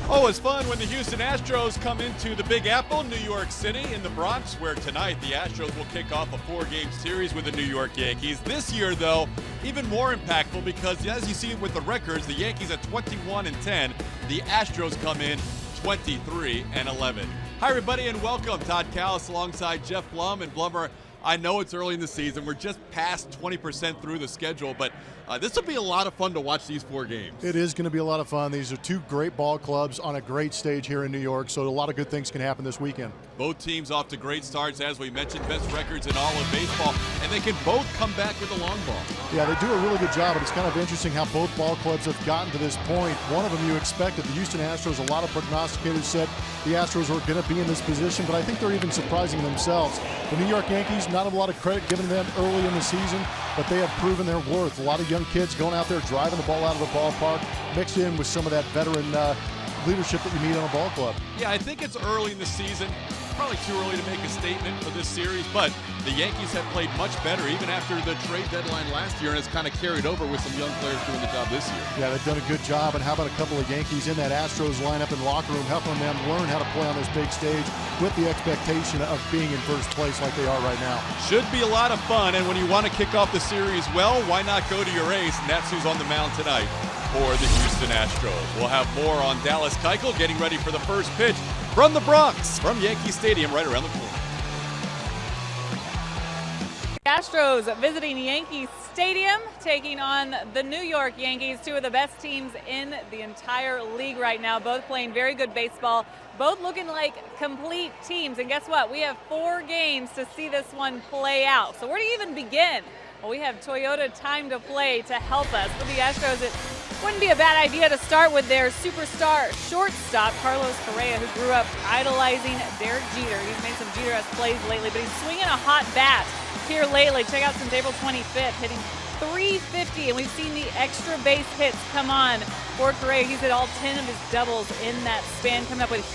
Oh, it's fun when the Houston Astros come into the Big Apple, New York City, in the Bronx, where tonight the Astros will kick off a 4-game series with the New York Yankees. This year, though, even more impactful because, as you see with the records, the Yankees at 21-10, the Astros come in 23-11. Hi, everybody, and welcome. Todd alongside Geoff Blum. And Blummer, I know it's early in the season. We're just past 20% through the schedule, but this will be a lot of fun to watch these 4 games. It is going to be a lot of fun. These are 2 great ball clubs on a great stage here in New York, so a lot of good things can happen this weekend. Both teams off to great starts, as we mentioned, best records in all of baseball, and they can both come back with a long ball. Yeah, they do a really good job, but it's kind of interesting how both ball clubs have gotten to this point. One of them you expected, the Houston Astros, a lot of prognosticators said the Astros were going to be in this position, but I think they're even surprising themselves. The New York Yankees, not a lot of credit given to them early in the season, but they have proven their worth. A lot of young kids going out there driving the ball out of the ballpark, mixed in with some of that veteran leadership that you need on a ball club. Yeah, I think it's early in the season. Probably too early to make a statement for this series, but the Yankees have played much better even after the trade deadline last year, and it's kind of carried over with some young players doing the job this year. Yeah, they've done a good job, and how about a couple of Yankees in that Astros lineup and locker room, helping them learn how to play on this big stage with the expectation of being in first place like they are right now. Should be a lot of fun, and when you want to kick off the series well, why not go to your ace? And that's who's on the mound tonight for the Houston Astros. We'll have more on Dallas Keuchel getting ready for the first pitch from the Bronx, from Yankee Stadium, right around the corner. Astros visiting Yankee Stadium, taking on the New York Yankees, 2 of the best teams in the entire league right now, both playing very good baseball, both looking like complete teams. And guess what? We have 4 games to see this one play out. So where do you even begin? Well, we have Toyota Time to Play to help us. For the Astros, it wouldn't be a bad idea to start with their superstar shortstop, Carlos Correa, who grew up idolizing Derek Jeter. He's made some Jeter-esque plays lately, but he's swinging a hot bat here lately. Check out since April 25th, hitting .350, and we've seen the extra base hits come on for Correa. He's hit all 10 of his doubles in that span, coming up with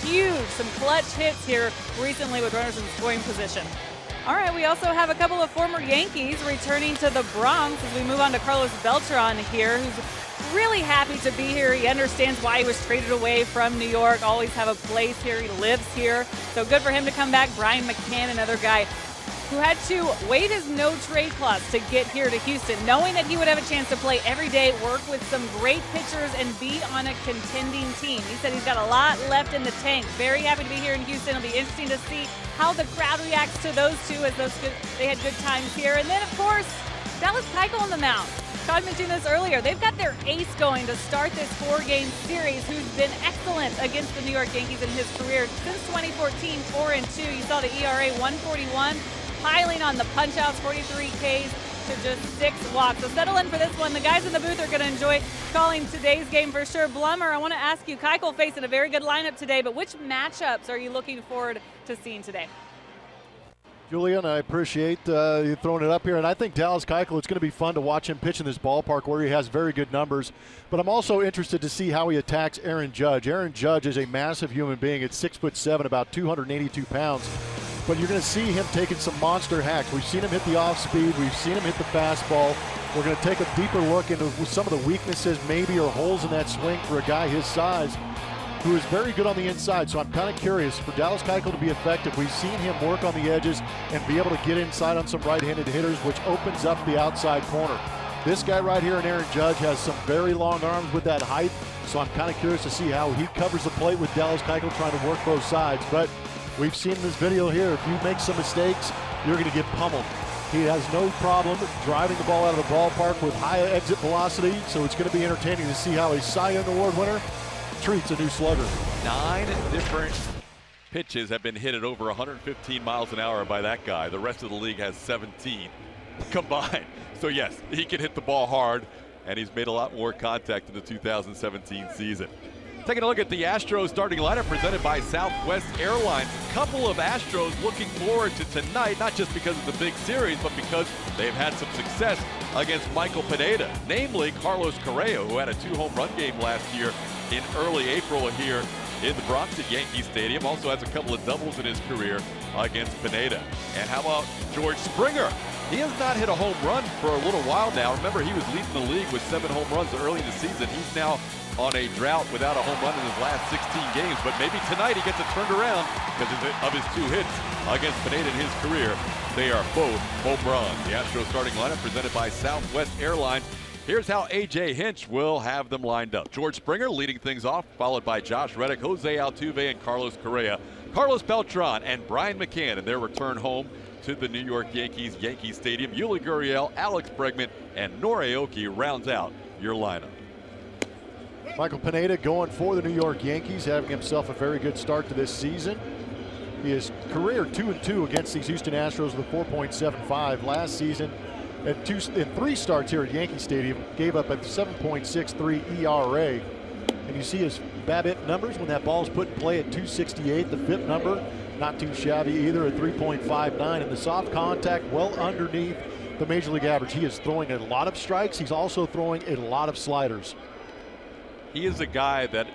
some clutch hits here recently with runners in scoring position. All right, we also have a couple of former Yankees returning to the Bronx as we move on to Carlos Beltran here, who's really happy to be here. He understands why he was traded away from New York, always have a place here, he lives here. So good for him to come back. Brian McCann, another guy who had to waive his no-trade clause to get here to Houston, knowing that he would have a chance to play every day, work with some great pitchers, and be on a contending team. He said he's got a lot left in the tank. Very happy to be here in Houston. It'll be interesting to see how the crowd reacts to those 2 as they had good times here. And then, of course, Dallas Keuchel on the mound. Todd mentioned this earlier. They've got their ace going to start this 4-game series, who's been excellent against the New York Yankees in his career. Since 2014, 4-2. You saw the ERA 141. Piling on the punch-outs, 43 Ks to just 6 walks. So settle in for this one. The guys in the booth are going to enjoy calling today's game for sure. Blummer, I want to ask you, Keuchel facing a very good lineup today, but which matchups are you looking forward to seeing today? Julian, I appreciate you throwing it up here, and I think Dallas Keuchel, it's going to be fun to watch him pitch in this ballpark where he has very good numbers, but I'm also interested to see how he attacks Aaron Judge. Aaron Judge is a massive human being at 6'7", about 282 pounds. But you're going to see him taking some monster hacks. We've seen him hit the off-speed. We've seen him hit the fastball. We're going to take a deeper look into some of the weaknesses maybe or holes in that swing for a guy his size who is very good on the inside. So I'm kind of curious, for Dallas Keuchel to be effective, we've seen him work on the edges and be able to get inside on some right-handed hitters, which opens up the outside corner. This guy right here in Aaron Judge has some very long arms with that height, so I'm kind of curious to see how he covers the plate with Dallas Keuchel trying to work both sides. But we've seen in this video here, if you make some mistakes, you're going to get pummeled. He has no problem driving the ball out of the ballpark with high exit velocity, so it's going to be entertaining to see how a Cy Young Award winner treats a new slugger. 9 different pitches have been hit at over 115 miles an hour by that guy. The rest of the league has 17 combined. So yes, he can hit the ball hard, and he's made a lot more contact in the 2017 season. Taking a look at the Astros starting lineup presented by Southwest Airlines. A couple of Astros looking forward to tonight, not just because of the big series, but because they've had some success against Michael Pineda, namely Carlos Correa, who had a 2-home run game last year in early April here in the Bronx at Yankee Stadium. Also has a couple of doubles in his career against Pineda. And how about George Springer? He has not hit a home run for a little while now. Remember, he was leading the league with 7 home runs early in the season. He's now on a drought without a home run in his last 16 games, but maybe tonight he gets it turned around because of his 2 hits against Pineda in his career. They are both home runs. The Astros starting lineup presented by Southwest Airlines. Here's how A.J. Hinch will have them lined up. George Springer leading things off, followed by Josh Reddick, Jose Altuve, and Carlos Correa. Carlos Beltran and Brian McCann in their return home to the New York Yankees Yankee Stadium. Yuli Gurriel, Alex Bregman, and Noriaoki rounds out your lineup. Michael Pineda going for the New York Yankees, having himself a very good start to this season. He is career 2-2 against these Houston Astros with a 4.75. Last season, in 3 starts here at Yankee Stadium, gave up a 7.63 ERA. And you see his BABIP numbers when that ball is put in play at 268. The FIP number, not too shabby either, at 3.59. And the soft contact well underneath the major league average. He is throwing a lot of strikes. He's also throwing a lot of sliders. He is a guy that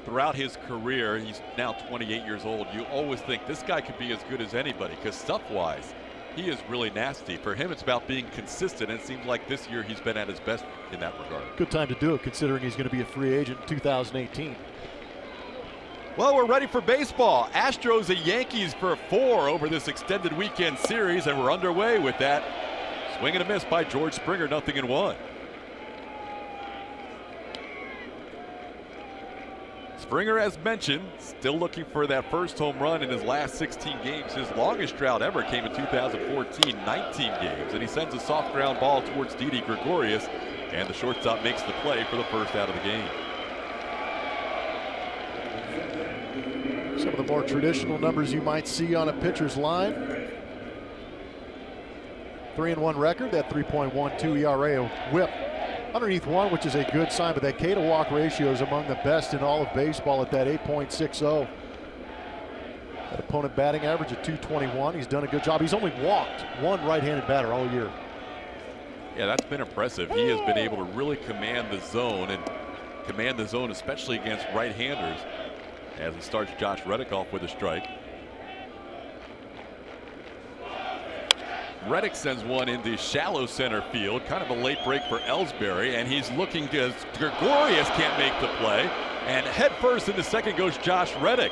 throughout his career, he's now 28 years old, you always think this guy could be as good as anybody because stuff-wise, he is really nasty. For him, it's about being consistent, and it seems like this year he's been at his best in that regard. Good time to do it considering he's going to be a free agent in 2018. Well, we're ready for baseball. Astros and Yankees for 4 over this extended weekend series, and we're underway with that swing and a miss by George Springer, 0-1. Springer, as mentioned, still looking for that first home run in his last 16 games. His longest drought ever came in 2014, 19 games. And he sends a soft ground ball towards Didi Gregorius, and the shortstop makes the play for the first out of the game. Some of the more traditional numbers you might see on a pitcher's line. 3-1 record, that 3.12 ERA, whip underneath 1, which is a good sign, but that K to walk ratio is among the best in all of baseball at that 8.60. That opponent batting average at 221. He's done a good job. He's only walked 1 right-handed batter all year. Yeah, that's been impressive. He has been able to really command the zone, and command the zone especially against right-handers, as he starts Josh Reddick off with a strike. Reddick sends one into shallow center field, kind of a late break for Ellsbury, and he's looking to, Gregorius can't make the play, and head first into second goes Josh Reddick.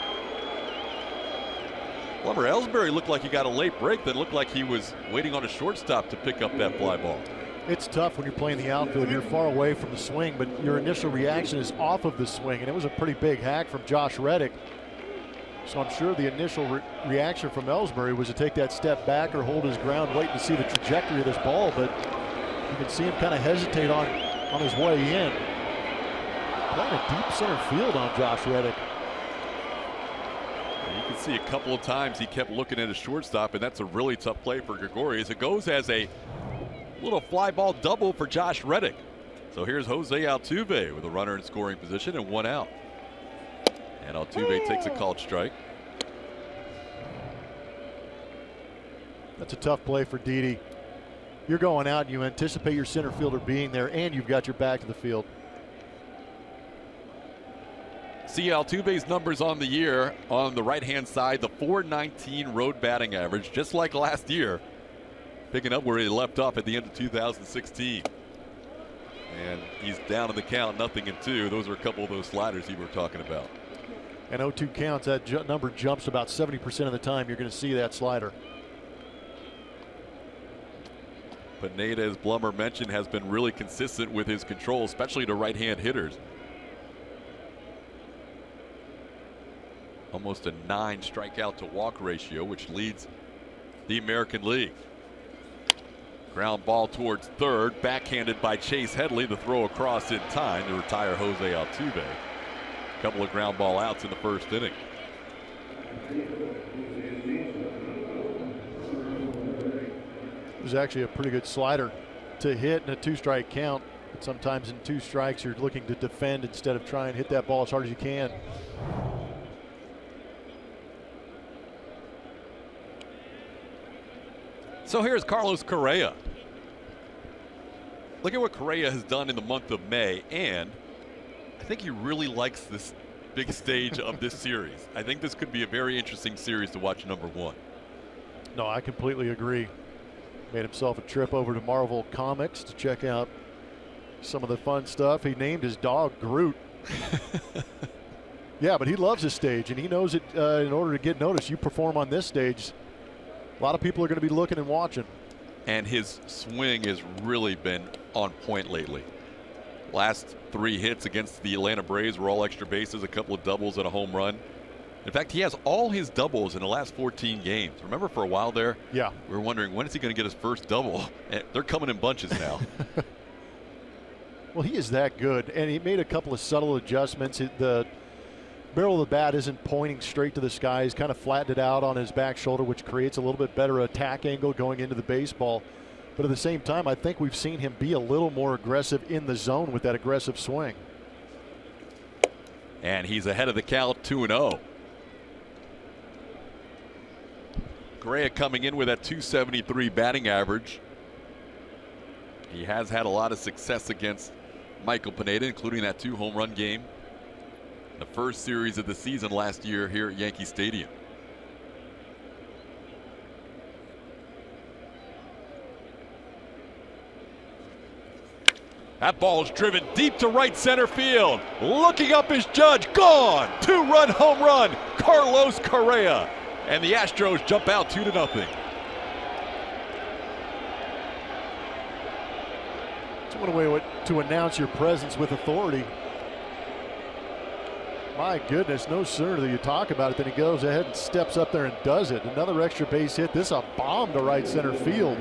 Lumber, Ellsbury looked like he got a late break, then looked like he was waiting on a shortstop to pick up that fly ball. It's tough when you're playing the outfield. You're far away from the swing, but your initial reaction is off of the swing, and it was a pretty big hack from Josh Reddick. So I'm sure the initial reaction from Ellsbury was to take that step back or hold his ground, waiting to see the trajectory of this ball, but you can see him kind of hesitate on his way in. Playing a deep center field on Josh Reddick. You can see a couple of times he kept looking at his shortstop, and that's a really tough play for Gregorius. It goes as a little fly ball double for Josh Reddick. So here's Jose Altuve with a runner in scoring position and 1 out. And Altuve takes a called strike. That's a tough play for Didi. You're going out and you anticipate your center fielder being there, and you've got your back to the field. See Altuve's numbers on the year on the right-hand side, the .419 road batting average, just like last year, picking up where he left off at the end of 2016. And he's down in the count, 0-2. Those are a couple of those sliders you were talking about. And 0-2 counts, that number jumps about 70% of the time. You're going to see that slider. Pineda, as Blummer mentioned, has been really consistent with his control, especially to right-hand hitters. Almost a 9 strikeout to walk ratio, which leads the American League. Ground ball towards third, backhanded by Chase Headley. The throw across in time to retire Jose Altuve. Couple of ground ball outs in the first inning. It was actually a pretty good slider to hit in a 2-strike count. But sometimes in 2 strikes, you're looking to defend instead of try and hit that ball as hard as you can. So here's Carlos Correa. Look at what Correa has done in the month of May, and I think he really likes this big stage of this series. I think this could be a very interesting series to watch, number 1. No, I completely agree. Made himself a trip over to Marvel Comics to check out some of the fun stuff. He named his dog Groot. Yeah, but he loves this stage, and he knows it. In order to get noticed, you perform on this stage, a lot of people are going to be looking and watching. And his swing has really been on point lately. Last 3 hits against the Atlanta Braves were all extra bases, a couple of doubles and a home run. In fact, he has all his doubles in the last 14 games. Remember for a while there? Yeah. We were wondering, when is he going to get his first double? And they're coming in bunches now. Well, he is that good, and he made a couple of subtle adjustments. The barrel of the bat isn't pointing straight to the sky. He's kind of flattened it out on his back shoulder, which creates a little bit better attack angle going into the baseball. But at the same time, I think we've seen him be a little more aggressive in the zone with that aggressive swing. And he's ahead of the count, 2-0. Correa coming in with that .273 batting average. He has had a lot of success against Michael Pineda, including that 2 home run game, the first series of the season last year here at Yankee Stadium. That ball is driven deep to right center field. Looking up is Judge. Gone. 2-run home run. Carlos Correa. And the Astros jump out 2-0. It's one way to announce your presence with authority. My goodness, no sooner do you talk about it than he goes ahead and steps up there and does it. Another extra base hit. This is a bomb to right center field.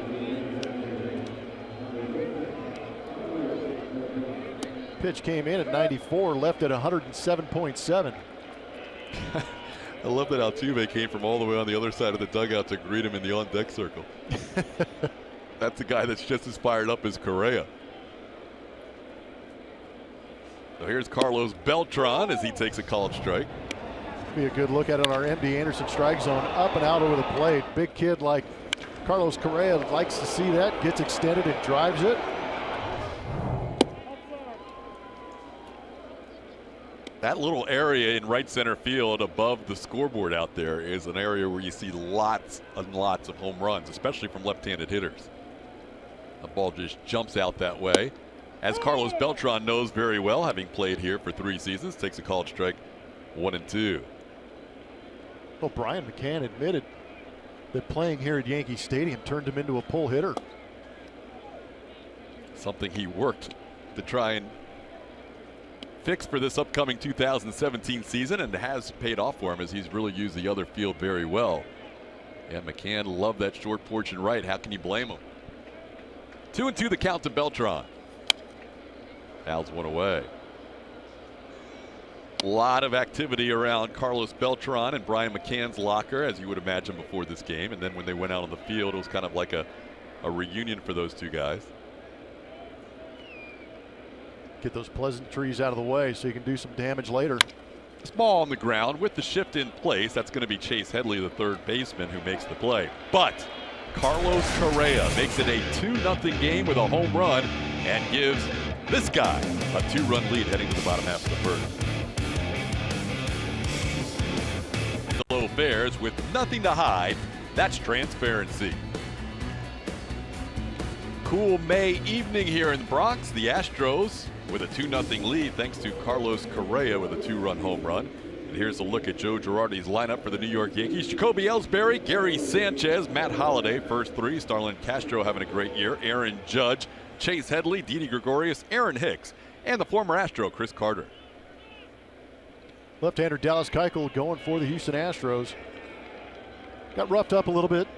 Pitch came in at 94, left at 107.7. I love that Altuve came from all the way on the other side of the dugout to greet him in the on-deck circle. That's a guy that's just as fired up as Correa. So here's Carlos Beltran as he takes a called strike. Be a good look at it on our MD Anderson strike zone. Up and out over the plate. Big kid like Carlos Correa likes to see that. Gets extended and drives it. That little area in right center field above the scoreboard out there is an area where you see lots and lots of home runs, especially from left-handed hitters. The ball just jumps out that way. As Carlos Beltran knows very well, having played here for 3 seasons, takes a called strike, 1-2. Well, Brian McCann admitted that playing here at Yankee Stadium turned him into a pull hitter. Something he worked to try and fix for this upcoming 2017 season, and has paid off for him as he's really used the other field very well. And McCann loved that short porch and right. How can you blame him? 2-2 the count to Beltran. Fouls one away. A lot of activity around Carlos Beltran and Brian McCann's locker, as you would imagine, before this game. And then when they went out on the field, it was kind of like a reunion for those two guys. Get those pleasantries out of the way so you can do some damage later. Small on the ground with the shift in place. That's going to be Chase Headley, the third baseman, who makes the play. But Carlos Correa makes it a 2-0 game with a home run and gives this guy a 2-run lead heading to the bottom half of the first. The low fares with nothing to hide. That's transparency. Cool May evening here in the Bronx. The Astros with a 2-0 lead thanks to Carlos Correa with a 2-run home run. And here's a look at Joe Girardi's lineup for the New York Yankees. Jacoby Ellsbury, Gary Sanchez, Matt Holliday, first 3. Starlin Castro having a great year. Aaron Judge, Chase Headley, Didi Gregorius, Aaron Hicks, and the former Astro, Chris Carter. Left-hander Dallas Keuchel going for the Houston Astros. Got roughed up a little bit.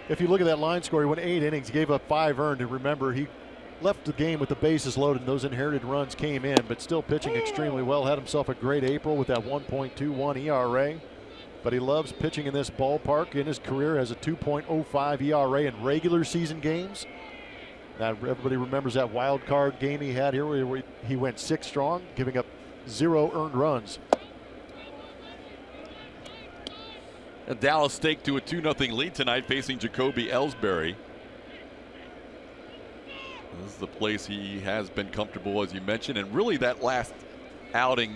If you look at that line score, he went 8 innings, gave up 5 earned, and remember, he left the game with the bases loaded, and those inherited runs came in, but still pitching extremely well. Had himself a great April with that 1.21 ERA, but he loves pitching in this ballpark. In his career, has a 2.05 ERA in regular season games. Now, everybody remembers that wild card game he had here where he went 6 strong, giving up 0 earned runs. And Dallas staked to a 2-0 lead tonight, facing Jacoby Ellsbury. This is the place he has been comfortable, as you mentioned, and really that last outing,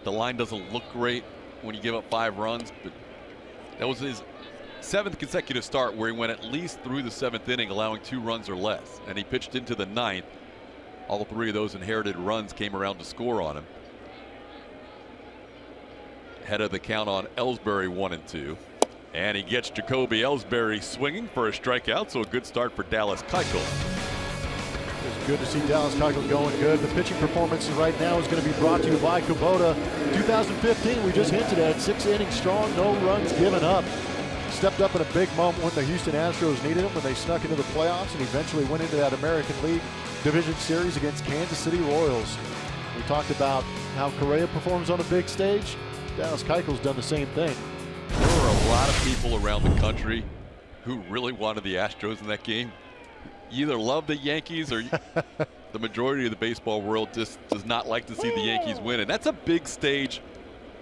the line doesn't look great when you give up 5 runs, but that was his 7th consecutive start where he went at least through the 7th inning, allowing 2 runs or less, and he pitched into the 9th All 3 of those inherited runs came around to score on him. Head of the count on Ellsbury, 1-2. And he gets Jacoby Ellsbury swinging for a strikeout, so a good start for Dallas Keuchel. It's good to see Dallas Keuchel going good. The pitching performance right now is going to be brought to you by Kubota. 2015, we just hinted at, 6 innings strong, no runs given up. Stepped up in a big moment when the Houston Astros needed him, when they snuck into the playoffs and eventually went into that American League Division Series against Kansas City Royals. We talked about how Correa performs on a big stage. Dallas Keuchel's done the same thing. There were a lot of people around the country who really wanted the Astros in that game. You either love the Yankees or the majority of the baseball world just does not like to see the Yankees win. And that's a big stage.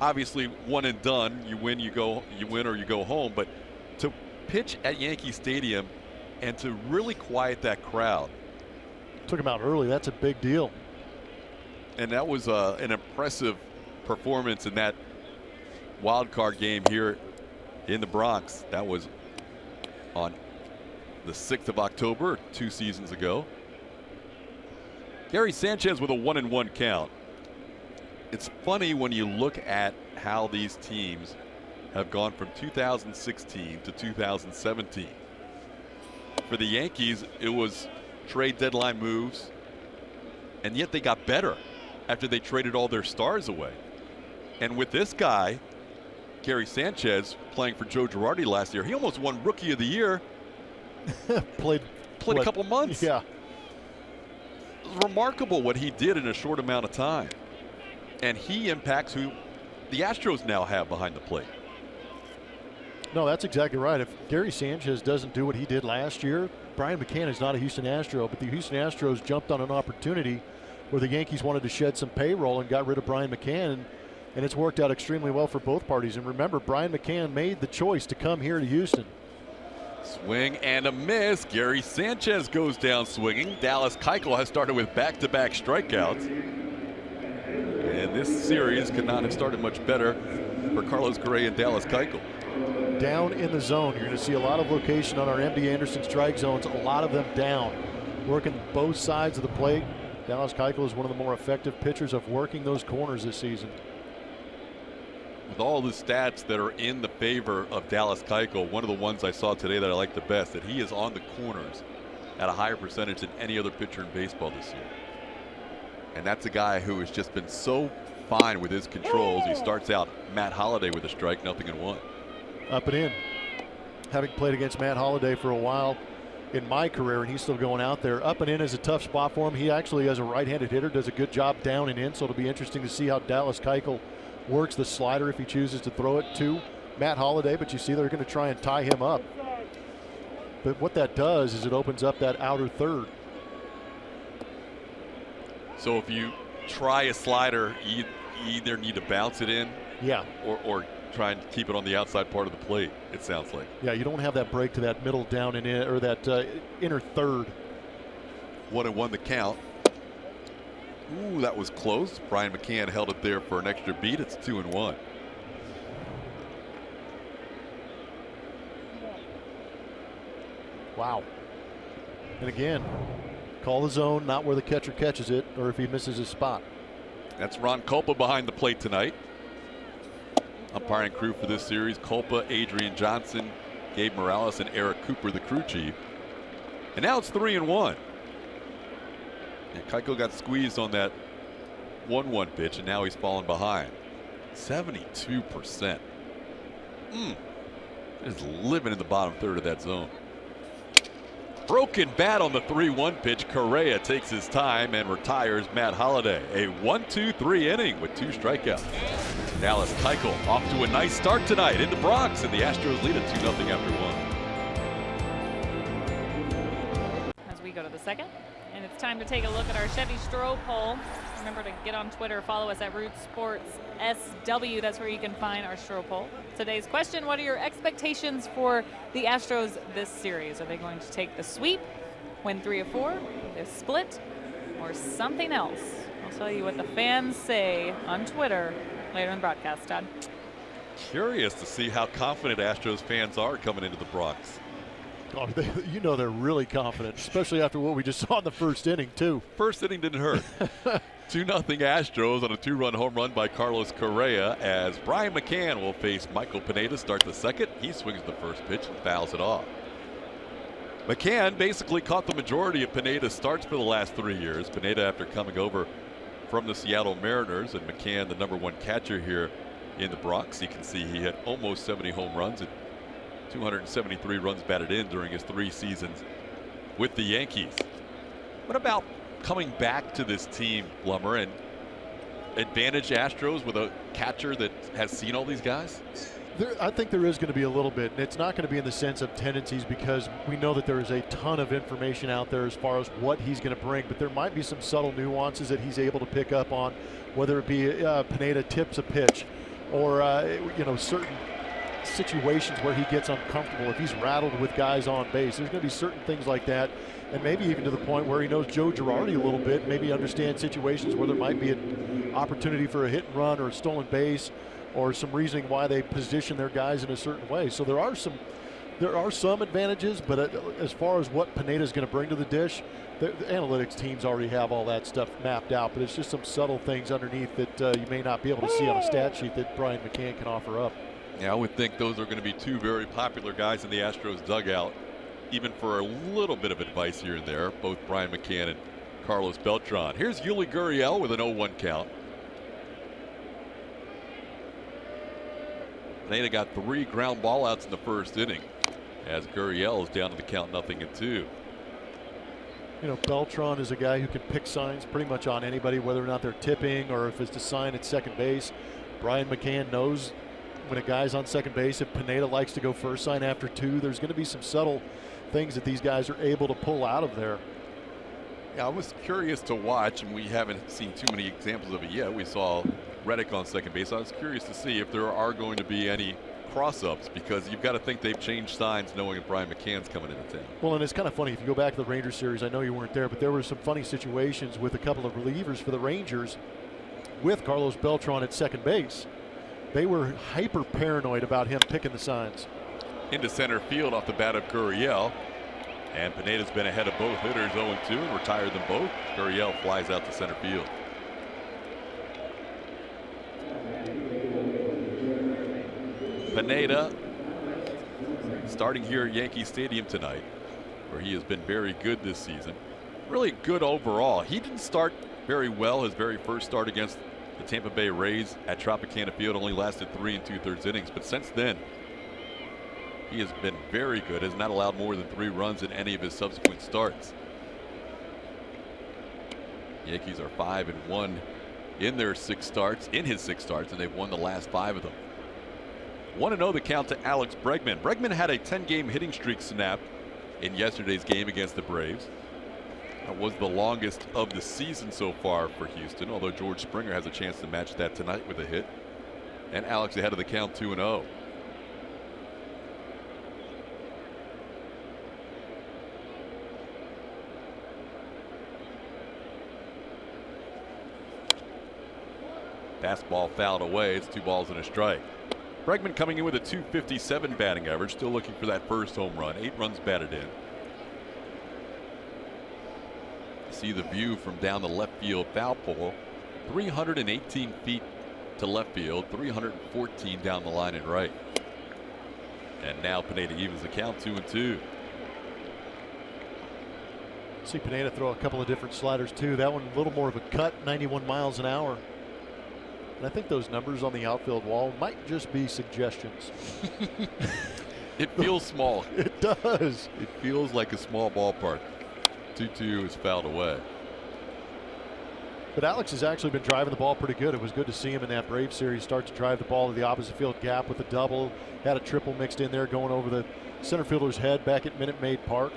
Obviously, one and done. You win, you win or you go home. But to pitch at Yankee Stadium and to really quiet that crowd. Took him out early. That's a big deal. And that was an impressive performance in that wild card game here in the Bronx. That was on the 6th of October, 2 seasons ago. Gary Sanchez with a 1-1 count. It's funny when you look at how these teams have gone from 2016 to 2017. For the Yankees, it was trade deadline moves, and yet they got better after they traded all their stars away. And with this guy, Gary Sanchez, playing for Joe Girardi last year, he almost won Rookie of the Year. played a couple months. Yeah. It was remarkable what he did in a short amount of time. And he impacts who the Astros now have behind the plate. No, that's exactly right. If Gary Sanchez doesn't do what he did last year, Brian McCann is not a Houston Astro, but the Houston Astros jumped on an opportunity where the Yankees wanted to shed some payroll and got rid of Brian McCann, and it's worked out extremely well for both parties. And remember, Brian McCann made the choice to come here to Houston. Swing and a miss. Gary Sanchez goes down swinging. Dallas Keuchel has started with back-to-back strikeouts. And this series could not have started much better for Carlos Correa and Dallas Keuchel. Down in the zone. You're going to see a lot of location on our MD Anderson strike zones, a lot of them down, working both sides of the plate. Dallas Keuchel is one of the more effective pitchers of working those corners this season. With all the stats that are in the favor of Dallas Keuchel, one of the ones I saw today that I like the best, that he is on the corners at a higher percentage than any other pitcher in baseball this year. And that's a guy who has just been so fine with his controls. He starts out Matt Holliday with a strike, 0-1. Up and in. Having played against Matt Holliday for a while in my career, and he's still going out there. Up and in is a tough spot for him. He actually, as a right-handed hitter, does a good job down and in, so it'll be interesting to see how Dallas Keuchel works the slider if he chooses to throw it to Matt Holliday, but you see they're going to try and tie him up. But what that does is it opens up that outer third. So if you try a slider, you either need to bounce it in, yeah, or try and keep it on the outside part of the plate, it sounds like. Yeah, you don't have that break to that middle down and in, or that inner third. 1-1 the count. Ooh, that was close. Brian McCann held it there for an extra beat. It's 2-1. Wow. And again, call the zone, not where the catcher catches it, or if he misses his spot. That's Ron Culpa behind the plate tonight. Umpiring crew for this series: Culpa, Adrian Johnson, Gabe Morales, and Eric Cooper, the crew chief. And now it's 3-1. And Keuchel got squeezed on that 1-1 pitch, and now he's fallen behind. 72%. Just living in the bottom third of that zone. Broken bat on the 3-1 pitch. Correa takes his time and retires Matt Holliday. A 1-2-3 inning with 2 strikeouts. Dallas Keuchel off to a nice start tonight in the Bronx, and the Astros lead it 2-0 after 1. As we go to the second, and it's time to take a look at our Chevy Stroh poll. Remember to get on Twitter, follow us at Root Sports SW. That's where you can find our Stroh poll. Today's question: what are your expectations for the Astros this series? Are they going to take the sweep, win 3 of 4, they split, or something else? I'll tell you what the fans say on Twitter later in the broadcast. Todd. Curious to see how confident Astros fans are coming into the Bronx. Oh, you know they're really confident, especially after what we just saw in the first inning, too. First inning didn't hurt. 2-0 Astros on a 2-run home run by Carlos Correa as Brian McCann will face Michael Pineda, start the second. He swings the first pitch and fouls it off. McCann basically caught the majority of Pineda's starts for the last 3 years. Pineda after coming over from the Seattle Mariners, and McCann the #1 catcher here in the Bronx. You can see he had almost 70 home runs and 273 runs batted in during his 3 seasons with the Yankees. What about coming back to this team, Blummer, and advantage Astros with a catcher that has seen all these guys? I think there is going to be a little bit, and it's not going to be in the sense of tendencies because we know that there is a ton of information out there as far as what he's going to bring, but there might be some subtle nuances that he's able to pick up on, whether it be Pineda tips a pitch or certain situations where he gets uncomfortable. If he's rattled with guys on base, there's going to be certain things like that, and maybe even to the point where he knows Joe Girardi a little bit, maybe understands situations where there might be an opportunity for a hit and run or a stolen base, or some reasoning why they position their guys in a certain way. So there are some advantages, but as far as what Pineda is going to bring to the dish, the analytics teams already have all that stuff mapped out, but it's just some subtle things underneath that you may not be able to see on a stat sheet that Brian McCann can offer up. Yeah, I would think those are going to be 2 very popular guys in the Astros dugout, even for a little bit of advice here and there, both Brian McCann and Carlos Beltran. Here's Yuli Gurriel with an 0-1 count. Pineda got 3 ground ball outs in the first inning as Gurriel is down to the count 0-2. You know, Beltran is a guy who can pick signs pretty much on anybody, whether or not they're tipping or if it's a sign at second base. Brian McCann knows when a guy's on second base, if Pineda likes to go first sign after 2, there's going to be some subtle things that these guys are able to pull out of there. Yeah, I was curious to watch, and we haven't seen too many examples of it yet. We saw Reddick on second base. I was curious to see if there are going to be any cross-ups, because you've got to think they've changed signs knowing Brian McCann's coming into town. Well, and it's kind of funny. If you go back to the Rangers series, I know you weren't there, but there were some funny situations with a couple of relievers for the Rangers with Carlos Beltran at second base. They were hyper paranoid about him picking the signs. Into center field off the bat of Gurriel. And Pineda's been ahead of both hitters 0-2 and retired them both. Gurriel flies out to center field. Pineda starting here at Yankee Stadium tonight, where he has been very good this season. Really good overall. He didn't start very well. His very first start against the Tampa Bay Rays at Tropicana Field only lasted 3 2/3 innings, but since then he has been very good, has not allowed more than 3 runs in any of his subsequent starts. Yankees are 5-1 in their 6 starts, and they've won the last 5 of them. 1-0 the count to Alex Bregman. Bregman had a 10-game hitting streak snapped in yesterday's game against the Braves. That was the longest of the season so far for Houston, although George Springer has a chance to match that tonight with a hit. And Alex ahead of the count 2-0. Fastball fouled away. It's 2 balls and a strike. Bregman coming in with a .257 batting average, still looking for that first home run. 8 runs batted in. See the view from down the left field foul pole. 318 feet to left field, 314 down the line and right. And now Pineda evens the count 2-2. See Pineda throw a couple of different sliders too. That one a little more of a cut, 91 miles an hour. And I think those numbers on the outfield wall might just be suggestions. It feels small. It does. It feels like a small ballpark. 2-2 is fouled away. But Alex has actually been driving the ball pretty good. It was good to see him in that Braves series start to drive the ball to the opposite field gap with a double. Had a triple mixed in there going over the center fielder's head back at Minute Maid Park.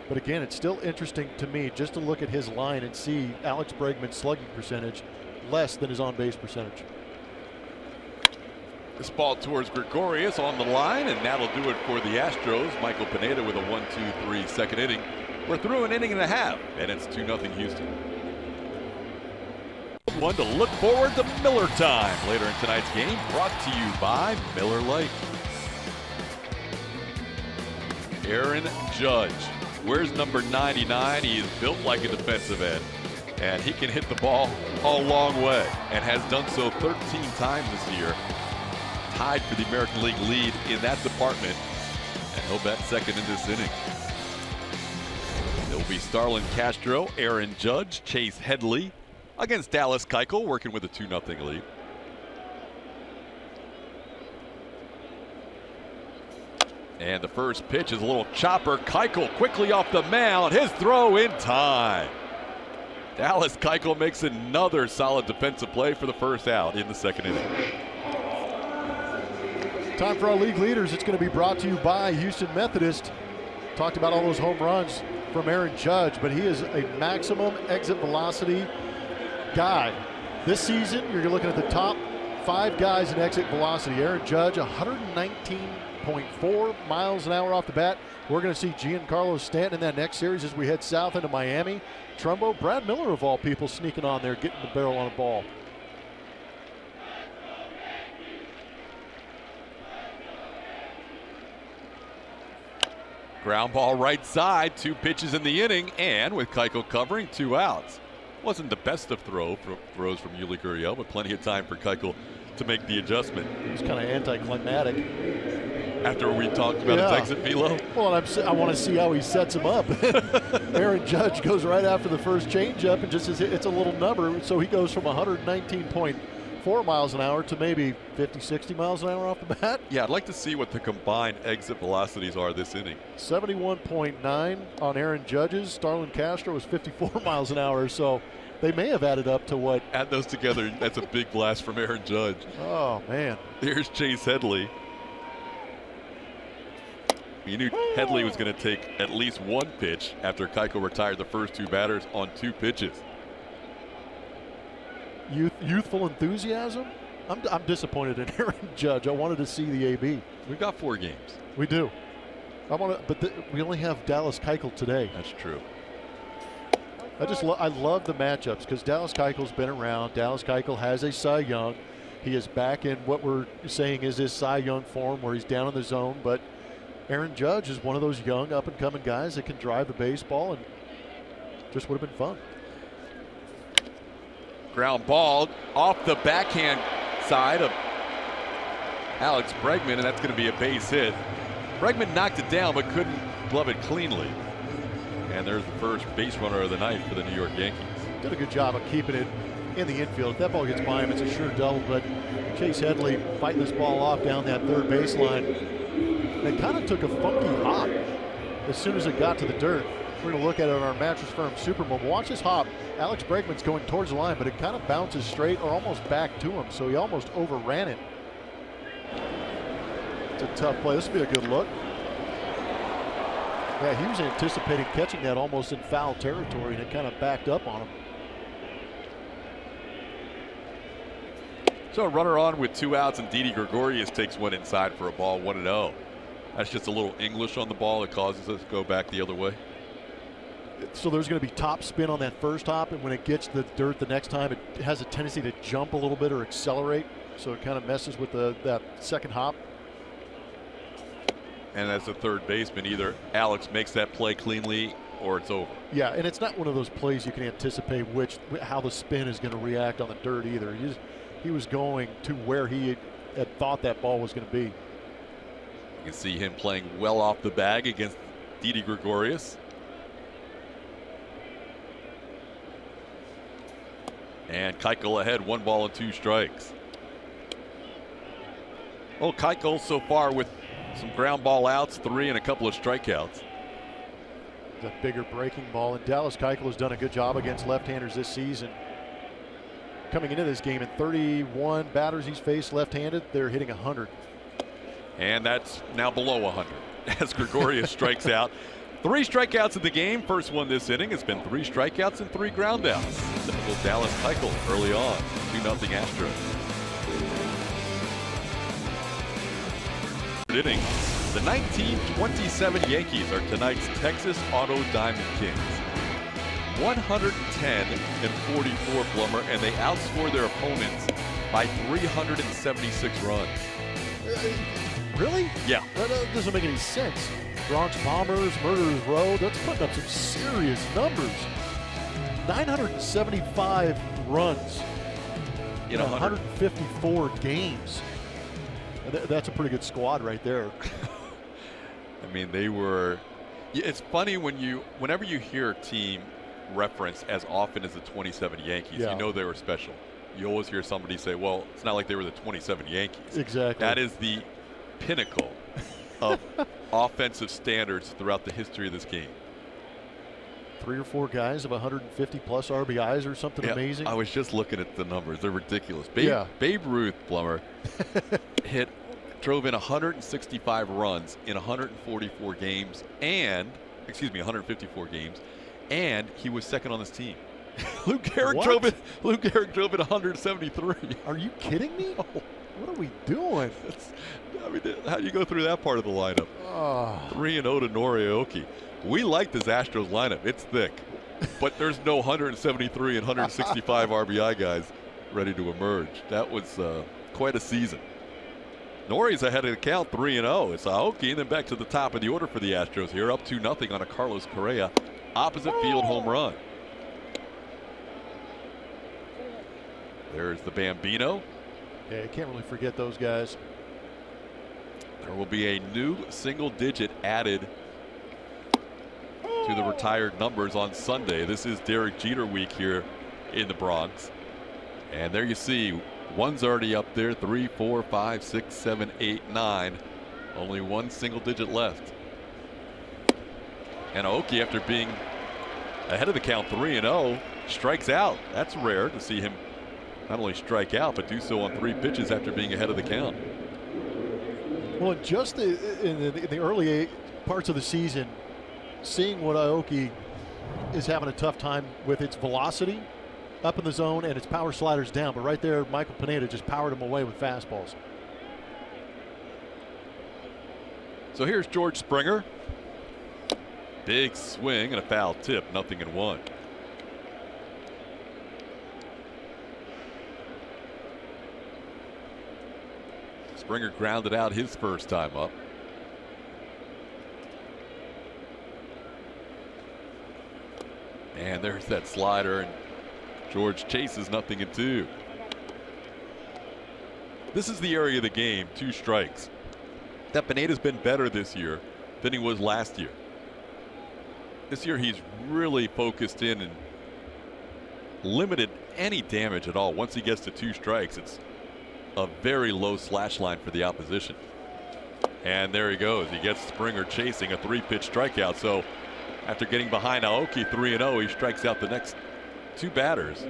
But again, it's still interesting to me just to look at his line and see Alex Bregman's slugging percentage less than his on-base percentage. This ball towards Gregorius on the line, and that'll do it for the Astros. Michael Pineda with a 1-2-3 second inning. We're through an inning and a half, and it's 2-0 Houston. One to look forward to Miller time later in tonight's game, brought to you by Miller Lite. Aaron Judge. Where's number 99? He is built like a defensive end, and he can hit the ball a long way, and has done so 13 times this year. Tied for the American League lead in that department, and he'll bat second in this inning. It will be Starlin Castro, Aaron Judge, Chase Headley against Dallas Keuchel, working with a 2-0 lead. And the first pitch is a little chopper. Keuchel quickly off the mound. His throw in time. Dallas Keuchel makes another solid defensive play for the first out in the second inning. Time for our league leaders. It's going to be brought to you by Houston Methodist. Talked about all those home runs from Aaron Judge, but he is a maximum exit velocity guy. This season, you're looking at the top 5 guys in exit velocity. Aaron Judge, 119.4 miles an hour off the bat. We're going to see Giancarlo Stanton in that next series as we head south into Miami. Trumbo, Brad Miller of all people sneaking on there, getting the barrel on a ball. Ground ball right side, 2 pitches in the inning, and with Keuchel covering, 2 outs. Wasn't the best of throws from Yuli Gurriel, but plenty of time for Keuchel to make the adjustment. It was kind of anticlimactic. After we talked about his exit velo? Well, I want to see how he sets him up. Aaron Judge goes right after the first changeup, and just it's a little number, so he goes from 119.4 miles an hour to maybe 50, 60 miles an hour off the bat. Yeah, I'd like to see what the combined exit velocities are this inning. 71.9 on Aaron Judge's. Starlin Castro was 54 miles an hour, so they may have added up to what? Add those together, that's a big blast from Aaron Judge. Oh, man. Here's Chase Headley. You knew Headley was going to take at least 1 pitch after Keuchel retired the first 2 batters on 2 pitches. Youthful enthusiasm? I'm disappointed in Aaron Judge. I wanted to see the AB. We've got 4 games. We do. We only have Dallas Keuchel today. That's true. I love the matchups because Dallas Keuchel's been around. Dallas Keuchel has a Cy Young. He is back in what we're saying is his Cy Young form where he's down in the zone, but Aaron Judge is one of those young up-and-coming guys that can drive the baseball, and just would have been fun. Ground ball off the backhand side of Alex Bregman, and that's going to be a base hit. Bregman knocked it down but couldn't glove it cleanly. And there's the first base runner of the night for the New York Yankees. Did a good job of keeping it in the infield. If that ball gets by him, it's a sure double, but Chase Headley fighting this ball off down that third baseline. It kind of took a funky hop as soon as it got to the dirt. We're going to look at it on our Mattress Firm Supermobile. Watch this hop. Alex Bregman's going towards the line, but it kind of bounces straight or almost back to him, so he almost overran it. It's a tough play. This will be a good look. Yeah, he was anticipating catching that almost in foul territory, and it kind of backed up on him. So a runner on with 2 outs, and Didi Gregorius takes one inside for a ball, 1-0. That's just a little English on the ball that causes us to go back the other way. So there's going to be top spin on that first hop, and when it gets to the dirt the next time, it has a tendency to jump a little bit or accelerate, so it kind of messes with that second hop. And as a third baseman, either Alex makes that play cleanly or it's over. Yeah, and it's not one of those plays you can anticipate how the spin is going to react on the dirt either. He was going to where he had thought that ball was going to be. You can see him playing well off the bag against Didi Gregorius. And Keuchel ahead, 1 ball and 2 strikes. Oh, Keuchel so far with some ground ball outs, 3 and a couple of strikeouts. The bigger breaking ball, and Dallas Keuchel has done a good job against left-handers this season. Coming into this game, in 31 batters he's faced left-handed, they're hitting 100. And that's now below 100 as Gregorius strikes out. 3 strikeouts in the game. First one this inning. It's been 3 strikeouts and 3 ground outs. Typical Dallas Keuchel early on. 2-0 Astros. Inning. The 1927 Yankees are tonight's Texas Auto Diamond Kings. 110-44 Blummer, and they outscored their opponents by 376 runs. Really? Yeah. That doesn't make any sense. Bronx Bombers, Murderers Row, that's putting up some serious numbers. 975 runs in 154 games. That's a pretty good squad right there. I mean, they were. It's funny whenever you hear a team referenced as often as the 27 Yankees, you know they were special. You always hear somebody say, well, it's not like they were the 27 Yankees. Exactly. That is the pinnacle of offensive standards throughout the history of this game. 3 or 4 guys of 150 plus RBIs or something amazing. I was just looking at the numbers. They're ridiculous. Babe Ruth, Blummer, drove in 165 runs in 144 games and, 154 games, and he was second on his team. Luke Gehrig drove in 173. Are you kidding me? What are we doing? How do you go through that part of the lineup? 3-0 to Norioki. We like this Astros lineup. It's thick. But there's no 173 and 165 RBI guys ready to emerge. That was quite a season. Nori's ahead of the count, 3-0. It's Aoki, and then back to the top of the order for the Astros here, up 2-0 on a Carlos Correa opposite field home run. There's the Bambino. Yeah, you can't really forget those guys. There will be a new single digit added to the retired numbers on Sunday. This is Derek Jeter week here in the Bronx. And there you see, one's already up there, 3, 4, 5, 6, 7, 8, 9. Only one single digit left. And Aoki, after being ahead of the count 3-0, strikes out. That's rare to see him not only strike out, but do so on 3 pitches after being ahead of the count. Well, just in the early parts of the season, seeing what Aoki is having a tough time with, its velocity up in the zone and its power sliders down. But right there, Michael Pineda just powered him away with fastballs. So here's George Springer. Big swing and a foul tip, 0-1. Springer grounded out his first time up. And there's that slider, and George chases 0-2. This is the area of the game, 2 strikes, that Pineda's been better this year than he was last year. This year he's really focused in and limited any damage at all. Once he gets to 2 strikes, it's a very low slash line for the opposition. And there he goes. He gets Springer chasing a 3-pitch strikeout. So after getting behind Aoki 3-0, he strikes out the next 2 batters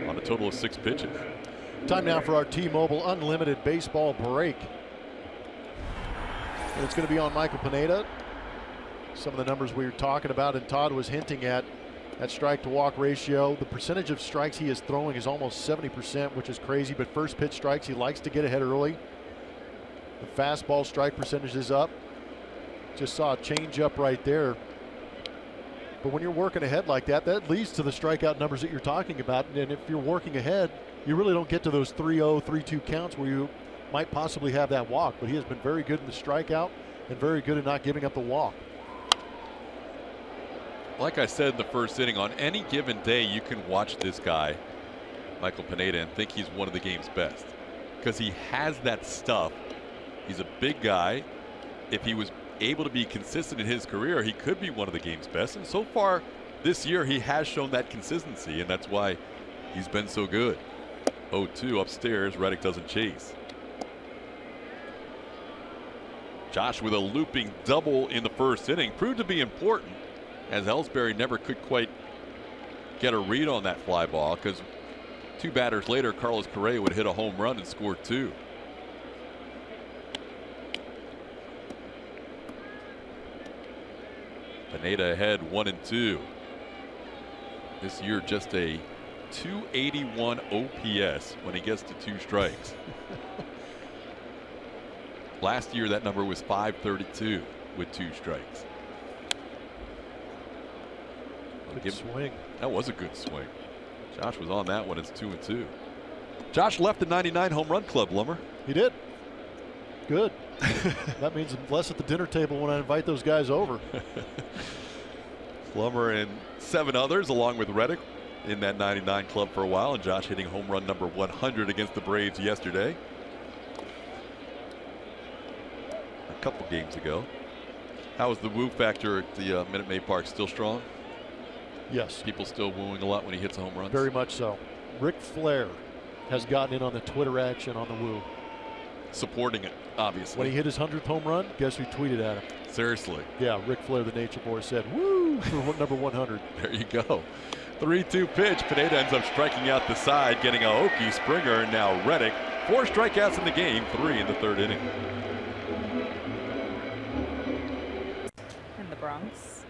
on a total of 6 pitches. Time now for our T-Mobile Unlimited Baseball break. And it's going to be on Michael Pineda. Some of the numbers we were talking about, and Todd was hinting at, that strike-to-walk ratio. The percentage of strikes he is throwing is almost 70%, which is crazy. But first pitch strikes, he likes to get ahead early. The fastball strike percentage is up. Just saw a change-up right there. But when you're working ahead like that, that leads to the strikeout numbers that you're talking about. And if you're working ahead, you really don't get to those 3-0, 3-2 counts where you might possibly have that walk. But he has been very good in the strikeout and very good in not giving up the walk. Like I said in the first inning, on any given day, you can watch this guy, Michael Pineda, and think he's one of the game's best. Because he has that stuff. He's a big guy. If he was able to be consistent in his career, he could be one of the game's best. And so far this year, he has shown that consistency, and that's why he's been so good. 0-2 upstairs. Reddick doesn't chase. Josh with a looping double in the first inning proved to be important, as Ellsbury never could quite get a read on that fly ball, because 2 batters later, Carlos Correa would hit a home run and score 2. Pineda ahead 1-2. This year just a 281 OPS when he gets to 2 strikes. Last year that number was 532 with 2 strikes. Good swing. That was a good swing. Josh was on that one. It's 2-2. Josh left the 99 home run club, Lummer. He did. Good. That means less at the dinner table when I invite those guys over. Plummer and 7 others, along with Reddick, in that 99 club for a while, and Josh hitting home run number 100 against the Braves yesterday. A couple games ago. How was the woo factor at the Minute Maid Park? Still strong? Yes. People still wooing a lot when he hits home runs? Very much so. Ric Flair has gotten in on the Twitter action on the woo. Supporting it, obviously. When he hit his 100th home run, guess who tweeted at him? Seriously. Yeah, Ric Flair, the Nature Boy, said, woo, for number 100. There you go. 3-2 pitch. Pineda ends up striking out the side, getting a Okie Springer. Now Reddick. 4 strikeouts in the game, 3 in the 3rd inning. In the Bronx.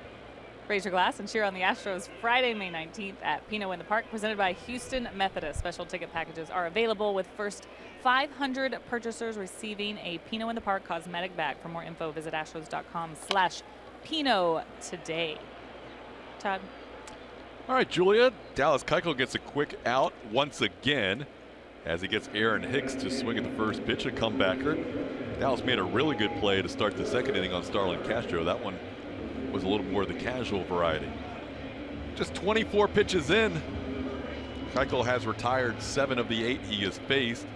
Raise your glass and cheer on the Astros Friday, May 19th at Pinot in the Park, presented by Houston Methodist. Special ticket packages are available with first 500 purchasers receiving a Pinot in the Park cosmetic bag. For more info, visit astros.com/Pinot today. Todd. All right, Julia. Dallas Keuchel gets a quick out once again as he gets Aaron Hicks to swing at the first pitch, a comebacker. Dallas made a really good play to start the 2nd inning on Starlin Castro. That one was a little more the casual variety. Just 24 pitches in. Keuchel has retired 7 of the 8 he has faced.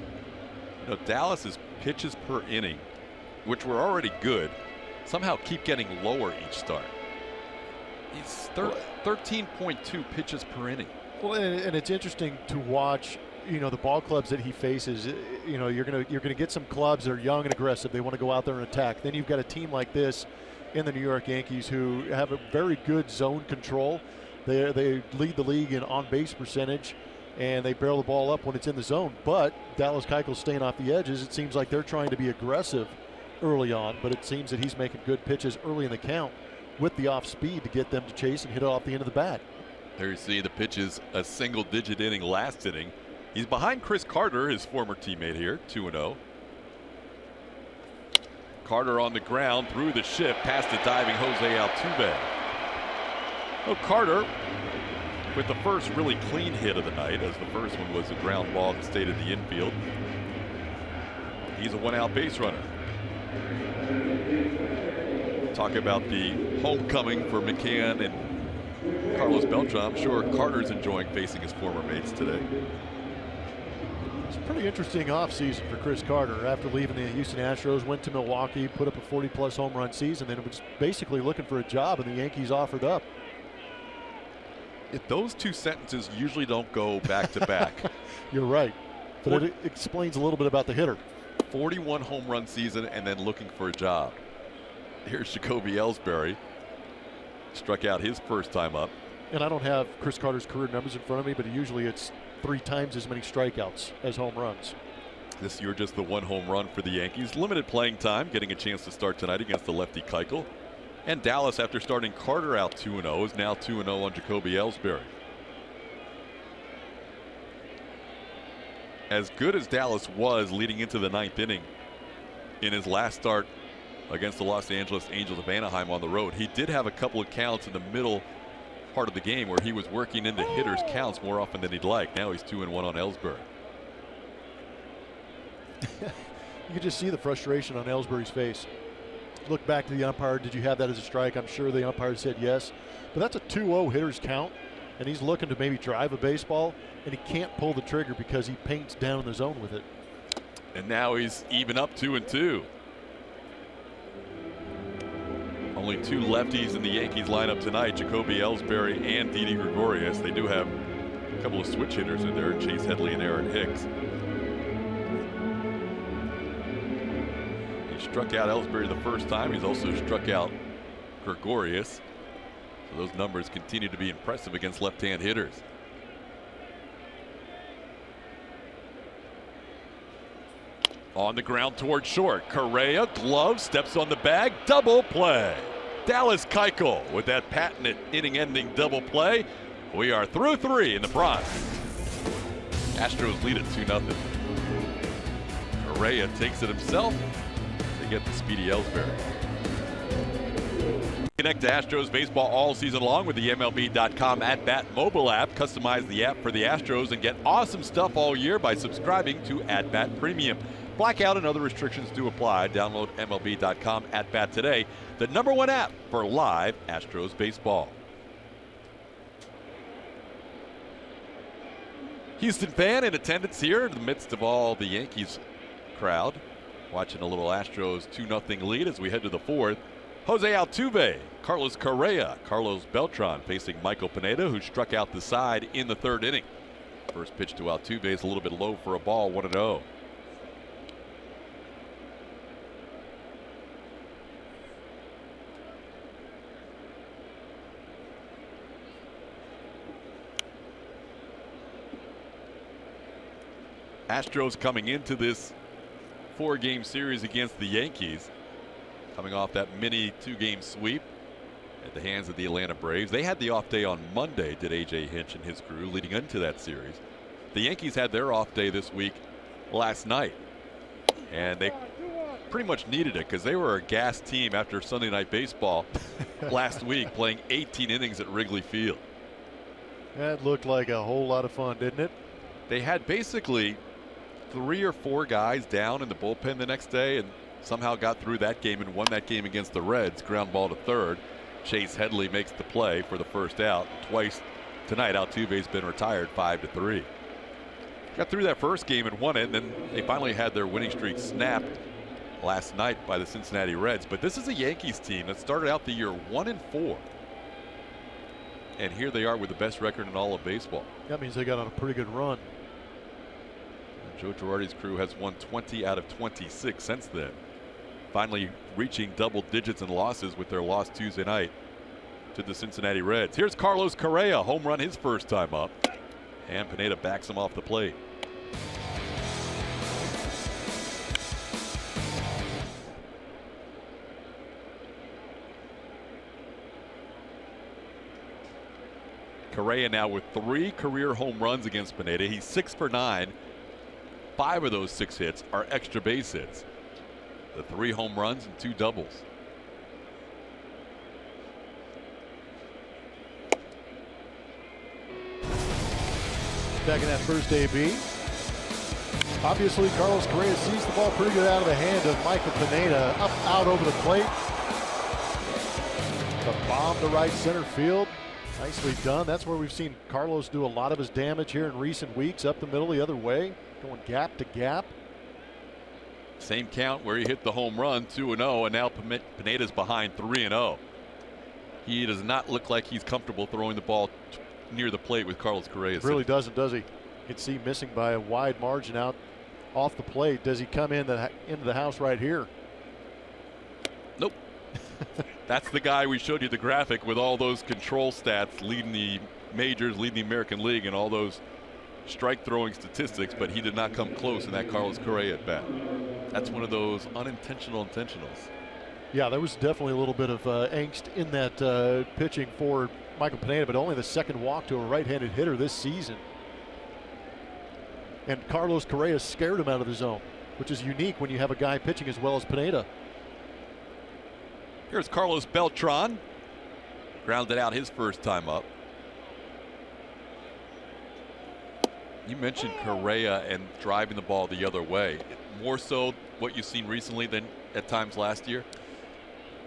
You know, Dallas's pitches per inning, which were already good, somehow keep getting lower each start. He's 13.2 pitches per inning. Well, and it's interesting to watch. You know, the ball clubs that he faces. You know, you're gonna get some clubs that are young and aggressive. They want to go out there and attack. Then you've got a team like this in the New York Yankees who have a very good zone control. They lead the league in on-base percentage, and they barrel the ball up when it's in the zone. But Dallas Keuchel's staying off the edges. It seems like they're trying to be aggressive early on, but it seems that he's making good pitches early in the count with the off speed to get them to chase and hit it off the end of the bat. There you see the pitches, a single-digit inning last inning. He's behind Chris Carter, his former teammate here, 2-0. Carter on the ground through the shift past the diving Jose Altuve. Oh, Carter with the first really clean hit of the night, as the first one was a ground ball that stayed in the infield. He's a 1-out base runner. Talk about the homecoming for McCann and Carlos Beltran. I'm sure Carter's enjoying facing his former mates today. It's a pretty interesting offseason for Chris Carter. After leaving the Houston Astros, went to Milwaukee, put up a 40-plus home run season, then was basically looking for a job, and the Yankees offered up. Those two sentences usually don't go back to back. You're right, but it explains a little bit about the hitter. 41 home run season and then looking for a job. Here's Jacoby Ellsbury. Struck out his first time up. And I don't have Chris Carter's career numbers in front of me, but usually it's 3 times as many strikeouts as home runs. This year just the 1 home run for the Yankees. Limited playing time, getting a chance to start tonight against the lefty Keuchel. And Dallas, after starting Carter out 2-0, is now 2-0 on Jacoby Ellsbury. As good as Dallas was leading into the 9th inning in his last start against the Los Angeles Angels of Anaheim on the road, he did have a couple of counts in the middle part of the game where he was working into hitters' counts more often than he'd like. Now he's 2-1 on Ellsbury. You could just see the frustration on Ellsbury's face. Look back to the umpire. Did you have that as a strike? I'm sure the umpire said yes. But that's a 2-0 hitter's count, and he's looking to maybe drive a baseball, and he can't pull the trigger because he paints down in the zone with it. And now he's even up 2-2. Only 2 lefties in the Yankees lineup tonight, Jacoby Ellsbury and Didi Gregorius. They do have a couple of switch hitters in there, Chase Headley and Aaron Hicks. He struck out Ellsbury the first time. He's also struck out Gregorius. So those numbers continue to be impressive against left-hand hitters. On the ground toward short. Correa, glove, steps on the bag, double play. Dallas Keuchel with that patented inning-ending double play. We are through 3 in the Bronx. Astros lead it 2-0. Correa takes it himself. They get the speedy Ellsbury. Connect to Astros baseball all season long with the MLB.com @Bat mobile app. Customize the app for the Astros and get awesome stuff all year by subscribing to @Bat Premium. Blackout and other restrictions do apply. Download MLB.com at bat today, the #1 app for live Astros baseball. Houston fan in attendance here in the midst of all the Yankees crowd, watching a little Astros 2-0 lead as we head to the fourth. Jose Altuve, Carlos Correa, Carlos Beltran facing Michael Pineda, who struck out the side in the third inning. First pitch to Altuve is a little bit low for a ball, 1-0. Astros coming into this 4-game series against the Yankees, coming off that mini 2-game sweep at the hands of the Atlanta Braves. They had the off day on Monday, did A.J. Hinch and his crew, leading into that series. The Yankees had their off day this week last night, and they pretty much needed it because they were a gassed team after Sunday Night Baseball last week, playing 18 innings at Wrigley Field. That looked like a whole lot of fun, didn't it? They had basically 3 or 4 guys down in the bullpen the next day and somehow got through that game and won that game against the Reds. Ground ball to third. Chase Headley makes the play for the first out. Twice tonight, Altuve's been retired 5-3. Got through that first game and won it, and then they finally had their winning streak snapped last night by the Cincinnati Reds. But this is a Yankees team that started out the year 1-4. And here they are with the best record in all of baseball. That means they got on a pretty good run. Joe Girardi's crew has won 20 out of 26 since then. Finally reaching double digits in losses with their loss Tuesday night to the Cincinnati Reds. Here's Carlos Correa, home run his first time up. And Pineda backs him off the plate. Correa now with 3 career home runs against Pineda. He's 6 for 9. 5 of those 6 hits are extra base hits. The 3 home runs and 2 doubles. Back in that first AB. Obviously, Carlos Correa sees the ball pretty good out of the hand of Michael Pineda. Up, out over the plate. The bomb to right center field. Nicely done. That's where we've seen Carlos do a lot of his damage here in recent weeks. Up the middle the other way. Going gap to gap. Same count where he hit the home run, 2-0, and now Pineda's behind 3-0. He does not look like he's comfortable throwing the ball near the plate with Carlos Correa. Really doesn't, does he? You can see missing by a wide margin out off the plate. Does he come into the house right here? Nope. That's the guy we showed you the graphic with all those control stats, leading the majors, leading the American League, and all those strike throwing statistics, but he did not come close in that Carlos Correa at bat. That's one of those unintentional intentionals. Yeah, there was definitely a little bit of angst in that pitching for Michael Pineda, but only the second walk to a right-handed hitter this season. And Carlos Correa scared him out of the zone, which is unique when you have a guy pitching as well as Pineda. Here's Carlos Beltran. Grounded out his first time up. You mentioned Correa and driving the ball the other way. More so what you've seen recently than at times last year?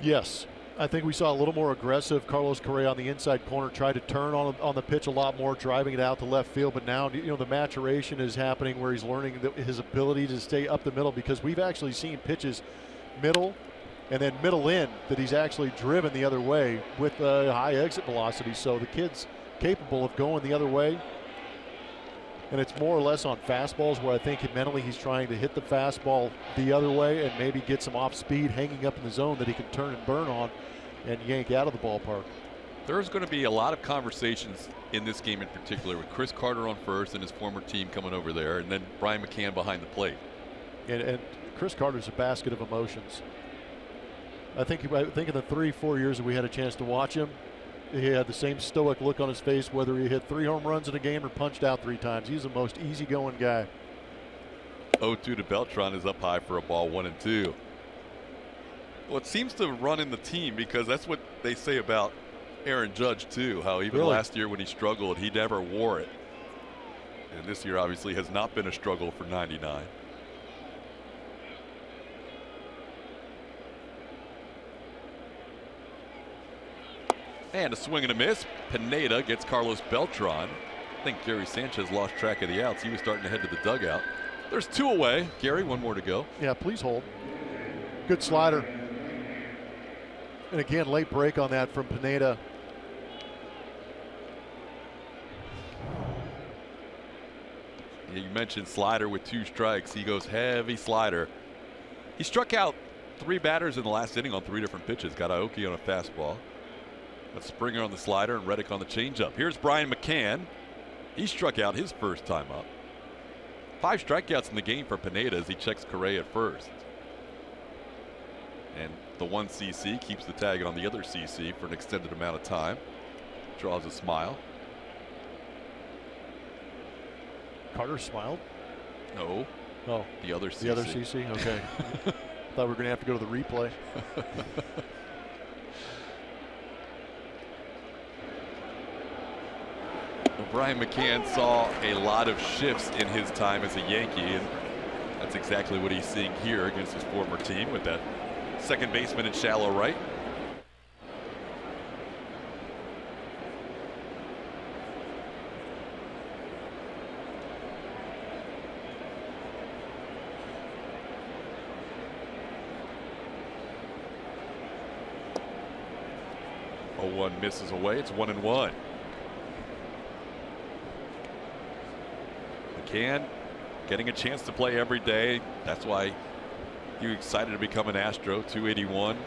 Yes. I think we saw a little more aggressive Carlos Correa on the inside corner, tried to turn on the pitch a lot more, driving it out to left field. But now, the maturation is happening where he's learning his ability to stay up the middle, because we've actually seen pitches middle and then middle in that he's actually driven the other way with high exit velocity. So the kid's capable of going the other way. And it's more or less on fastballs where I think mentally he's trying to hit the fastball the other way and maybe get some off speed hanging up in the zone that he can turn and burn on and yank out of the ballpark. There's going to be a lot of conversations in this game in particular with Chris Carter on first and his former team coming over there, and then Brian McCann behind the plate. And Chris Carter's a basket of emotions. I think in the 3-4 years that we had a chance to watch him, he had the same stoic look on his face whether he hit 3 home runs in a game or punched out 3 times. He's the most easygoing guy. 0-2 to Beltran is up high for a ball, 1-2. Well, it seems to run in the team, because that's what they say about Aaron Judge too, how even last year when he struggled, he never wore it. And this year obviously has not been a struggle for 99. And a swing and a miss. Pineda gets Carlos Beltran. I think Gary Sanchez lost track of the outs. He was starting to head to the dugout. There's 2 away. Gary, 1 more to go. Yeah, please hold. Good slider. And again, late break on that from Pineda. Yeah, you mentioned slider with 2 strikes. He goes heavy slider. He struck out 3 batters in the last inning on 3 different pitches. Got Aoki on a fastball. Got Springer on the slider and Reddick on the changeup. Here's Brian McCann. He struck out his first time up. 5 strikeouts in the game for Pineda as he checks Correa at first. And the one CC keeps the tag on the other CC for an extended amount of time. Draws a smile. Carter smiled. No. Oh, the other CC. The other CC. Okay. Thought we were going to have to go to the replay. Brian McCann saw a lot of shifts in his time as a Yankee, and that's exactly what he's seeing here against his former team with that second baseman in shallow right. One misses away. It's 1-1. McCann getting a chance to play every day. That's why you're excited to become an Astro. 281,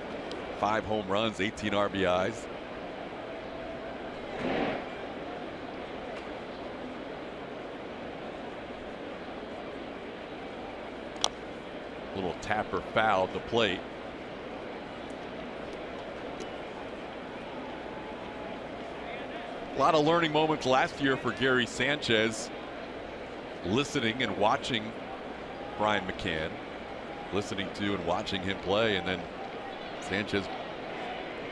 5 home runs, 18 RBIs. Little tapper foul at the plate. A lot of learning moments last year for Gary Sanchez, listening and watching Brian McCann, listening to and watching him play, and then Sanchez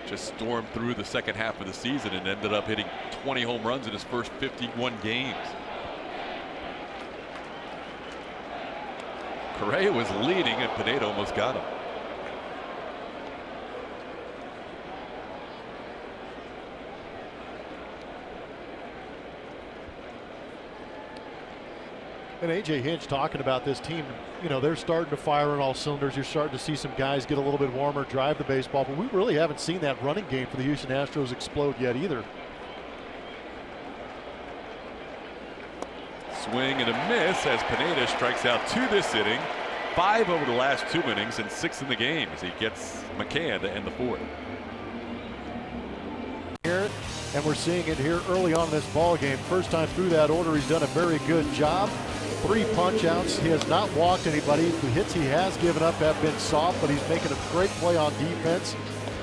just stormed through the second half of the season and ended up hitting 20 home runs in his first 51 games. Correa was leading and Pineda almost got him. And A.J. Hinch talking about this team, you know, they're starting to fire on all cylinders. You're starting to see some guys get a little bit warmer, drive the baseball, but we really haven't seen that running game for the Houston Astros explode yet either. Swing and a miss as Pineda strikes out 2 this inning, 5 over the last 2 innings, and 6 in the game as he gets McCann to end the 4th. And we're seeing it here early on in this ball game. First time through that order, he's done a very good job. 3 punch outs. He has not walked anybody. The hits he has given up have been soft, but he's making a great play on defense,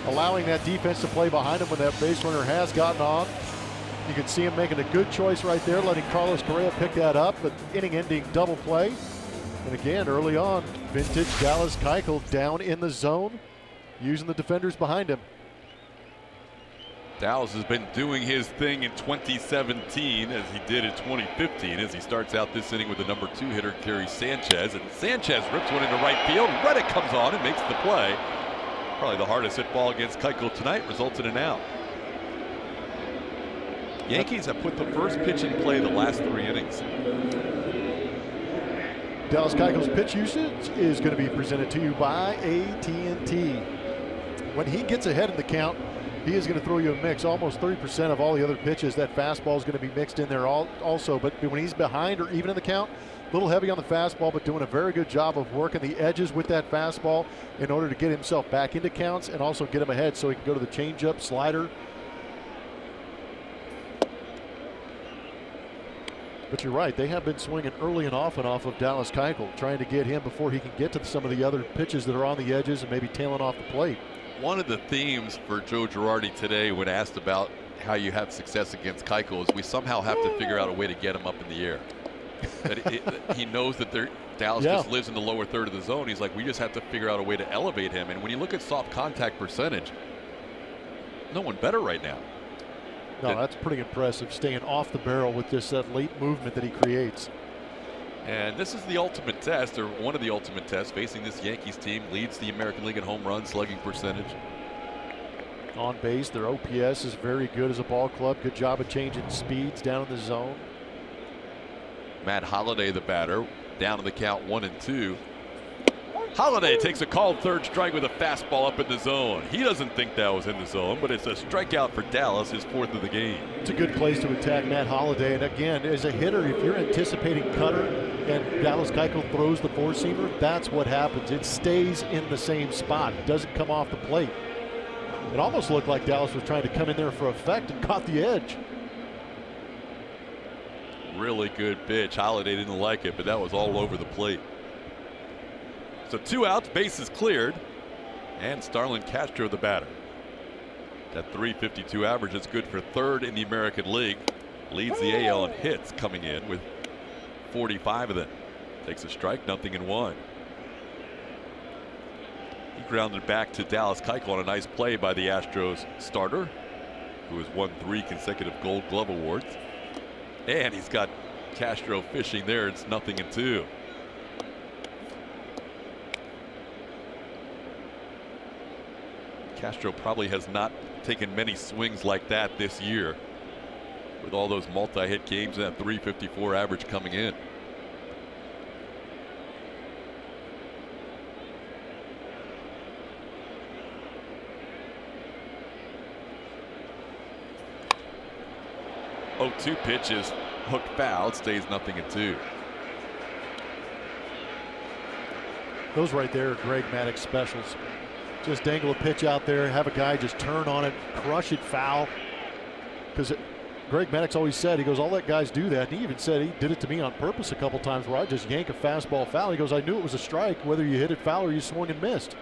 allowing that defense to play behind him when that base runner has gotten on. You can see him making a good choice right there, letting Carlos Correa pick that up, but inning-ending double play. And again, early on, vintage Dallas Keuchel down in the zone, using the defenders behind him. Dallas has been doing his thing in 2017 as he did in 2015 as he starts out this inning with the number 2 hitter, Gary Sanchez. And Sanchez rips one into right field. Reddick comes on and makes the play. Probably the hardest hit ball against Keuchel tonight, results in an out. Yankees have put the first pitch in play the last 3 innings. Dallas Keuchel's pitch usage is going to be presented to you by AT&T. When he gets ahead in the count, he is going to throw you a mix. Almost 30% of all the other pitches, that fastball is going to be mixed in there also. But when he's behind or even in the count, a little heavy on the fastball, but doing a very good job of working the edges with that fastball in order to get himself back into counts and also get him ahead so he can go to the changeup, slider. But you're right, they have been swinging early and often off of Dallas Keuchel, trying to get him before he can get to some of the other pitches that are on the edges and maybe tailing off the plate. One of the themes for Joe Girardi today when asked about how you have success against Keuchel is we somehow have to figure out a way to get him up in the air. That he knows that Dallas just lives in the lower third of the zone. He's like, we just have to figure out a way to elevate him. And when you look at soft contact percentage, no one better right now. No, that's pretty impressive, staying off the barrel with this late movement that he creates. And this is the ultimate test, or one of the ultimate tests, facing this Yankees team. Leads the American League in home run slugging percentage. on base. Their OPS is very good as a ball club. Good job of changing speeds down in the zone. Matt Holliday, the batter, down in the count 1-2. Holliday takes a called third strike with a fastball up in the zone. He doesn't think that was in the zone, but it's a strikeout for Dallas, his 4th of the game. It's a good place to attack Matt Holliday. And again, as a hitter, if you're anticipating cutter and Dallas Keuchel throws the four-seamer, that's what happens. It stays in the same spot. It doesn't come off the plate. It almost looked like Dallas was trying to come in there for effect and caught the edge. Really good pitch. Holliday didn't like it, but that was all over the plate. So 2 outs, bases cleared, and Starlin Castro, the batter. That .352 average is good for 3rd in the American League. Leads the AL in hits, coming in with 45 of them. Takes a strike, 0-1. He grounded back to Dallas Keuchel on a nice play by the Astros starter, who has won 3 consecutive Gold Glove awards. And he's got Castro fishing there. It's 0-2. Castro probably has not taken many swings like that this year, with all those multi-hit games and that .354 average coming in. Oh, 2 pitches, hooked foul, it stays 0-2. Those right there are Greg Maddux specials. Just dangle a pitch out there, have a guy just turn on it, crush it foul. Because Greg Maddux always said, he goes, I'll let guys do that. And he even said he did it to me on purpose a couple times where I just yank a fastball foul. He goes, I knew it was a strike, whether you hit it foul or you swung and missed.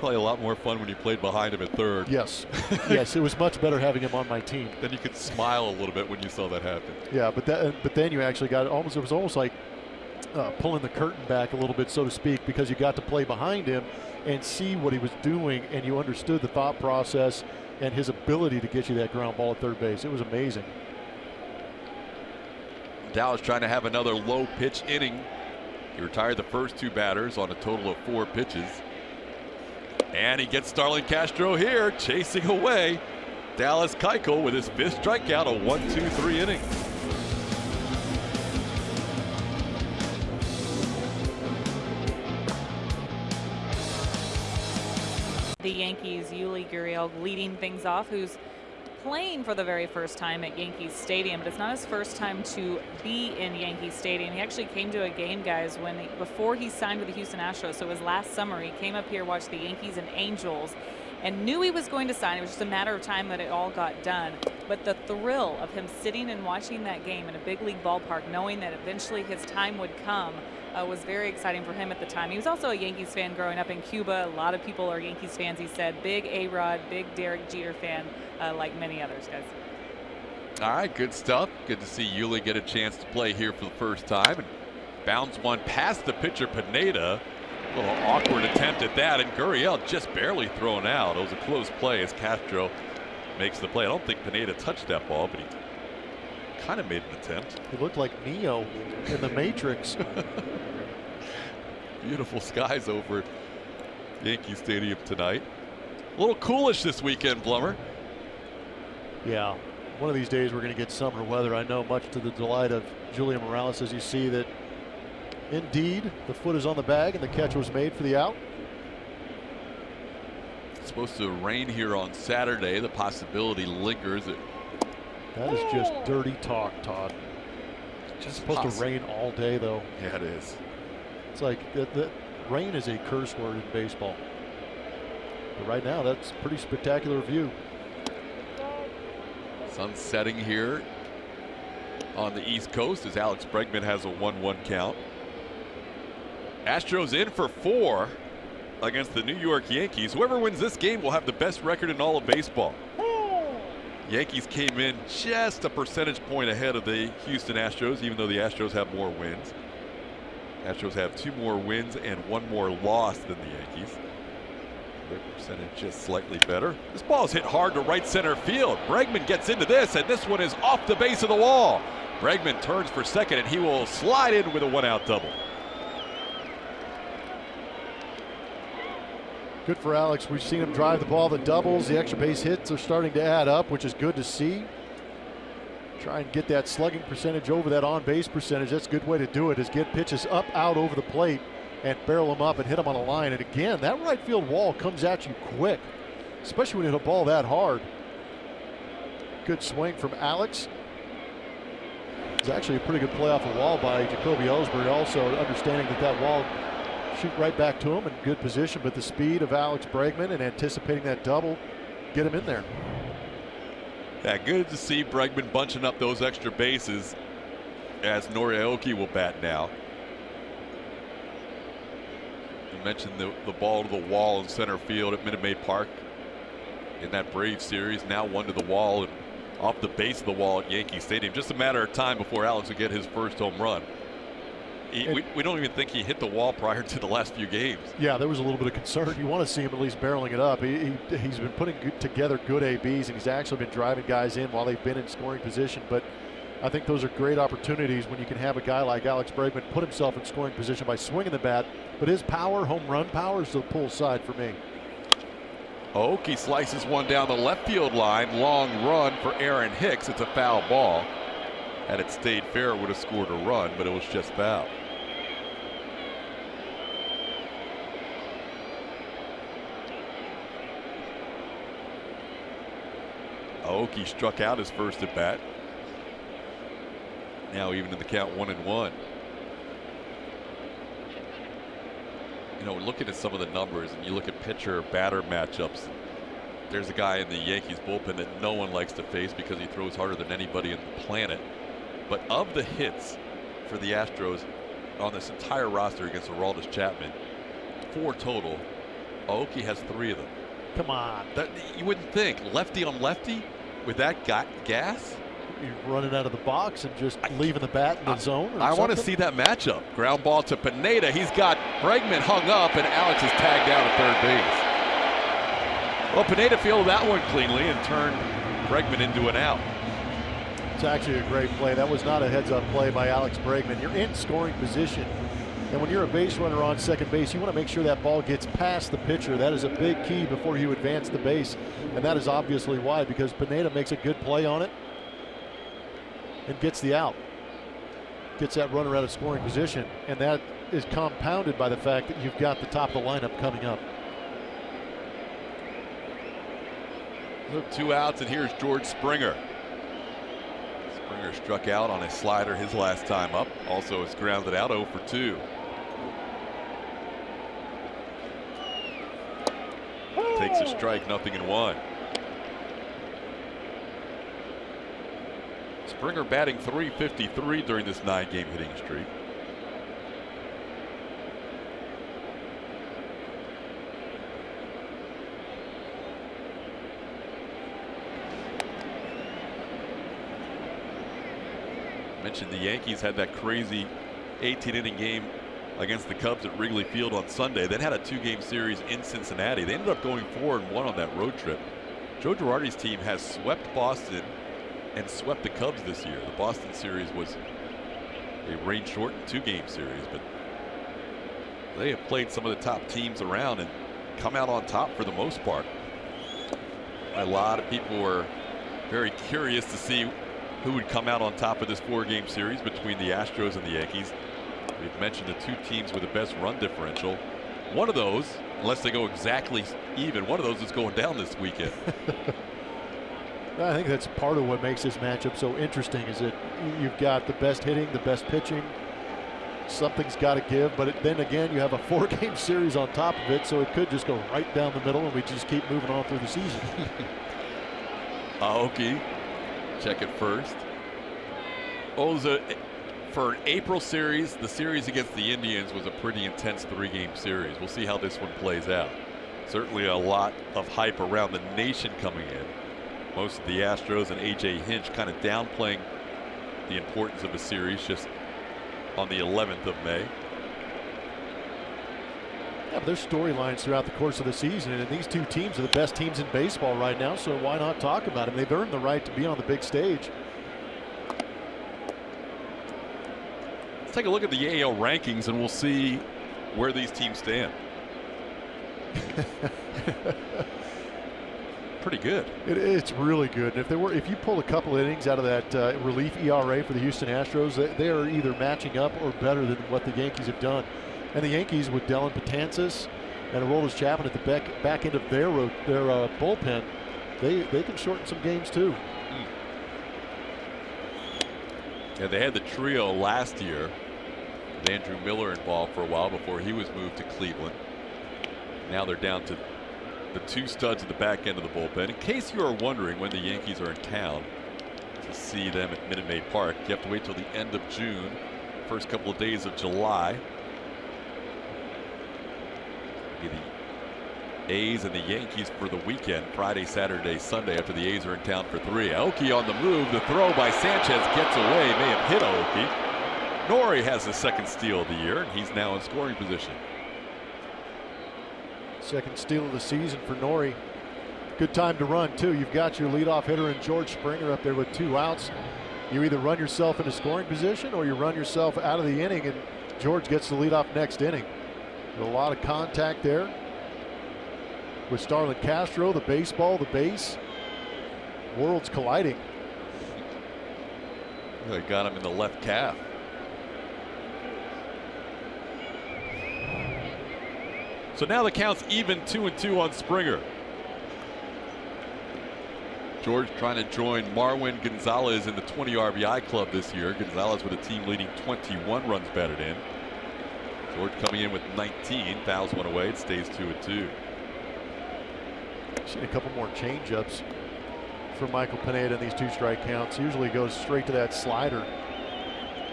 Probably a lot more fun when you played behind him at third. Yes. Yes, it was much better having him on my team. Then you could smile a little bit when you saw that happen. Yeah, but then you actually got almost, it was almost like pulling the curtain back a little bit, so to speak, because you got to play behind him and see what he was doing, and you understood the thought process and his ability to get you that ground ball at third base. It was amazing. Dallas trying to have another low pitch inning. He retired the first 2 batters on a total of 4 pitches. And he gets Starlin Castro here, chasing away Dallas Keuchel with his 5th strikeout, a 1-2-3 inning. The Yankees, Yuli Gurriel leading things off, who's playing for the very first time at Yankee Stadium, but it's not his first time to be in Yankee Stadium. He actually came to a game, guys, before he signed with the Houston Astros. So it was last summer. He came up here, watched the Yankees and Angels, and knew he was going to sign. It was just a matter of time that it all got done. But the thrill of him sitting and watching that game in a big league ballpark, knowing that eventually his time would come, was very exciting for him at the time. He was also a Yankees fan growing up in Cuba. A lot of people are Yankees fans, he said. Big A-Rod, big Derek Jeter fan, like many others, guys. All right, good stuff. Good to see Yuli get a chance to play here for the first time. And bounds one past the pitcher, Pineda. A little awkward attempt at that, and Gurriel just barely thrown out. It was a close play as Castro makes the play. I don't think Pineda touched that ball, but he kind of made an attempt. He looked like Neo in the Matrix. Beautiful skies over Yankee Stadium tonight. A little coolish this weekend, Blummer. Yeah, one of these days we're going to get summer weather. I know, much to the delight of Julian Morales, as you see that indeed the foot is on the bag and the catch was made for the out. It's supposed to rain here on Saturday. The possibility lingers. That is just dirty talk, Todd. Just supposed to rain all day, though. Yeah, it is. It's like the rain is a curse word in baseball. But right now, that's a pretty spectacular view. Sun setting here on the East Coast as Alex Bregman has a 1-1 count. Astros in for 4 against the New York Yankees. Whoever wins this game will have the best record in all of baseball. Yankees came in just a percentage point ahead of the Houston Astros, even though the Astros have more wins. Astros have 2 more wins and 1 more loss than the Yankees. Their percentage just slightly better. This ball is hit hard to right center field. Bregman gets into this, and this one is off the base of the wall. Bregman turns for second, and he will slide in with a 1-out double. Good for Alex. We've seen him drive the ball. The doubles, the extra base hits are starting to add up, which is good to see. Try and get that slugging percentage over that on-base percentage. That's a good way to do it, is get pitches up, out over the plate and barrel them up and hit them on a line. And again, that right field wall comes at you quick, especially when you hit a ball that hard. Good swing from Alex. It's actually a pretty good play off a wall by Jacoby Ellsbury, also understanding that wall shoot right back to him in good position, but the speed of Alex Bregman and anticipating that double get him in there. Yeah, good to see Bregman bunching up those extra bases as Aoki will bat now. You mentioned the ball to the wall in center field at Minute Maid Park in that Braves series. Now one to the wall and off the base of the wall at Yankee Stadium. Just a matter of time before Alex will get his first home run. We don't even think he hit the wall prior to the last few games. Yeah, there was a little bit of concern. You want to see him at least barreling it up. He's been putting together good ABs, and he's actually been driving guys in while they've been in scoring position. But I think those are great opportunities when you can have a guy like Alex Bregman put himself in scoring position by swinging the bat. But his power, home run power, is the pull side for me. Aoki slices one down the left field line. Long run for Aaron Hicks. It's a foul ball. Had it stayed fair, it would have scored a run, but it was just foul. Aoki struck out his first at bat. Now even in the count 1-1. You know, looking at some of the numbers, and you look at pitcher batter matchups, there's a guy in the Yankees bullpen that no one likes to face because he throws harder than anybody on the planet. But of the hits for the Astros on this entire roster against Aroldis Chapman, 4 total, Aoki has 3 of them. Come on. You wouldn't think. Lefty on lefty with that gas? You're running out of the box and just leaving the bat in the zone or I want to something? see that matchup. Ground ball to Pineda. He's got Bregman hung up, and Alex is tagged out at third base. Well, Pineda fielded that one cleanly and turned Bregman into an out. It's actually a great play. That was not a heads-up play by Alex Bregman. You're in scoring position, and when you're a base runner on second base, you want to make sure that ball gets past the pitcher. That is a big key before you advance the base, and that is obviously why, because Pineda makes a good play on it and gets the out. Gets that runner out of scoring position, and that is compounded by the fact that you've got the top of the lineup coming up. So 2 outs, and here's George Springer. Springer struck out on a slider his last time up. Also is grounded out 0 for 2. Takes a strike, 0-1. Springer batting .353 during this 9-game hitting streak. Mentioned the Yankees had that crazy 18-inning game against the Cubs at Wrigley Field on Sunday. Then had a 2-game series in Cincinnati. They ended up going 4-1 on that road trip. Joe Girardi's team has swept Boston and swept the Cubs this year. The Boston series was a rain-shortened 2-game series, but they have played some of the top teams around and come out on top for the most part. A lot of people were very curious to see who would come out on top of this 4-game series between the Astros and the Yankees. We've mentioned the 2 teams with the best run differential. One of those, unless they go exactly even, one of those is going down this weekend. I think that's part of what makes this matchup so interesting, is that you've got the best hitting, the best pitching. Something's got to give, but then again, you have a 4-game series on top of it, so it could just go right down the middle and we just keep moving on through the season. Aoki, check it first. For an April series, the series against the Indians was a pretty intense 3-game series. We'll see how this one plays out. Certainly a lot of hype around the nation coming in. Most of the Astros and A.J. Hinch kind of downplaying the importance of the series just on the 11th of May. Yeah, but there's storylines throughout the course of the season, and these 2 teams are the best teams in baseball right now, so why not talk about them? They've earned the right to be on the big stage. Let's take a look at the AL rankings and we'll see where these teams stand. Pretty good. It's really good. And if you pull a couple innings out of that relief ERA for the Houston Astros, they are either matching up or better than what the Yankees have done. And the Yankees with Dellin Betances and Aroldis Chapman at the back end of their bullpen, they can shorten some games too. Yeah, they had the trio last year with Andrew Miller involved for a while before he was moved to Cleveland. Now they're down to the two studs at the back end of the bullpen. In case you are wondering when the Yankees are in town to see them at Minute Maid Park, you have to wait till the end of June, first couple of days of July. The A's and the Yankees for the weekend, Friday, Saturday, Sunday, after the A's are in town for 3. Aoki on the move. The throw by Sanchez gets away. May have hit Aoki. Nori has the second steal of the year, and he's now in scoring position. Second steal of the season for Nori. Good time to run, too. You've got your leadoff hitter in George Springer up there with 2 outs. You either run yourself into scoring position or you run yourself out of the inning, and George gets the leadoff next inning. A lot of contact there with Starlin Castro, the baseball, the base. Worlds colliding. They got him in the left calf. So now the count's even 2-2 on Springer. George trying to join Marwin Gonzalez in the 20 RBI club this year. Gonzalez with a team leading 21 runs batted in. George coming in with 19, fouls one away. It stays 2-2. Seen a couple more changeups for Michael Pineda in these 2-strike counts. Usually goes straight to that slider,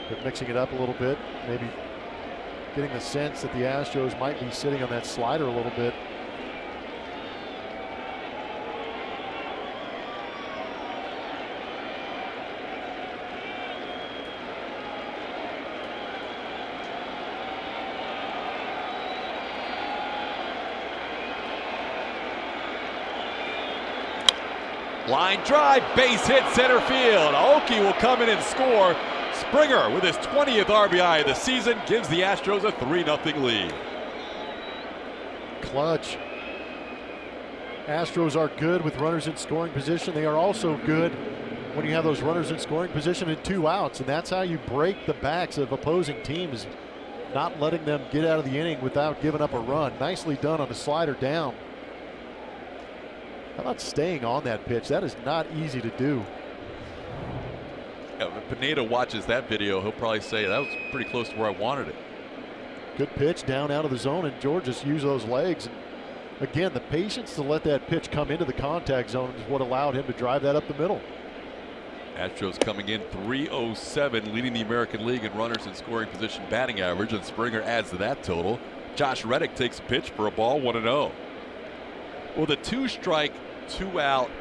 but mixing it up a little bit, maybe getting the sense that the Astros might be sitting on that slider a little bit. Line drive, base hit center field. Aoki will come in and score. Springer with his 20th RBI of the season gives the Astros a 3-0 lead. Clutch. Astros are good with runners in scoring position. They are also good when you have those runners in scoring position and 2 outs, and that's how you break the backs of opposing teams, not letting them get out of the inning without giving up a run. Nicely done on the slider down. How about staying on that pitch? That is not easy to do. Yeah, if Pineda watches that video, he'll probably say that was pretty close to where I wanted it. Good pitch down out of the zone, and George just used those legs. And again, the patience to let that pitch come into the contact zone is what allowed him to drive that up the middle. Astros coming in 307, leading the American League in runners in scoring position batting average, and Springer adds to that total. Josh Reddick takes a pitch for a ball, 1-0. Well, the 2-strike, 2-out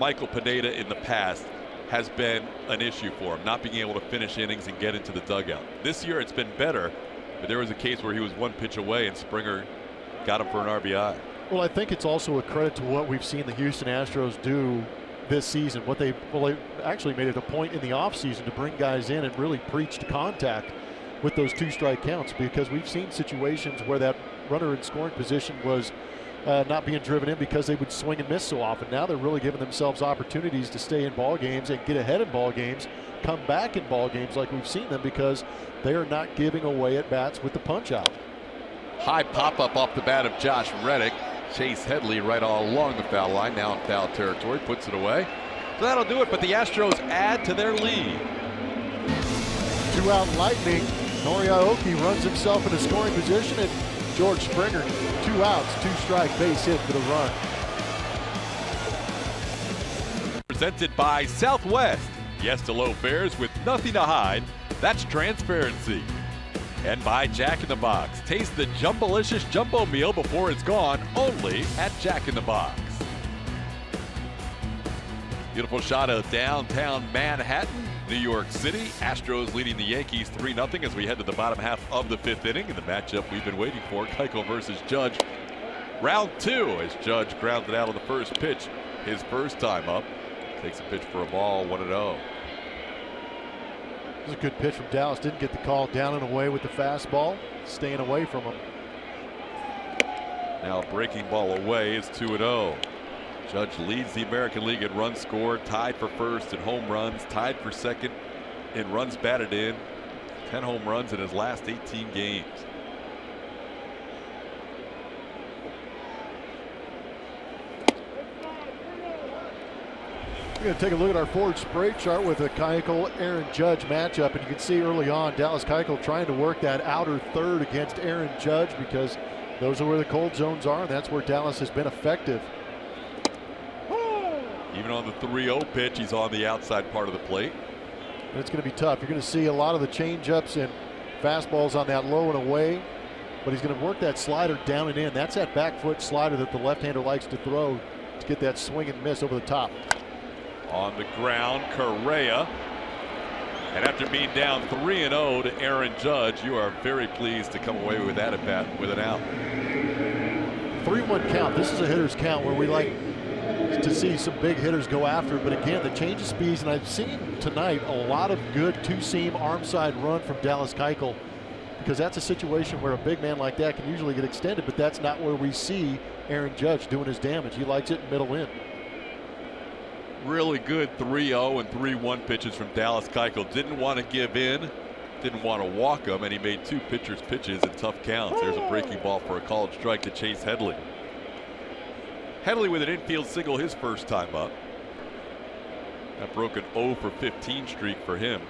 Michael Pineda in the past has been an issue for him, not being able to finish innings and get into the dugout. This year it's been better, but there was a case where he was 1 pitch away and Springer got him for an RBI. Well, I think it's also a credit to what we've seen the Houston Astros do this season. They actually made it a point in the offseason to bring guys in and really preach to contact with those 2-strike counts, because we've seen situations where that runner in scoring position was not being driven in because they would swing and miss so often. Now they're really giving themselves opportunities to stay in ball games and get ahead in ball games, come back in ball games like we've seen them, because they are not giving away at bats with the punch out. High pop up off the bat of Josh Reddick. Chase Headley right all along the foul line, now in foul territory, puts it away. So that'll do it, but the Astros add to their lead. 2-out lightning. Nori Aoki runs himself into scoring position, and George Springer, 2 outs, 2-strike base hit for the run. Presented by Southwest. Yes to low fares with nothing to hide. That's transparency. And by Jack in the Box. Taste the Jumbolicious Jumbo Meal before it's gone, only at Jack in the Box. Beautiful shot of downtown Manhattan, New York City. Astros leading the Yankees 3-0 as we head to the bottom half of the 5th inning. And the matchup we've been waiting for, Keuchel versus Judge. Round 2 as Judge grounds it out on the first pitch. His first time up. Takes a pitch for a ball, 1-0. This is a good pitch from Dallas. Didn't get the call, down and away with the fastball. Staying away from him. Now a breaking ball away is 2-0. Judge leads the American League in runs scored, tied for first in home runs, tied for second in runs batted in. 10 home runs in his last 18 games. We're going to take a look at our forward spray chart with a Keuchel-Aaron Judge matchup, and you can see early on Dallas Keuchel trying to work that outer third against Aaron Judge because those are where the cold zones are, and that's where Dallas has been effective. Even on the 3-0 pitch, he's on the outside part of the plate. And it's going to be tough. You're going to see a lot of the changeups and fastballs on that low and away, but he's going to work that slider down and in. That's that back foot slider that the left-hander likes to throw to get that swing and miss over the top. On the ground, Correa. And after being down 3-0 to Aaron Judge, you are very pleased to come away with that at bat with an out. 3-1 count. This is a hitter's count where we like to see some big hitters go after it, but again, the change of speeds, and I've seen tonight a lot of good two-seam arm side run from Dallas Keuchel, because that's a situation where a big man like that can usually get extended, but that's not where we see Aaron Judge doing his damage. He likes it middle in. Really good 3-0 and 3-1 pitches from Dallas Keuchel. Didn't want to give in, didn't want to walk him, and he made two pitchers pitches in tough counts. There's a breaking ball for a called strike to Chase Headley. Headley with an infield single his first time up. That broke an 0 for 15 streak for him.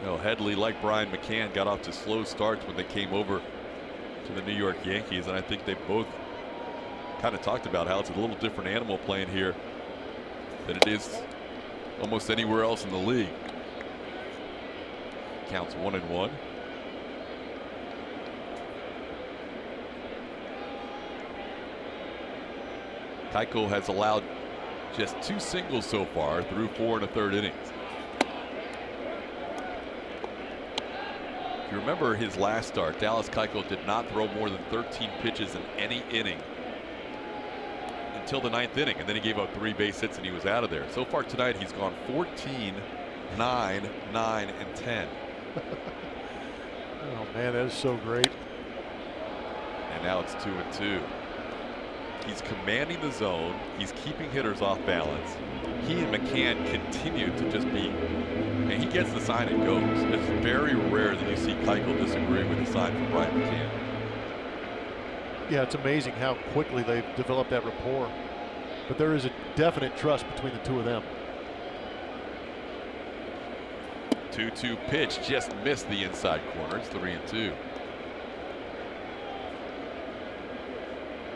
No, Headley, like Brian McCann, got off to slow starts when they came over to the New York Yankees, and I think they both kind of talked about how it's a little different animal playing here than it is almost anywhere else in the league. Counts 1-1. Keuchel has allowed just 2 singles so far through 4 1/3 innings. If you remember his last start, Dallas Keuchel did not throw more than 13 pitches in any inning until the 9th inning, and then he gave up 3 base hits and he was out of there. So far tonight he's gone 14, 9, 9, and 10. Oh man, that is so great. And now it's 2-2. He's commanding the zone. He's keeping hitters off balance. He and McCann continue to just be, and he gets the sign and goes. It's very rare that you see Keuchel disagree with the sign from Brian McCann. Yeah, it's amazing how quickly they've developed that rapport. But there is a definite trust between the two of them. 2-2 pitch just missed the inside corner. It's 3-2.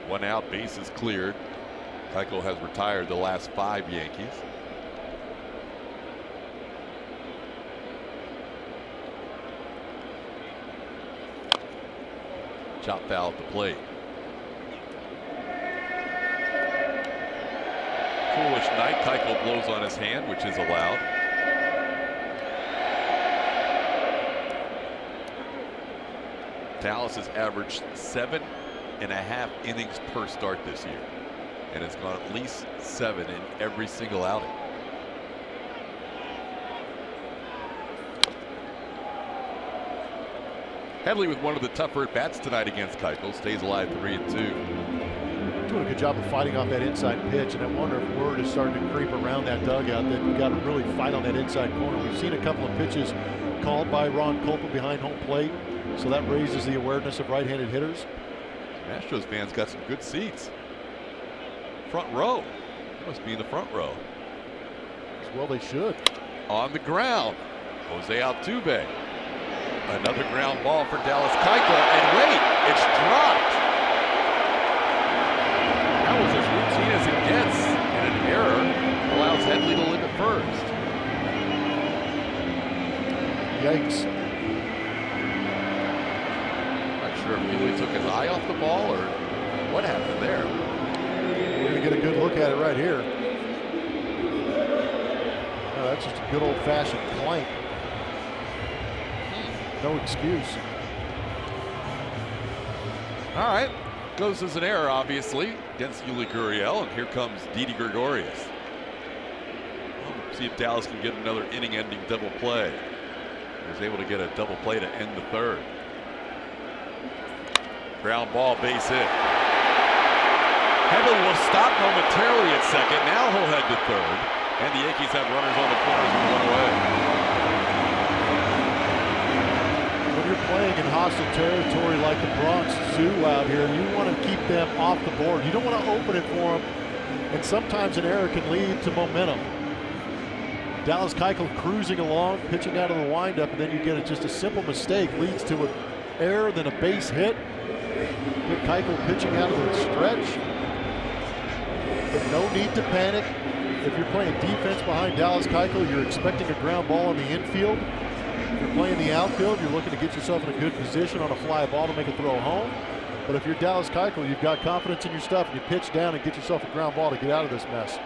1 out, bases cleared. Keuchel has retired the last 5 Yankees. Chop foul at the plate. Foolish night. Keuchel blows on his hand, which is allowed. Dallas has averaged 7.5 innings per start this year, and it's gone at least 7 in every single outing. Headley with one of the tougher at bats tonight against Keuchel, stays alive 3-2. Doing a good job of fighting off that inside pitch, and I wonder if word is starting to creep around that dugout that you got to really fight on that inside corner. We've seen a couple of pitches called by Ron Kolpa behind home plate, so that raises the awareness of right-handed hitters. Astros fans got some good seats. Front row. They must be in the front row. Well, they should. On the ground, Jose Altuve. Another ground ball for Dallas Keuchel, and wait, it's dropped. That was as routine as it gets, and an error allows Headley to live at first. Yikes. Not sure if Headley took his eye off the ball or what happened there. We're going to get a good look at it right here. Oh, that's just a good old-fashioned plank. No excuse. All right. Goes as an error, obviously, against Yuli Gurriel, and here comes Didi Gregorius. We'll see if Dallas can get another inning-ending double play. was able to get a double play to end the third. Ground ball, base hit. Headley will stop momentarily at second. Now he'll head to third. And the Yankees have runners on the corners with one away. When you're playing in hostile territory like the Bronx Zoo out here, you want to keep them off the board. You don't want to open it for them. And sometimes an error can lead to momentum. Dallas Keuchel cruising along, pitching out of the windup, and then you get just a simple mistake leads to an error, then a base hit. Get Keuchel pitching out of the stretch. But no need to panic. If you're playing defense behind Dallas Keuchel, you're expecting a ground ball in the infield. If you're playing the outfield, you're looking to get yourself in a good position on a fly ball to make a throw home. But if you're Dallas Keuchel, you've got confidence in your stuff, and you pitch down and get yourself a ground ball to get out of this mess.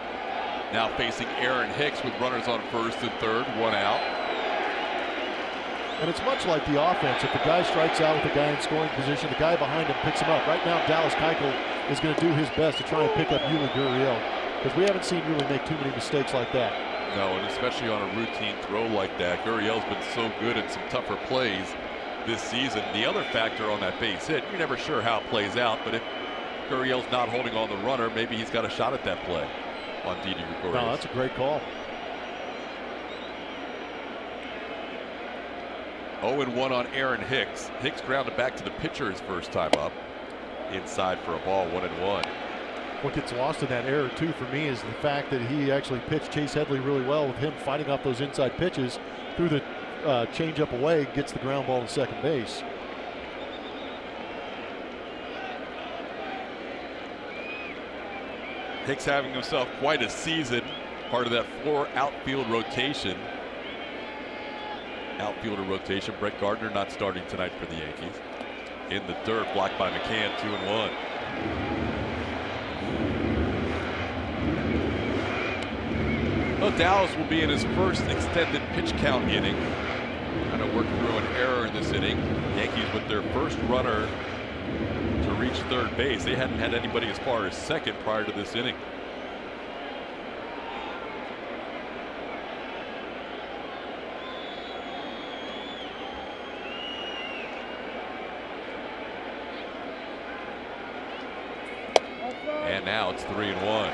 Now facing Aaron Hicks with runners on first and third, one out. And it's much like the offense. If the guy strikes out with the guy in scoring position, the guy behind him picks him up. Right now, Dallas Keuchel is going to do his best to try and pick up Yuli Gurriel, because we haven't seen Yuli make too many mistakes like that. No, and especially on a routine throw like that. Gurriel's been so good at some tougher plays this season. The other factor on that base hit, you're never sure how it plays out, but if Gurriel's not holding on the runner, maybe he's got a shot at that play on Didi Gregorius. No, that's a great call. 0-1 on Aaron Hicks. Hicks grounded back to the pitcher his first time up. Inside for a ball, 1-1. What gets lost in that error, too, for me, is the fact that he actually pitched Chase Headley really well with him fighting off those inside pitches through the changeup away, gets the ground ball to second base. Hicks having himself quite a season, part of that 4 outfield rotation. Outfielder rotation. Brett Gardner not starting tonight for the Yankees. In the dirt, blocked by McCann, 2-1. Well, Dallas will be in his first extended pitch count inning. Kind of work through an error in this inning. Yankees with their first runner to reach third base. They hadn't had anybody as far as second prior to this inning. And now it's 3-1.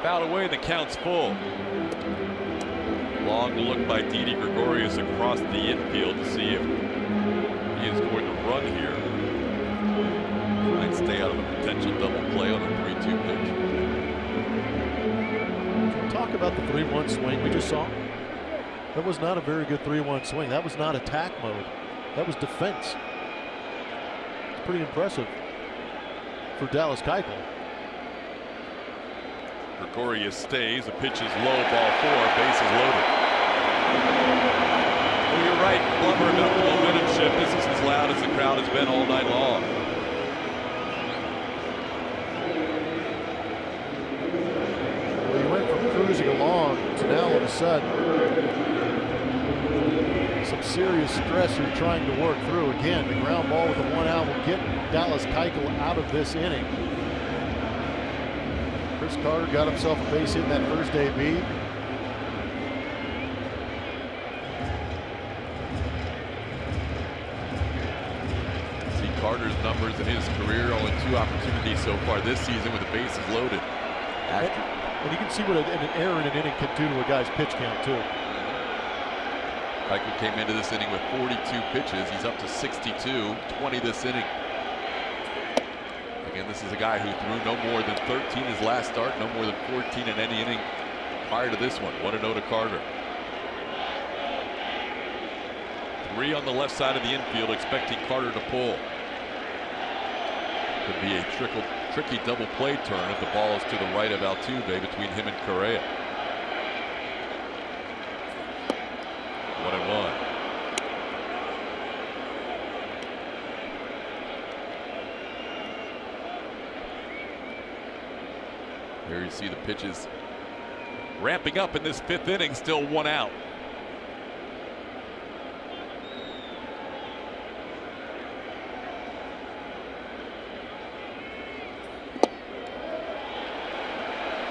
Fouled away, the count's full. Long look by Didi Gregorius across the infield to see if he is going to run here. Try and stay out of a potential double play on a 3-2 pitch. Can we talk about the 3-1 swing we just saw? That was not a very good 3-1 swing. That was not attack mode. That was defense. It's pretty impressive for Dallas Keuchel. Gregorius stays. The pitch is low, ball 4, bases loaded. Well, you're right, Blummer, about the momentum shift. This is as loud as the crowd has been all night long. Well, he went from cruising along to now all of a sudden some serious stress you're trying to work through. Again, the ground ball with the 1 out will get Dallas Keuchel out of this inning. Chris Carter got himself a base hit in that first AB. See Carter's numbers in his career, only 2 opportunities so far this season with the bases loaded. And you can see what an error in an inning can do to a guy's pitch count, too. Keuchel came into this inning with 42 pitches. He's up to 62, 20 this inning. Again, this is a guy who threw no more than 13 his last start, no more than 14 in any inning prior to this one. 1-0 to Carter. 3 on the left side of the infield, expecting Carter to pull. Could be a tricky double play turn if the ball is to the right of Altuve between him and Correa. 1-1. Here you see the pitches ramping up in this 5th inning, still 1 out.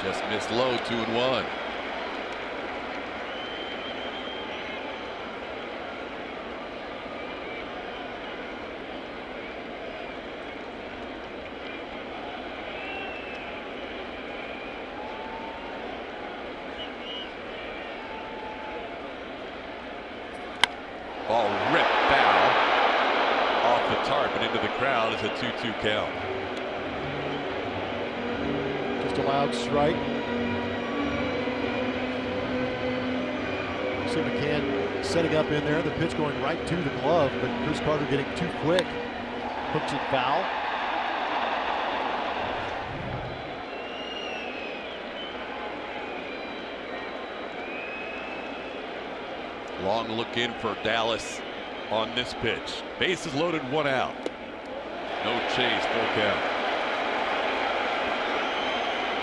Just missed low, 2-1. Ball ripped foul off the tarp and into the crowd is a 2-2 count. Just a loud strike. See McCann setting up in there. The pitch going right to the glove, but Chris Carter getting too quick. Hooks it foul. Long look in for Dallas on this pitch. Bases loaded, 1 out. No chase, full count.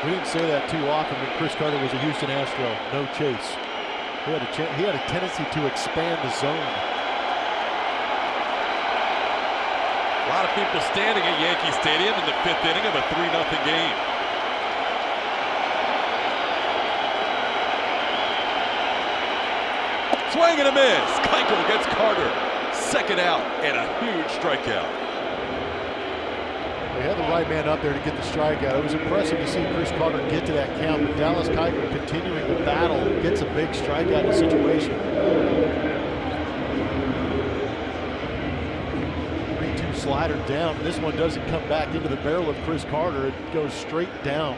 We didn't say that too often when Chris Carter was a Houston Astro. No chase. He had a tendency to expand the zone. A lot of people standing at Yankee Stadium in the 5th inning of a 3-0 game. Swing and a miss. Keuchel gets Carter. 2nd out and a huge strikeout. They had the right man up there to get the strikeout. It was impressive to see Chris Carter get to that count, but Dallas Keuchel continuing the battle gets a big strikeout in the situation. 3-2 slider down. This one doesn't come back into the barrel of Chris Carter. It goes straight down.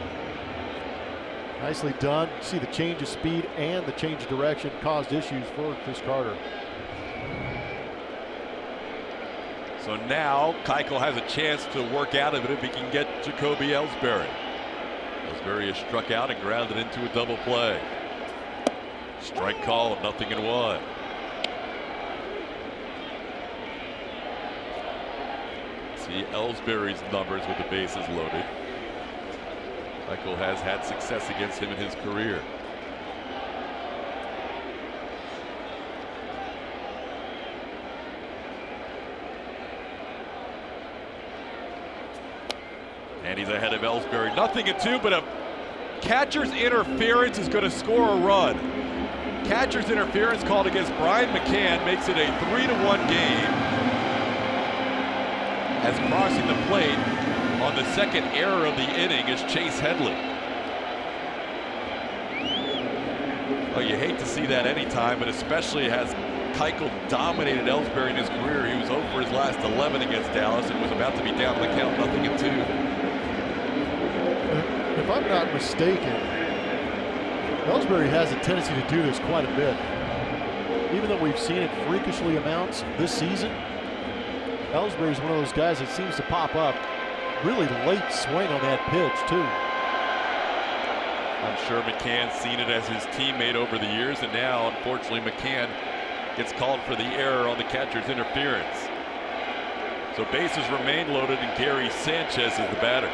Nicely done. See the change of speed and the change of direction caused issues for Chris Carter. So now Keuchel has a chance to work out of it if he can get Jacoby Ellsbury. Ellsbury is struck out and grounded into a double play. Strike call, 0-1. See Ellsbury's numbers with the bases loaded. Keuchel has had success against him in his career. And he's ahead of Ellsbury. 0-2, but a catcher's interference is going to score a run. Catcher's interference called against Brian McCann makes it a 3-1 game. As crossing the plate on the 2nd error of the inning is Chase Headley. Oh, you hate to see that anytime, but especially as Keuchel dominated Ellsbury in his career. He was 0 for his last 11 against Dallas and was about to be down the count 0-2. If I'm not mistaken, Ellsbury has a tendency to do this quite a bit. Even though we've seen it freakishly amounts this season, Ellsbury is one of those guys that seems to pop up really late swing on that pitch too. I'm sure McCann's seen it as his teammate over the years, and now unfortunately McCann gets called for the error on the catcher's interference. So bases remain loaded and Gary Sanchez is the batter.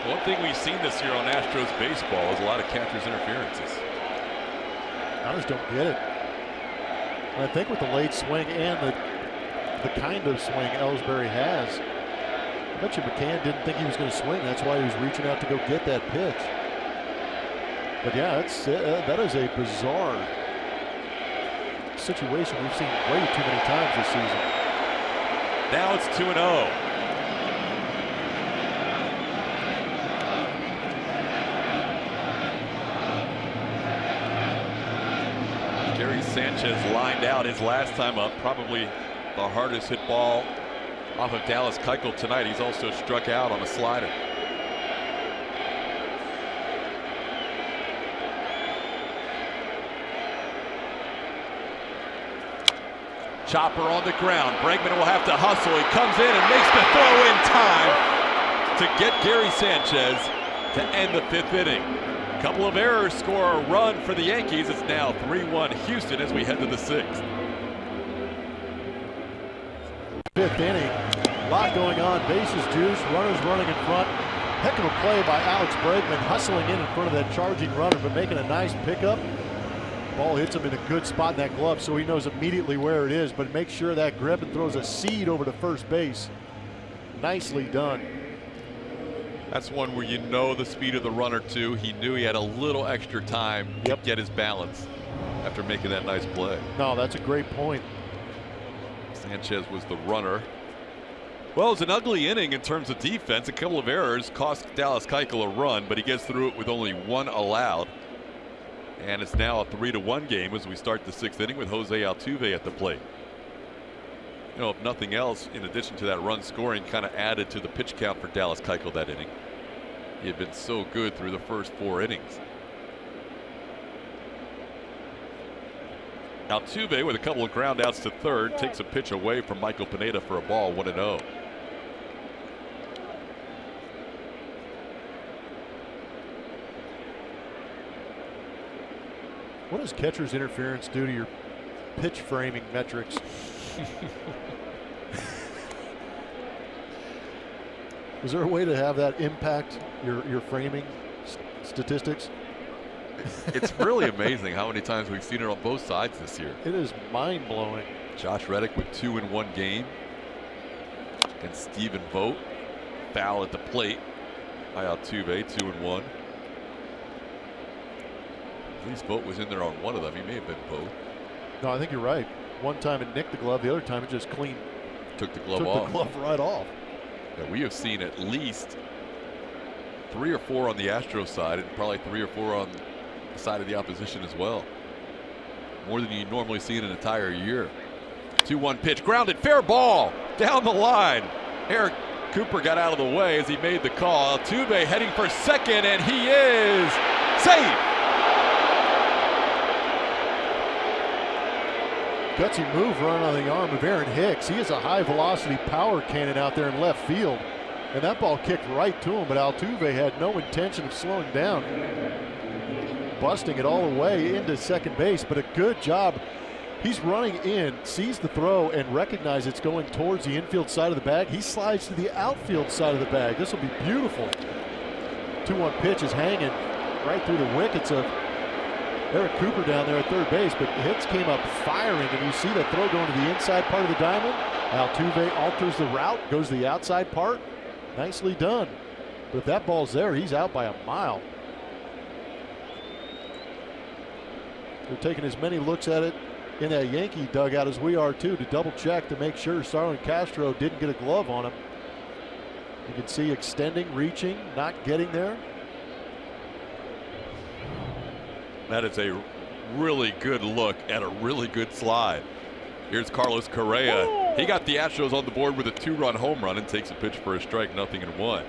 One thing we've seen this year on Astros baseball is a lot of catcher's interferences. I just don't get it. And I think with the late swing and the kind of swing Ellsbury has, I bet you McCann didn't think he was going to swing. That's why he was reaching out to go get that pitch. But yeah, that is a bizarre situation we've seen way too many times this season. Now it's 2-0. Sanchez lined out his last time up, probably the hardest hit ball off of Dallas Keuchel tonight. He's also struck out on a slider. Chopper on the ground. Bregman will have to hustle. He comes in and makes the throw in time to get Gary Sanchez to end the 5th inning. A couple of errors score a run for the Yankees. It's now 3-1 Houston as we head to the 6th. 5th inning. A lot going on. Bases juice. Runners running in front. Heck of a play by Alex Bregman, hustling in front of that charging runner, but making a nice pickup. Ball hits him in a good spot in that glove, so he knows immediately where it is, but makes sure of that grip and throws a seed over to first base. Nicely done. That's one where you know the speed of the runner too. He knew he had a little extra time to get his balance after making that nice play. No, that's a great point. Sanchez was the runner. Well, it's an ugly inning in terms of defense. A couple of errors cost Dallas Keuchel a run, but he gets through it with only 1 allowed. And it's now a 3-1 game as we start the 6th inning with Jose Altuve at the plate. You know, if nothing else, in addition to that run scoring, kind of added to the pitch count for Dallas Keuchel that inning. He had been so good through the first 4 innings. Altuve with a couple of ground outs to third takes a pitch away from Michael Pineda for a ball, 1-0. What does catcher's interference do to your pitch framing metrics? Is there a way to have that impact your framing statistics? It's really amazing how many times we've seen it on both sides this year. It is mind-blowing. Josh Reddick with 2 in 1 game. And Stephen Vogt, foul at the plate by Altuve, 2 in 1. At least Vogt was in there on one of them. He may have been both. No, I think you're right. One time it nicked the glove, the other time it just clean. Took the glove off. off. The glove right off. Yeah, we have seen at least 3 or 4 on the Astros side and probably 3 or 4 on the side of the opposition as well. More than you normally see in an entire year. 2-1 pitch, grounded, fair ball down the line. Eric Cooper got out of the way as he made the call. Altuve heading for second, and he is safe. Gutsy move run on the arm of Aaron Hicks. He is a high velocity power cannon out there in left field. And that ball kicked right to him, but Altuve had no intention of slowing down. Busting it all the way into second base, but a good job. He's running in, sees the throw, and recognizes it's going towards the infield side of the bag. He slides to the outfield side of the bag. This will be beautiful. 2-1 pitch is hanging right through the wickets of Eric Cooper down there at third base, but Hicks came up firing, and you see that throw going to the inside part of the diamond. Altuve alters the route, goes to the outside part. Nicely done. But if that ball's there, he's out by a mile. They're taking as many looks at it in that Yankee dugout as we are too, to double check to make sure Starlin Castro didn't get a glove on him. You can see extending, reaching, not getting there. That is a really good look at a really good slide. Here's Carlos Correa. He got the Astros on the board with a 2-run home run and takes a pitch for a strike, 0-1.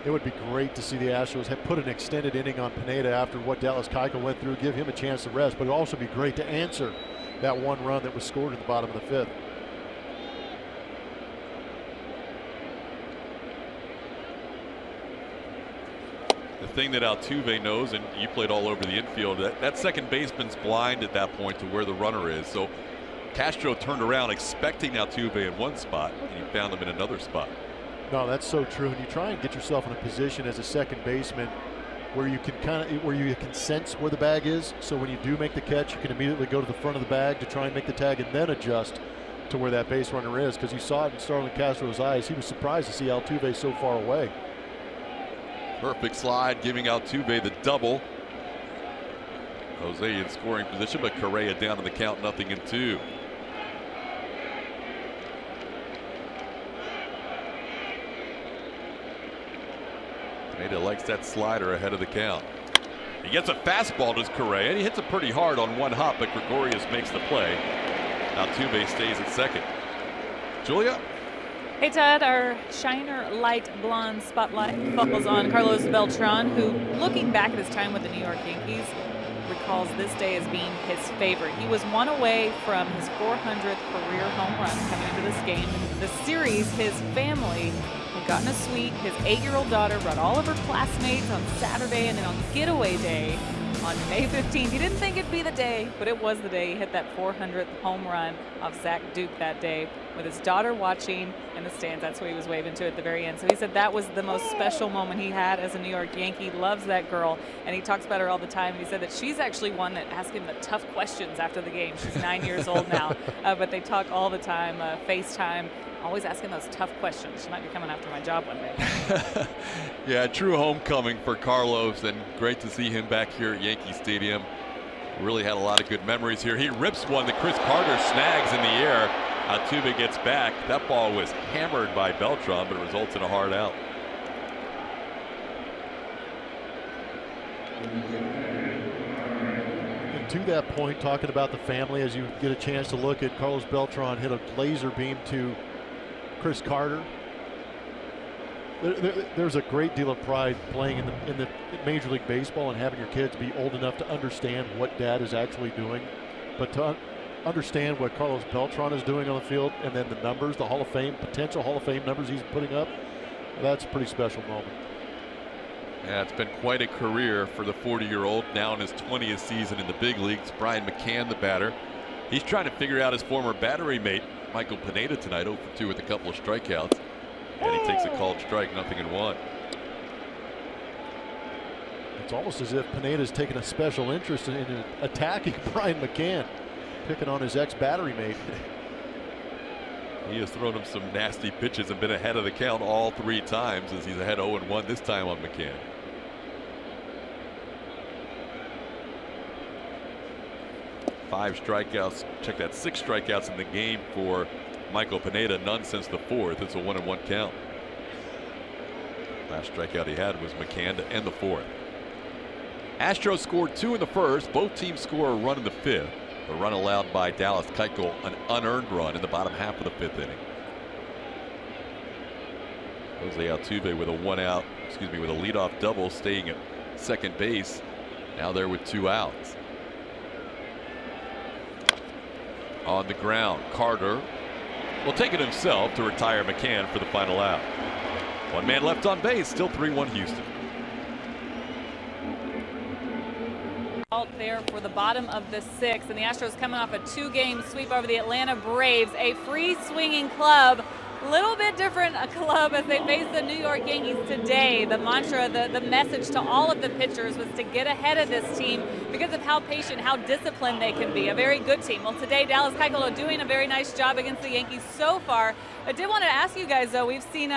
It would be great to see the Astros have put an extended inning on Pineda after what Dallas Keuchel went through, give him a chance to rest, but it would also be great to answer that 1 run that was scored at the bottom of the 5th. The thing that Altuve knows, and you played all over the infield, that second baseman's blind at that point to where the runner is. So Castro turned around expecting Altuve in one spot, and he found him in another spot. No, that's so true. And you try and get yourself in a position as a second baseman where you can sense where the bag is. So when you do make the catch, you can immediately go to the front of the bag to try and make the tag and then adjust to where that base runner is. Because you saw it in Starlin Castro's eyes. He was surprised to see Altuve so far away. Perfect slide, giving Altuve the double. Jose in scoring position, but Correa down in the count, 0-2. Pineda likes that slider ahead of the count. He gets a fastball to Correa, and he hits it pretty hard on one hop, but Gregorius makes the play. Altuve stays at second. Julia? Hey Todd, our Shiner Light Blonde spotlight falls on Carlos Beltran, who, looking back at his time with the New York Yankees, recalls this day as being his favorite. He was one away from his 400th career home run coming into this game. The series, his family had gotten a suite. His 8-year-old daughter brought all of her classmates on Saturday, and then on getaway day on May 15th. He didn't think it'd be the day, but it was the day. He hit that 400th home run off Zach Duke that day with his daughter watching in the stands. That's who he was waving to at the very end. So he said that was the most special moment he had as a New York Yankee. He loves that girl, and he talks about her all the time. And he said that she's actually one that asks him the tough questions after the game. She's 9 years old now, but they talk all the time, FaceTime. Always asking those tough questions. She might be coming after my job one day. Yeah, true homecoming for Carlos, and great to see him back here at Yankee Stadium. Really had a lot of good memories here. He rips one that Chris Carter snags in the air. Altuve gets back. That ball was hammered by Beltran, but it results in a hard out. And to that point, talking about the family, as you get a chance to look at Carlos Beltran hit a laser beam to Chris Carter. There's a great deal of pride playing in the Major League Baseball and having your kids be old enough to understand what dad is actually doing, but to understand what Carlos Beltran is doing on the field, and then the numbers, the Hall of Fame, potential Hall of Fame numbers he's putting up, that's a pretty special moment. Yeah, it's been quite a career for the 40-year-old, now in his 20th season in the big leagues. Brian McCann, the batter. He's trying to figure out his former battery mate, Michael Pineda, tonight, 0 for 2 with a couple of strikeouts. And he takes a called strike, 0-1. It's almost as if Pineda's taken a special interest in attacking Brian McCann, picking on his ex-battery mate. He has thrown him some nasty pitches and been ahead of the count all 3 times, as he's ahead 0-1 this time on McCann. Five strikeouts. Check that, 6 strikeouts in the game for Michael Pineda, none since the 4th. It's a 1-1 count. Last strikeout he had was McCann to end the 4th. Astros scored 2 in the first. Both teams score a run in the 5th. The run allowed by Dallas Keuchel, an unearned run in the bottom half of the 5th inning. Jose Altuve with a with a leadoff double, staying at second base. Now there with 2 outs. On the ground, Carter will take it himself to retire McCann for the final out. 1 man left on base, still 3-1 Houston. Out there for the bottom of the 6th, and the Astros coming off a 2-game sweep over the Atlanta Braves, a free swinging club. Little bit different a club as they face the New York Yankees today. The mantra, the message to all of the pitchers was to get ahead of this team because of how patient, how disciplined they can be. A very good team. Well, today Dallas Keuchel doing a very nice job against the Yankees so far. I did want to ask you guys though, we've seen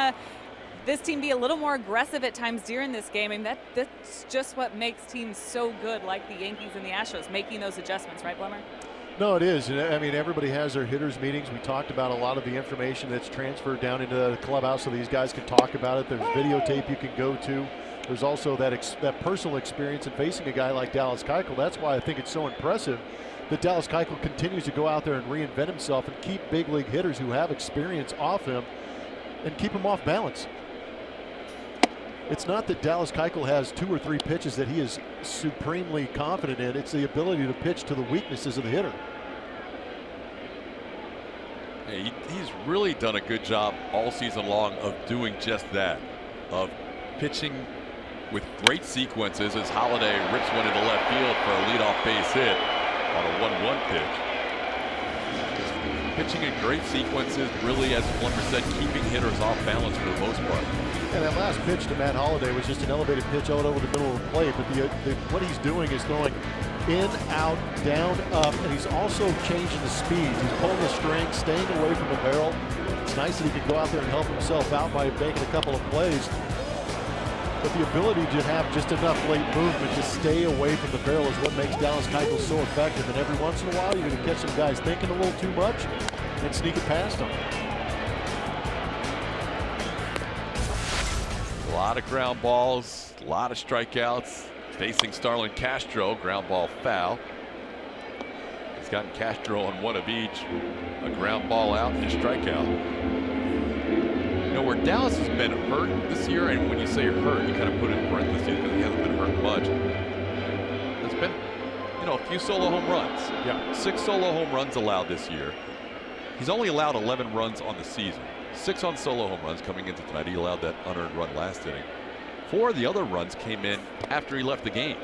this team be a little more aggressive at times during this game, and that's just what makes teams so good, like the Yankees and the Astros, making those adjustments, right, Blummer? No, it is. I mean, everybody has their hitters meetings. We talked about a lot of the information that's transferred down into the clubhouse so these guys can talk about it. There's videotape you can go to. There's also that personal experience in facing a guy like Dallas Keuchel. That's why I think it's so impressive that Dallas Keuchel continues to go out there and reinvent himself and keep big league hitters who have experience off him and keep them off balance. It's not that Dallas Keuchel has 2 or 3 pitches that he is supremely confident in. It's the ability to pitch to the weaknesses of the hitter. He's really done a good job all season long of doing just that, of pitching with great sequences as Holiday rips one into left field for a leadoff base hit on a 1-1 pitch. Just pitching in great sequences, really, as Blum said, keeping hitters off balance for the most part. And that last pitch to Matt Holliday was just an elevated pitch out over the middle of the plate. But what he's doing is going in, out, down, up, and he's also changing the speeds. He's pulling the string, staying away from the barrel. It's nice that he can go out there and help himself out by making a couple of plays. But the ability to have just enough late movement to stay away from the barrel is what makes Dallas Keuchel so effective. And every once in a while, you're going to catch some guys thinking a little too much and sneak it past them. A lot of ground balls, a lot of strikeouts. Facing Starlin Castro, ground ball foul. He's gotten Castro on 1 of each. A ground ball out and a strikeout. You know, where Dallas has been hurt this year, and when you say hurt, you kind of put it in parentheses because he hasn't been hurt much. There's been a few solo home runs. Yeah. 6 solo home runs allowed this year. He's only allowed 11 runs on the season. 6 on solo home runs coming into tonight. He allowed that unearned run last inning. 4 of the other runs came in after he left the game.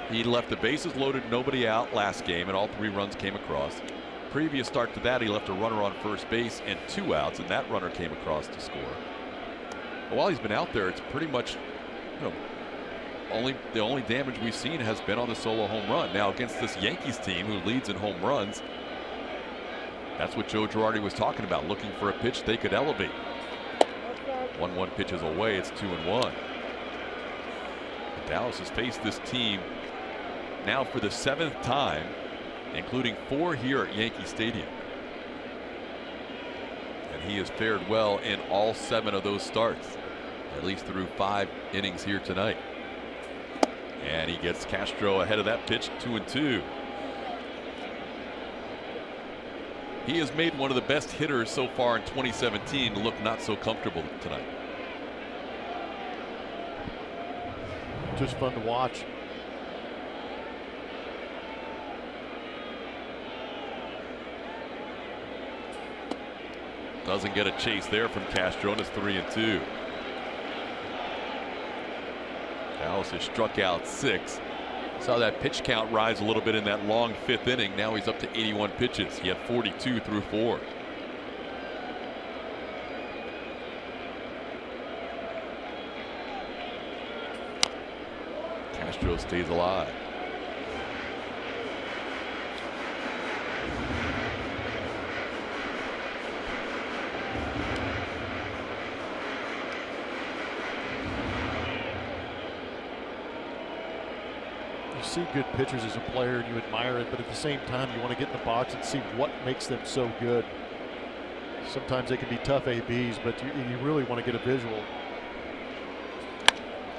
He left the bases loaded, nobody out last game, and all 3 runs came across. Previous start to that, he left a runner on first base and 2 outs, and that runner came across to score. But while he's been out there, it's pretty much, the only damage we've seen has been on the solo home run. Now against this Yankees team who leads in home runs, that's what Joe Girardi was talking about, looking for a pitch they could elevate. 1-1 pitches away, it's 2-1. Dallas has faced this team now for the 7th time, including 4 here at Yankee Stadium. And he has fared well in all 7 of those starts, at least through 5 innings here tonight. And he gets Castro ahead of that pitch, 2-2. He has made one of the best hitters so far in 2017 look not so comfortable tonight. Just fun to watch. Doesn't get a chase there from Castro, and it's 3-2. Dallas has struck out 6. Saw that pitch count rise a little bit in that long 5th inning. Now he's up to 81 pitches. He had 42 through 4. Castro stays alive. See good pitchers as a player and you admire it, but at the same time you want to get in the box and see what makes them so good. Sometimes they can be tough ABs, but you really want to get a visual.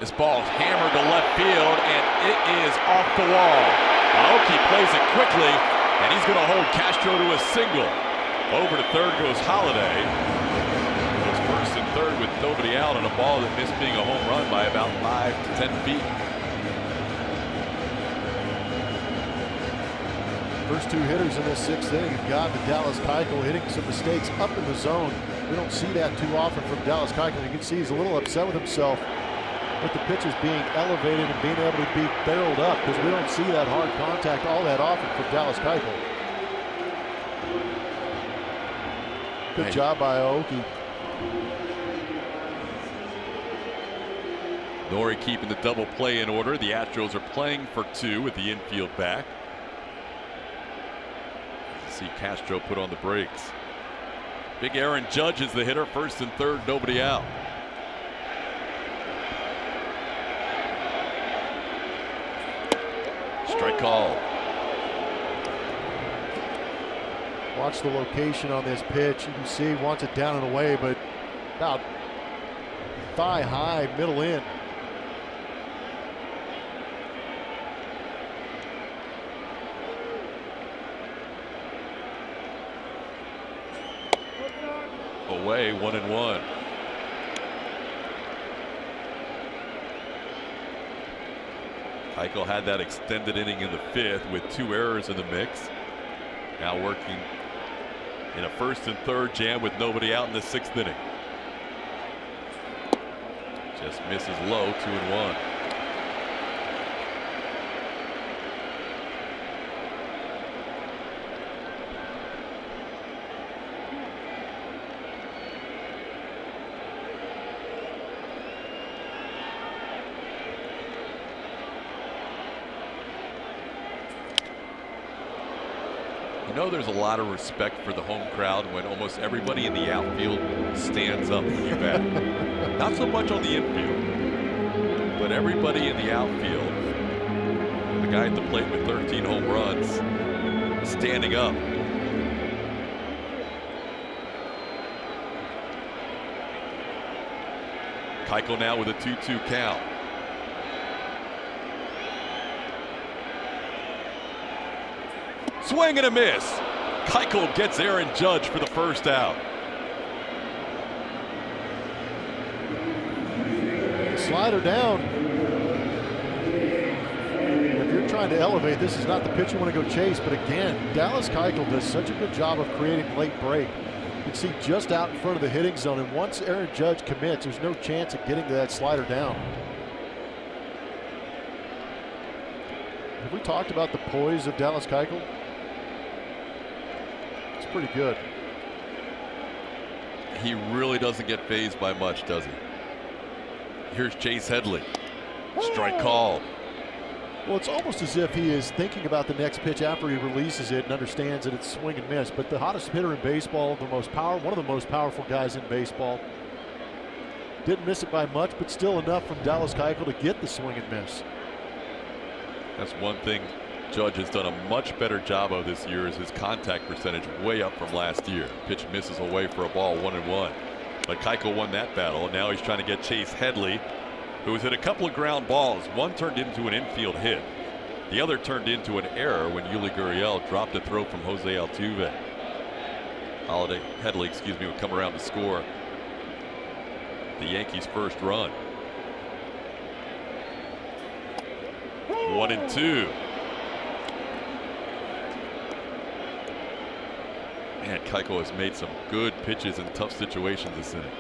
This ball's hammered to left field, and it is off the wall. Aoki plays it quickly, and he's going to hold Castro to a single. Over to third goes Holiday. Goes first and third with nobody out on a ball that missed being a home run by about 5 to 10 feet. First 2 hitters in this 6th inning have got to Dallas Keuchel hitting some mistakes up in the zone. We don't see that too often from Dallas Keuchel. You can see he's a little upset with himself with the pitches being elevated and being able to be barreled up, because we don't see that hard contact all that often from Dallas Keuchel. Good job by Aoki. Nori keeping the double play in order. The Astros are playing for 2 with the infield back. See Castro put on the brakes. Big Aaron Judge is the hitter, first and third, nobody out. Strike call. Watch the location on this pitch. You can see he wants it down and away, but about thigh high, middle in. Away, 1-1. Keuchel had that extended inning in the 5th with 2 errors in the mix. Now working in a first and third jam with nobody out in the 6th inning. Just misses low, 2-1. You know, there's a lot of respect for the home crowd when almost everybody in the outfield stands up when you bat. Not so much on the infield, but everybody in the outfield. The guy at the plate with 13 home runs standing up. Keuchel now with a 2-2 count. Swing and a miss. Keuchel gets Aaron Judge for the first out. Slider down. If you're trying trying to elevate. This is not the pitch you want to go chase, but again, Dallas Keuchel does such a good job of creating late break. You can see just out in front of the hitting zone, and once Aaron Judge commits, there's no chance of getting to that slider down. Have we talked about the poise of Dallas Keuchel? It's pretty good. He really doesn't get fazed by much, does he? Here's Chase Headley. Strike called. Well, it's almost as if he is thinking about the next pitch after he releases it and understands that it's swing and miss. But the hottest hitter in baseball, one of the most powerful guys in baseball, didn't miss it by much, but still enough from Dallas Keuchel to get the swing and miss. That's one thing Judge has done a much better job of this year, is his contact percentage way up from last year. Pitch misses away for a ball, 1-1. But Keuchel won that battle, and now he's trying to get Chase Headley, who has hit a couple of ground balls. One turned into an infield hit. The other turned into an error when Yuli Gurriel dropped a throw from Jose Altuve. Headley, would come around to score the Yankees' first run. 1-2. Man, Keuchel has made some good pitches in tough situations this inning.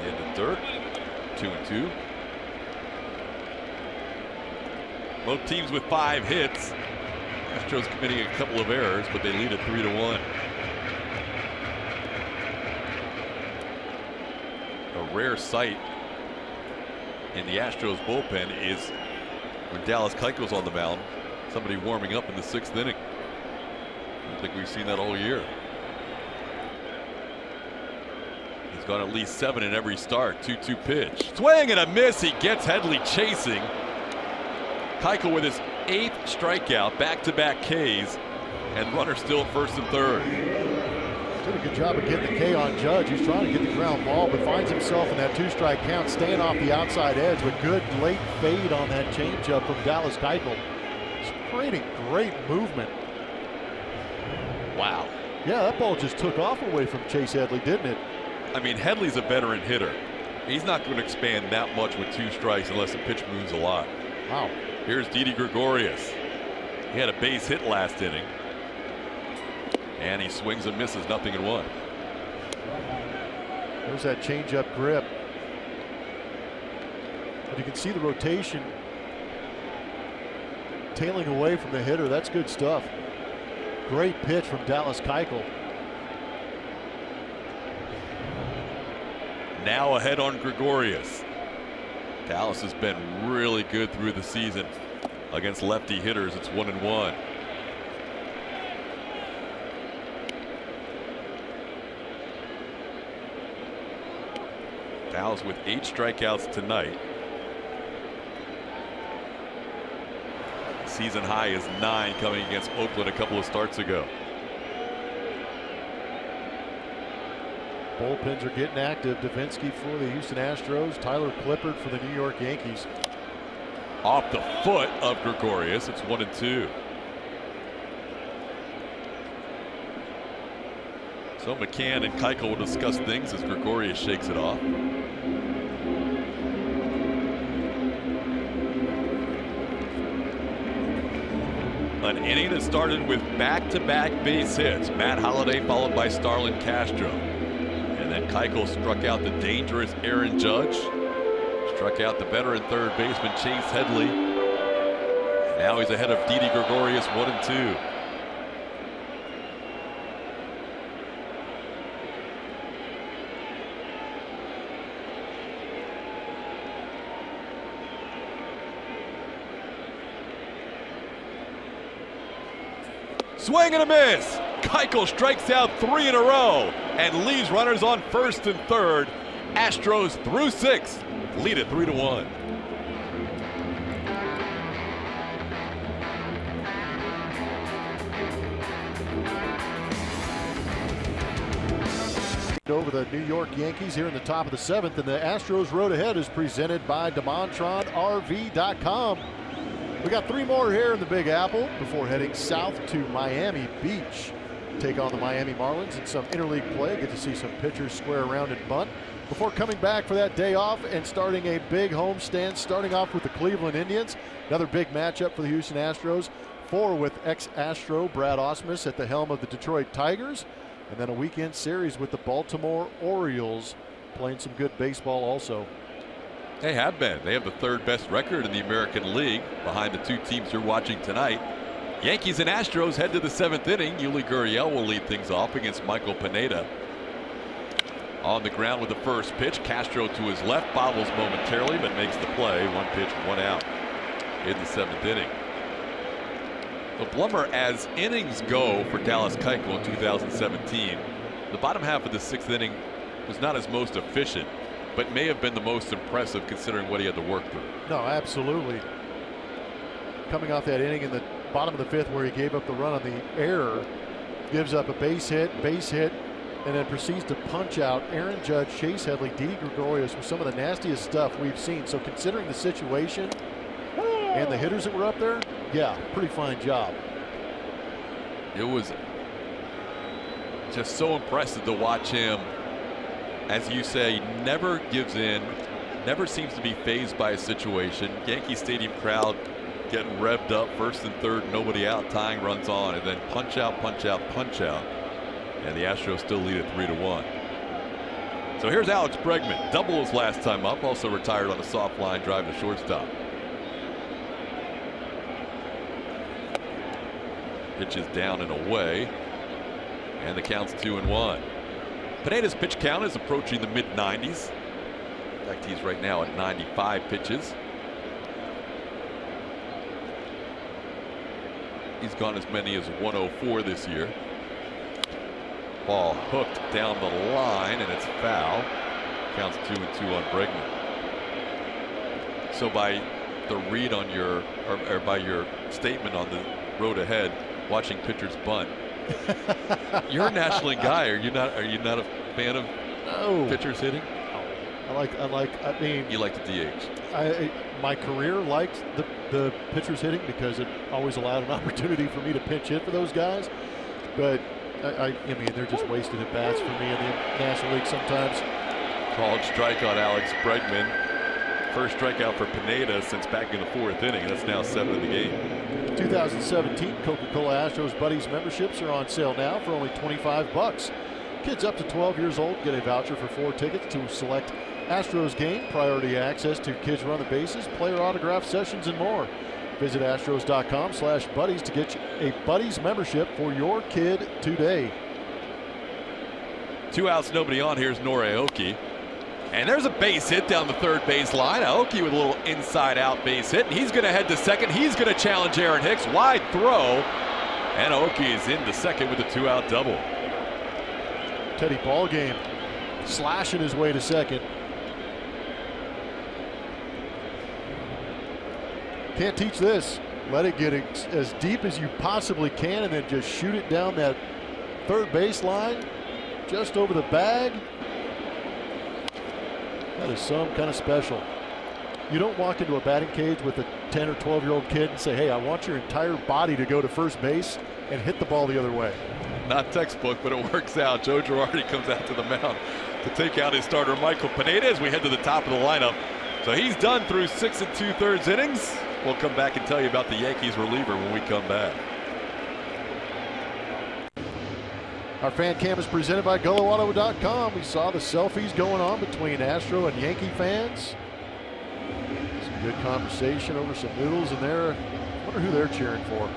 In the third, 2-2. Both teams with 5 hits. Astros committing a couple of errors, but they lead at 3-1. A rare sight in the Astros bullpen is when Dallas Keuchel's on the mound, somebody warming up in the 6th inning. I don't think we've seen that all year. He's gone at least 7 in every start. 2-2 pitch. Swing and a miss. He gets Headley chasing. Keuchel with his 8th strikeout, back-to-back Ks, and runner still at first and third. Did a good job of getting the K on Judge. He's trying to get the ground ball, but finds himself in that 2-strike count, staying off the outside edge with good late fade on that changeup from Dallas Keuchel. It's creating great movement. Wow. Yeah, that ball just took off away from Chase Headley, didn't it? I mean, Headley's a veteran hitter. He's not going to expand that much with 2 strikes unless the pitch moves a lot. Wow. Here's Didi Gregorius. He had a base hit last inning. And he swings and misses, 0-1. There's that changeup grip. But you can see the rotation tailing away from the hitter. That's good stuff. Great pitch from Dallas Keuchel. Now ahead on Gregorius. Dallas has been really good through the season against lefty hitters. It's 1-1. Dallas with 8 strikeouts tonight. Season high is 9 coming against Oakland a couple of starts ago. Bullpens are getting active. Davinsky for the Houston Astros. Tyler Clippard for the New York Yankees. Off the foot of Gregorius. It's 1-2. So McCann and Keuchel will discuss things as Gregorius shakes it off. An inning that started with back-to-back base hits. Matt Holliday followed by Starlin Castro. And then Keuchel struck out the dangerous Aaron Judge. Struck out the veteran third baseman Chase Headley. Now he's ahead of Didi Gregorius, 1-2. Swing and a miss. Keuchel strikes out 3 in a row and leaves runners on first and third. Astros through 6, lead at 3-1. Over the New York Yankees here in the top of the 7th, and the Astros road ahead is presented by DeMontronRV.com. We got 3 more here in the Big Apple before heading south to Miami Beach. Take on the Miami Marlins in some interleague play. Get to see some pitchers square around and bunt before coming back for that day off and starting a big homestand, starting off with the Cleveland Indians. Another big matchup for the Houston Astros. 4 with ex-Astro Brad Ausmus at the helm of the Detroit Tigers. And then a weekend series with the Baltimore Orioles, playing some good baseball also. They have been. They have the 3rd best record in the American League behind the 2 teams you're watching tonight. Yankees and Astros head to the 7th inning. Yuli Gurriel will lead things off against Michael Pineda. On the ground with the first pitch. Castro to his left, bobbles momentarily, but makes the play. 1 pitch, 1 out in the 7th inning. The Blummer, as innings go for Dallas Keuchel in 2017, the bottom half of the 6th inning was not his most efficient, but may have been the most impressive considering what he had to work through. No, absolutely. Coming off that inning in the bottom of the 5th where he gave up the run on the error, gives up a base hit, and then proceeds to punch out Aaron Judge, Chase Headley, Didi Gregorius with some of the nastiest stuff we've seen. So considering the situation and the hitters that were up there, yeah, pretty fine job. It was just so impressive to watch him. As you say, never gives in, never seems to be fazed by a situation. Yankee Stadium crowd getting revved up, 1st and 3rd, nobody out, tying runs on, and then punch out, punch out, punch out. And the Astros still lead it 3-1. So here's Alex Bregman, double his last time up, also retired on a soft line drive to shortstop. Pitch is down and away, and the count's 2-1. Pineda's pitch count is approaching the mid-90s. In fact, he's right now at 95 pitches. He's gone as many as 104 this year. Ball hooked down the line, and it's foul. Counts 2-2 on Bregman. So by the read on your, or by your statement on the road ahead, watching pitchers bunt, you're a National League guy. Are you not a fan of pitchers hitting? I mean, you like the DH. My career liked the pitchers hitting because it always allowed an opportunity for me to pinch hit for those guys. But I mean, they're just wasted at bats for me in the National League sometimes. Called strike on Alex Bregman. First strikeout for Pineda since back in the 4th inning. That's now 7 in the game. 2017 Coca-Cola Astros Buddies memberships are on sale now for only $25. Kids up to 12 years old get a voucher for 4 tickets to select Astros game, priority access to Kids Run the Bases, player autograph sessions, and more. Visit astros.com/buddies to get a Buddies membership for your kid today. 2 outs, nobody on. Here's Nori Aoki. And there's a base hit down the 3rd base line. Aoki with a little inside out base hit. And he's going to head to second. He's going to challenge Aaron Hicks. Wide throw. And Aoki is into second with a 2-out double. Teddy Ballgame slashing his way to second. Can't teach this. Let it get as deep as you possibly can and then just shoot it down that 3rd base line just over the bag. That is some kind of special. You don't walk into a batting cage with a 10 or 12-year-old kid and say, hey, I want your entire body to go to first base and hit the ball the other way. Not textbook, but it works out. Joe Girardi comes out to the mound to take out his starter Michael Pineda as we head to the top of the lineup. So he's done through 6 2/3 innings. We'll come back and tell you about the Yankees reliever when we come back. Our fan cam is presented by GulloAuto.com. We saw the selfies going on between Astro and Yankee fans. Some good conversation over some noodles in there. I wonder who they're cheering for.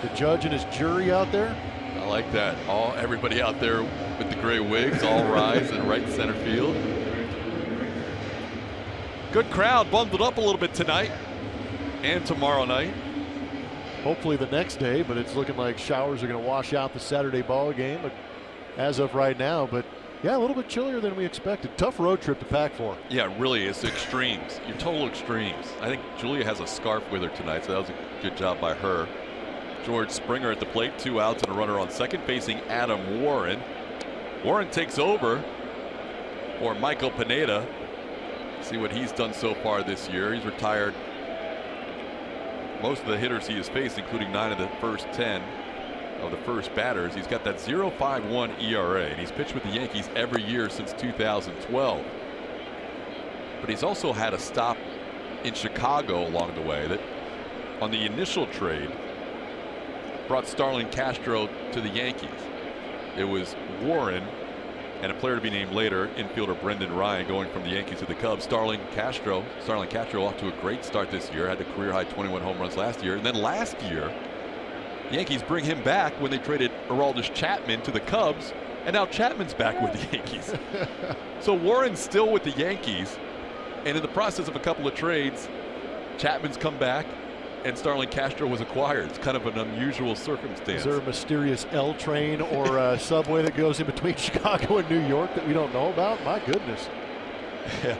The judge and his jury out there. I like that. Everybody out there with the gray wigs all rise in right center field. Good crowd, bundled up a little bit tonight and tomorrow night. Hopefully the next day, but it's looking like showers are going to wash out the Saturday ball game as of right now. But yeah, a little bit chillier than we expected. Tough road trip to pack for. Yeah, it really is. Extremes. Your total extremes. I think Julia has a scarf with her tonight, so that was a good job by her. George Springer at the plate, 2 outs and a runner on second, facing Adam Warren. Warren takes over for Michael Pineda. See what he's done so far this year. He's retired most of the hitters he has faced, including 9 of the first 10 of the first batters. He's got that 0.51 ERA, and he's pitched with the Yankees every year since 2012. But he's also had a stop in Chicago along the way that, on the initial trade, brought Starlin Castro to the Yankees. It was Warren and a player to be named later, infielder Brendan Ryan, going from the Yankees to the Cubs. Starlin Castro off to a great start this year, had a career high 21 home runs last year. And then last year, the Yankees bring him back when they traded Aroldis Chapman to the Cubs, and now Chapman's back with the Yankees. So Warren's still with the Yankees, and in the process of a couple of trades, Chapman's come back and Starlin Castro was acquired. It's kind of an unusual circumstance. Is there a mysterious L train or a subway that goes in between Chicago and New York that we don't know about? My goodness. Yeah.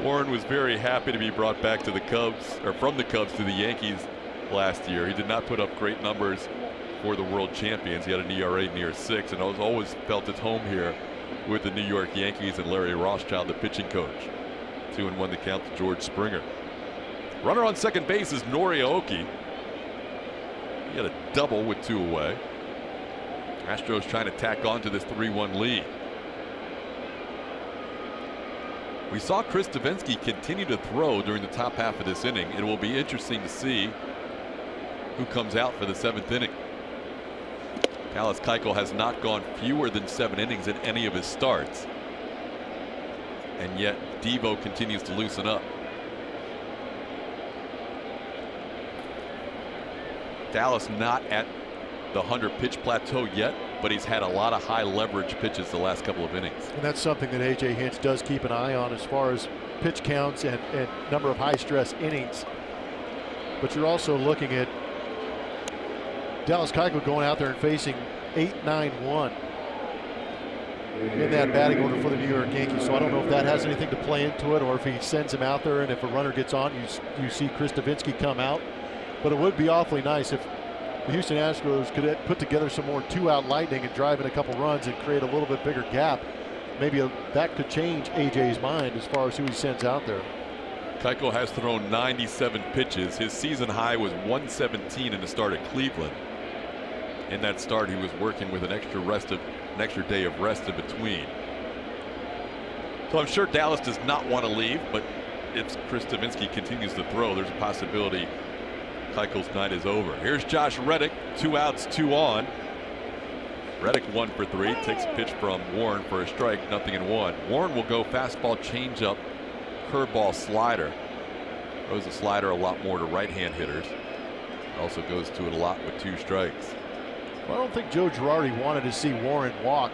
Warren was very happy to be brought back to the Cubs, or from the Cubs to the Yankees last year. He did not put up great numbers for the world champions. He had an ERA near 6 and has always felt at home here with the New York Yankees and Larry Rothschild, the pitching coach. 2-1 the count to George Springer. Runner on second base is Nori Aoki. He had a double with 2 away. Astros trying to tack on to this 3-1 lead. We saw Chris Davinsky continue to throw during the top half of this inning. It will be interesting to see who comes out for the 7th inning. Dallas Keuchel has not gone fewer than 7 innings in any of his starts. And yet Devo continues to loosen up. Dallas not at the 100 pitch plateau yet, but he's had a lot of high leverage pitches the last couple of innings. And that's something that A.J. Hinch does keep an eye on as far as pitch counts and number of high stress innings. But you're also looking at Dallas Keuchel going out there and facing 8-9-1 in that batting order for the New York Yankees. So I don't know if that has anything to play into it, or if he sends him out there and if a runner gets on, you see Chris Davinsky come out. But it would be awfully nice if the Houston Astros could put together some more 2-out lightning and drive in a couple runs and create a little bit bigger gap. Maybe that could change AJ's mind as far as who he sends out there. Keuchel has thrown 97 pitches. His season high was 117 in the start at Cleveland. In that start, he was working with an extra day of rest in between. So I'm sure Dallas does not want to leave, but if Chris Davinsky continues to throw, there's a possibility Keuchel's night is over. Here's Josh Reddick, 2 outs, 2 on. Reddick 1 for 3, takes a pitch from Warren for a strike, 0-1. Warren will go fastball, changeup, curveball, slider. Throws the slider a lot more to right-hand hitters. Also goes to it a lot with 2 strikes. Well, I don't think Joe Girardi wanted to see Warren walk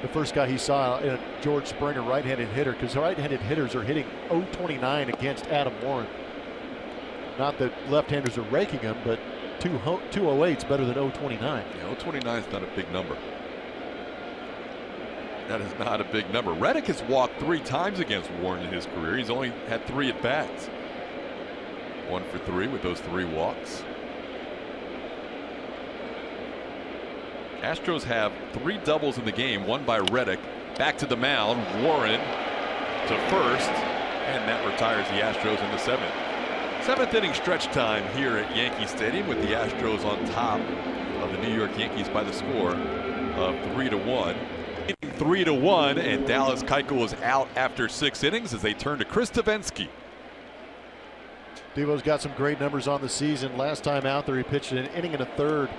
the first guy he saw in a George Springer right-handed hitter, because right-handed hitters are hitting .029 against Adam Warren. Not that left-handers are raking him, but 208 is better than .029. Yeah, .029 is not a big number. That is not a big number. Reddick has walked 3 times against Warren in his career. He's only had 3 at-bats. 1 for 3 with those 3 walks. Astros have 3 doubles in the game, 1 by Reddick. Back to the mound, Warren to first, and that retires the Astros in the 7th. 7th inning stretch time here at Yankee Stadium, with the Astros on top of the New York Yankees by the score of 3-1. 3-1, and Dallas Keuchel is out after 6 innings as they turn to Chris Davinsky. Devo's got some great numbers on the season. Last time out there, he pitched an inning and a third.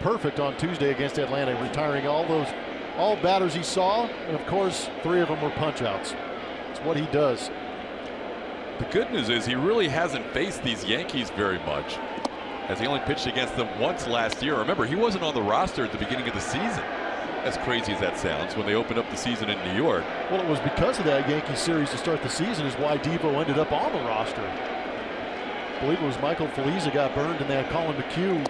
Perfect on Tuesday against Atlanta, retiring all batters he saw, and of course 3 of them were punch outs. It's what he does. The good news is he really hasn't faced these Yankees very much, as he only pitched against them once last year. Remember, he wasn't on the roster at the beginning of the season, as crazy as that sounds, when they opened up the season in New York. Well, it was because of that Yankee series to start the season is why Devo ended up on the roster. I believe it was Michael Feliza got burned in that Colin McHugh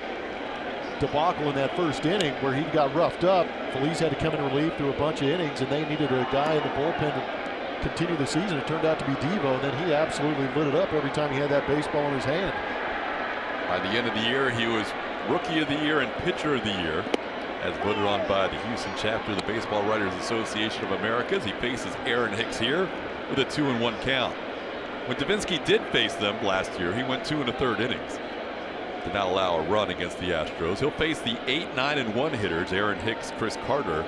debacle in that first inning where he got roughed up. Feliz had to come in relief through a bunch of innings, and they needed a guy in the bullpen to continue the season. It turned out to be Devo, and then he absolutely lit it up every time he had that baseball in his hand. By the end of the year, he was Rookie of the Year and Pitcher of the Year, as voted on by the Houston chapter of the Baseball Writers Association of America, as he faces Aaron Hicks here with a 2-1 count. When Davinsky did face them last year, he went 2 1/3 innings. did not allow a run against the Astros. He'll face the 8, 9, and 1 hitters, Aaron Hicks, Chris Carter,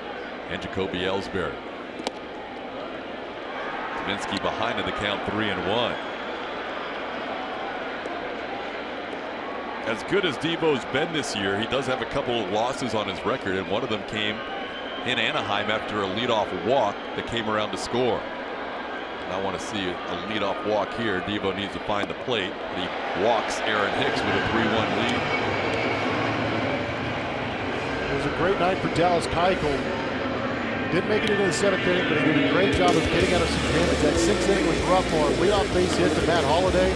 and Jacoby Ellsbury. Davinsky behind in the count, 3-1. As good as Devo's been this year, he does have a couple of losses on his record, and one of them came in Anaheim after a leadoff walk that came around to score. And I want to see a leadoff walk here. Devo needs to find the plate, and he walks Aaron Hicks with a 3-1 lead. It was a great night for Dallas Keuchel. Didn't make it into the 7th inning, but he did a great job of getting out of some damage. That 6th inning was rough for him. Leadoff base hit to Matt Holliday.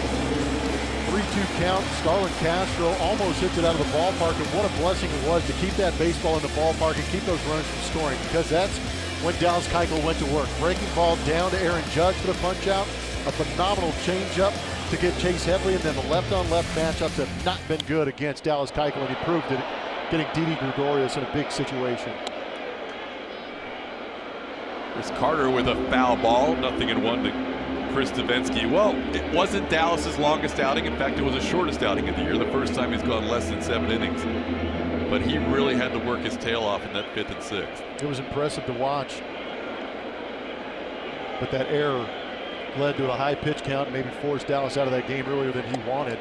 3-2 count. Starlin Castro almost hits it out of the ballpark, and what a blessing it was to keep that baseball in the ballpark and keep those runs from scoring, because that's when Dallas Keuchel went to work. Breaking ball down to Aaron Judge for the punch out. A phenomenal changeup to get Chase Headley, and then the left-on-left matchups have not been good against Dallas Keuchel, and he proved it getting Didi Gregorius in a big situation. Chris Carter with a foul ball, 0-1 to Chris Davinsky. Well, it wasn't Dallas's longest outing. In fact, it was the shortest outing of the year. The first time he's gone less than 7 innings. But he really had to work his tail off in that 5th and 6th. It was impressive to watch. But that error led to a high pitch count, maybe forced Dallas out of that game earlier than he wanted.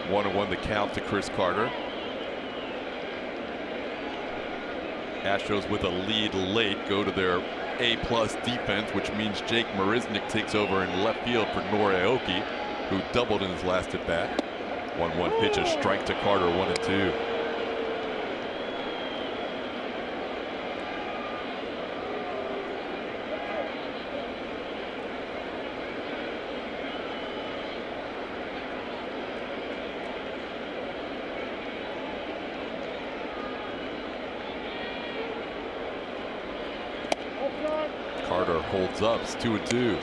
One the count to Chris Carter. Astros with a lead late go to their A+ defense, which means Jake Marisnick takes over in left field for Nori Aoki, who doubled in his last at bat. 1-1 pitch, a strike to Carter, 1-2. Carter holds up. It's 2-2.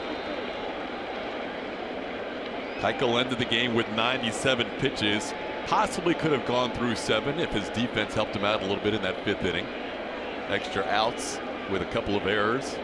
Keuchel ended the game with 97 pitches. Possibly could have gone through 7 if his defense helped him out a little bit in that 5th inning. Extra outs with a couple of errors.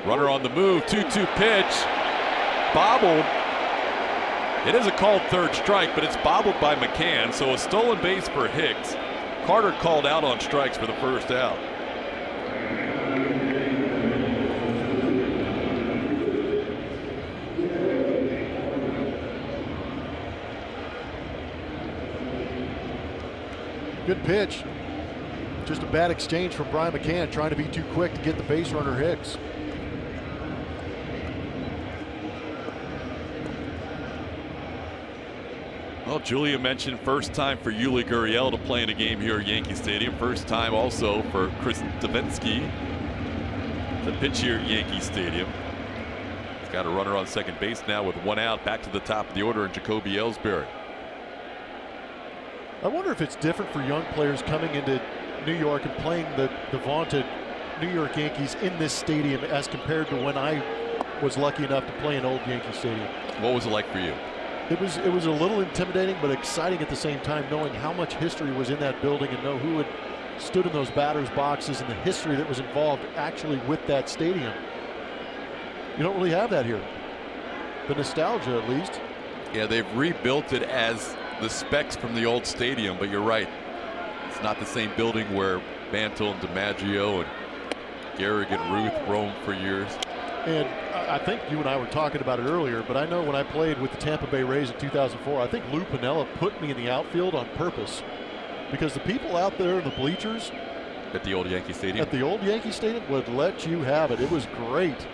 Runner on the move, 2-2 pitch, bobbled. It is a called 3rd strike, but it's bobbled by McCann, so a stolen base for Hicks. Carter called out on strikes for the 1st out. Good pitch. Just a bad exchange from Brian McCann, trying to be too quick to get the base runner Hicks. Well, Julia mentioned first time for Yuli Gurriel to play in a game here at Yankee Stadium. First time also for Chris Davinsky to pitch here at Yankee Stadium. He's got a runner on second base now with 1 out. Back to the top of the order in Jacoby Ellsbury. I wonder if it's different for young players coming into New York and playing the vaunted New York Yankees in this stadium as compared to when I was lucky enough to play in old Yankee Stadium. What was it like for you? It was a little intimidating, but exciting at the same time, knowing how much history was in that building and know who had stood in those batters' boxes and the history that was involved actually with that stadium. You don't really have that here. The nostalgia, at least. Yeah, they've rebuilt it as the specs from the old stadium, but you're right. It's not the same building where Mantle and DiMaggio and Gehrig and Ruth roamed for years. And I think you and I were talking about it earlier, but I know when I played with the Tampa Bay Rays in 2004, I think Lou Piniella put me in the outfield on purpose, because the people out there in the bleachers at the old Yankee Stadium would let you have it. It was great.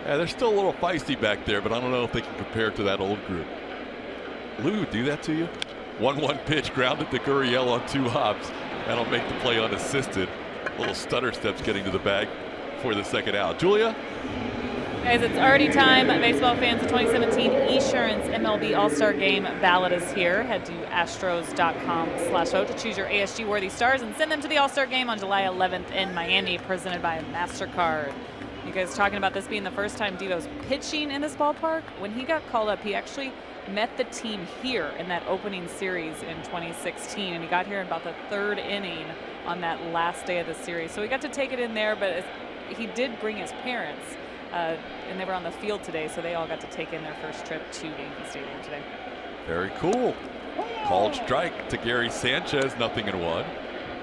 Yeah, they're still a little feisty back there, but I don't know if they can compare to that old group. Lou would do that to you. 1-1 pitch grounded to Gurriel on 2 hops. That'll make the play unassisted. Little stutter steps getting to the bag for the 2nd out. Julia? Guys, it's already time. Baseball fans, the 2017 Esurance MLB All-Star Game ballot is here. Head to astros.com/vote to choose your ASG-worthy stars and send them to the All-Star Game on July 11th in Miami, presented by MasterCard. You guys talking about this being the first time Devo's pitching in this ballpark? When he got called up, he actually met the team here in that opening series in 2016, and he got here in about the third inning on that last day of the series. So he got to take it in there, but he did bring his parents. And they were on the field today, so they all got to take in their first trip to Yankee Stadium today. Very cool. Called strike to Gary Sanchez, 0-1.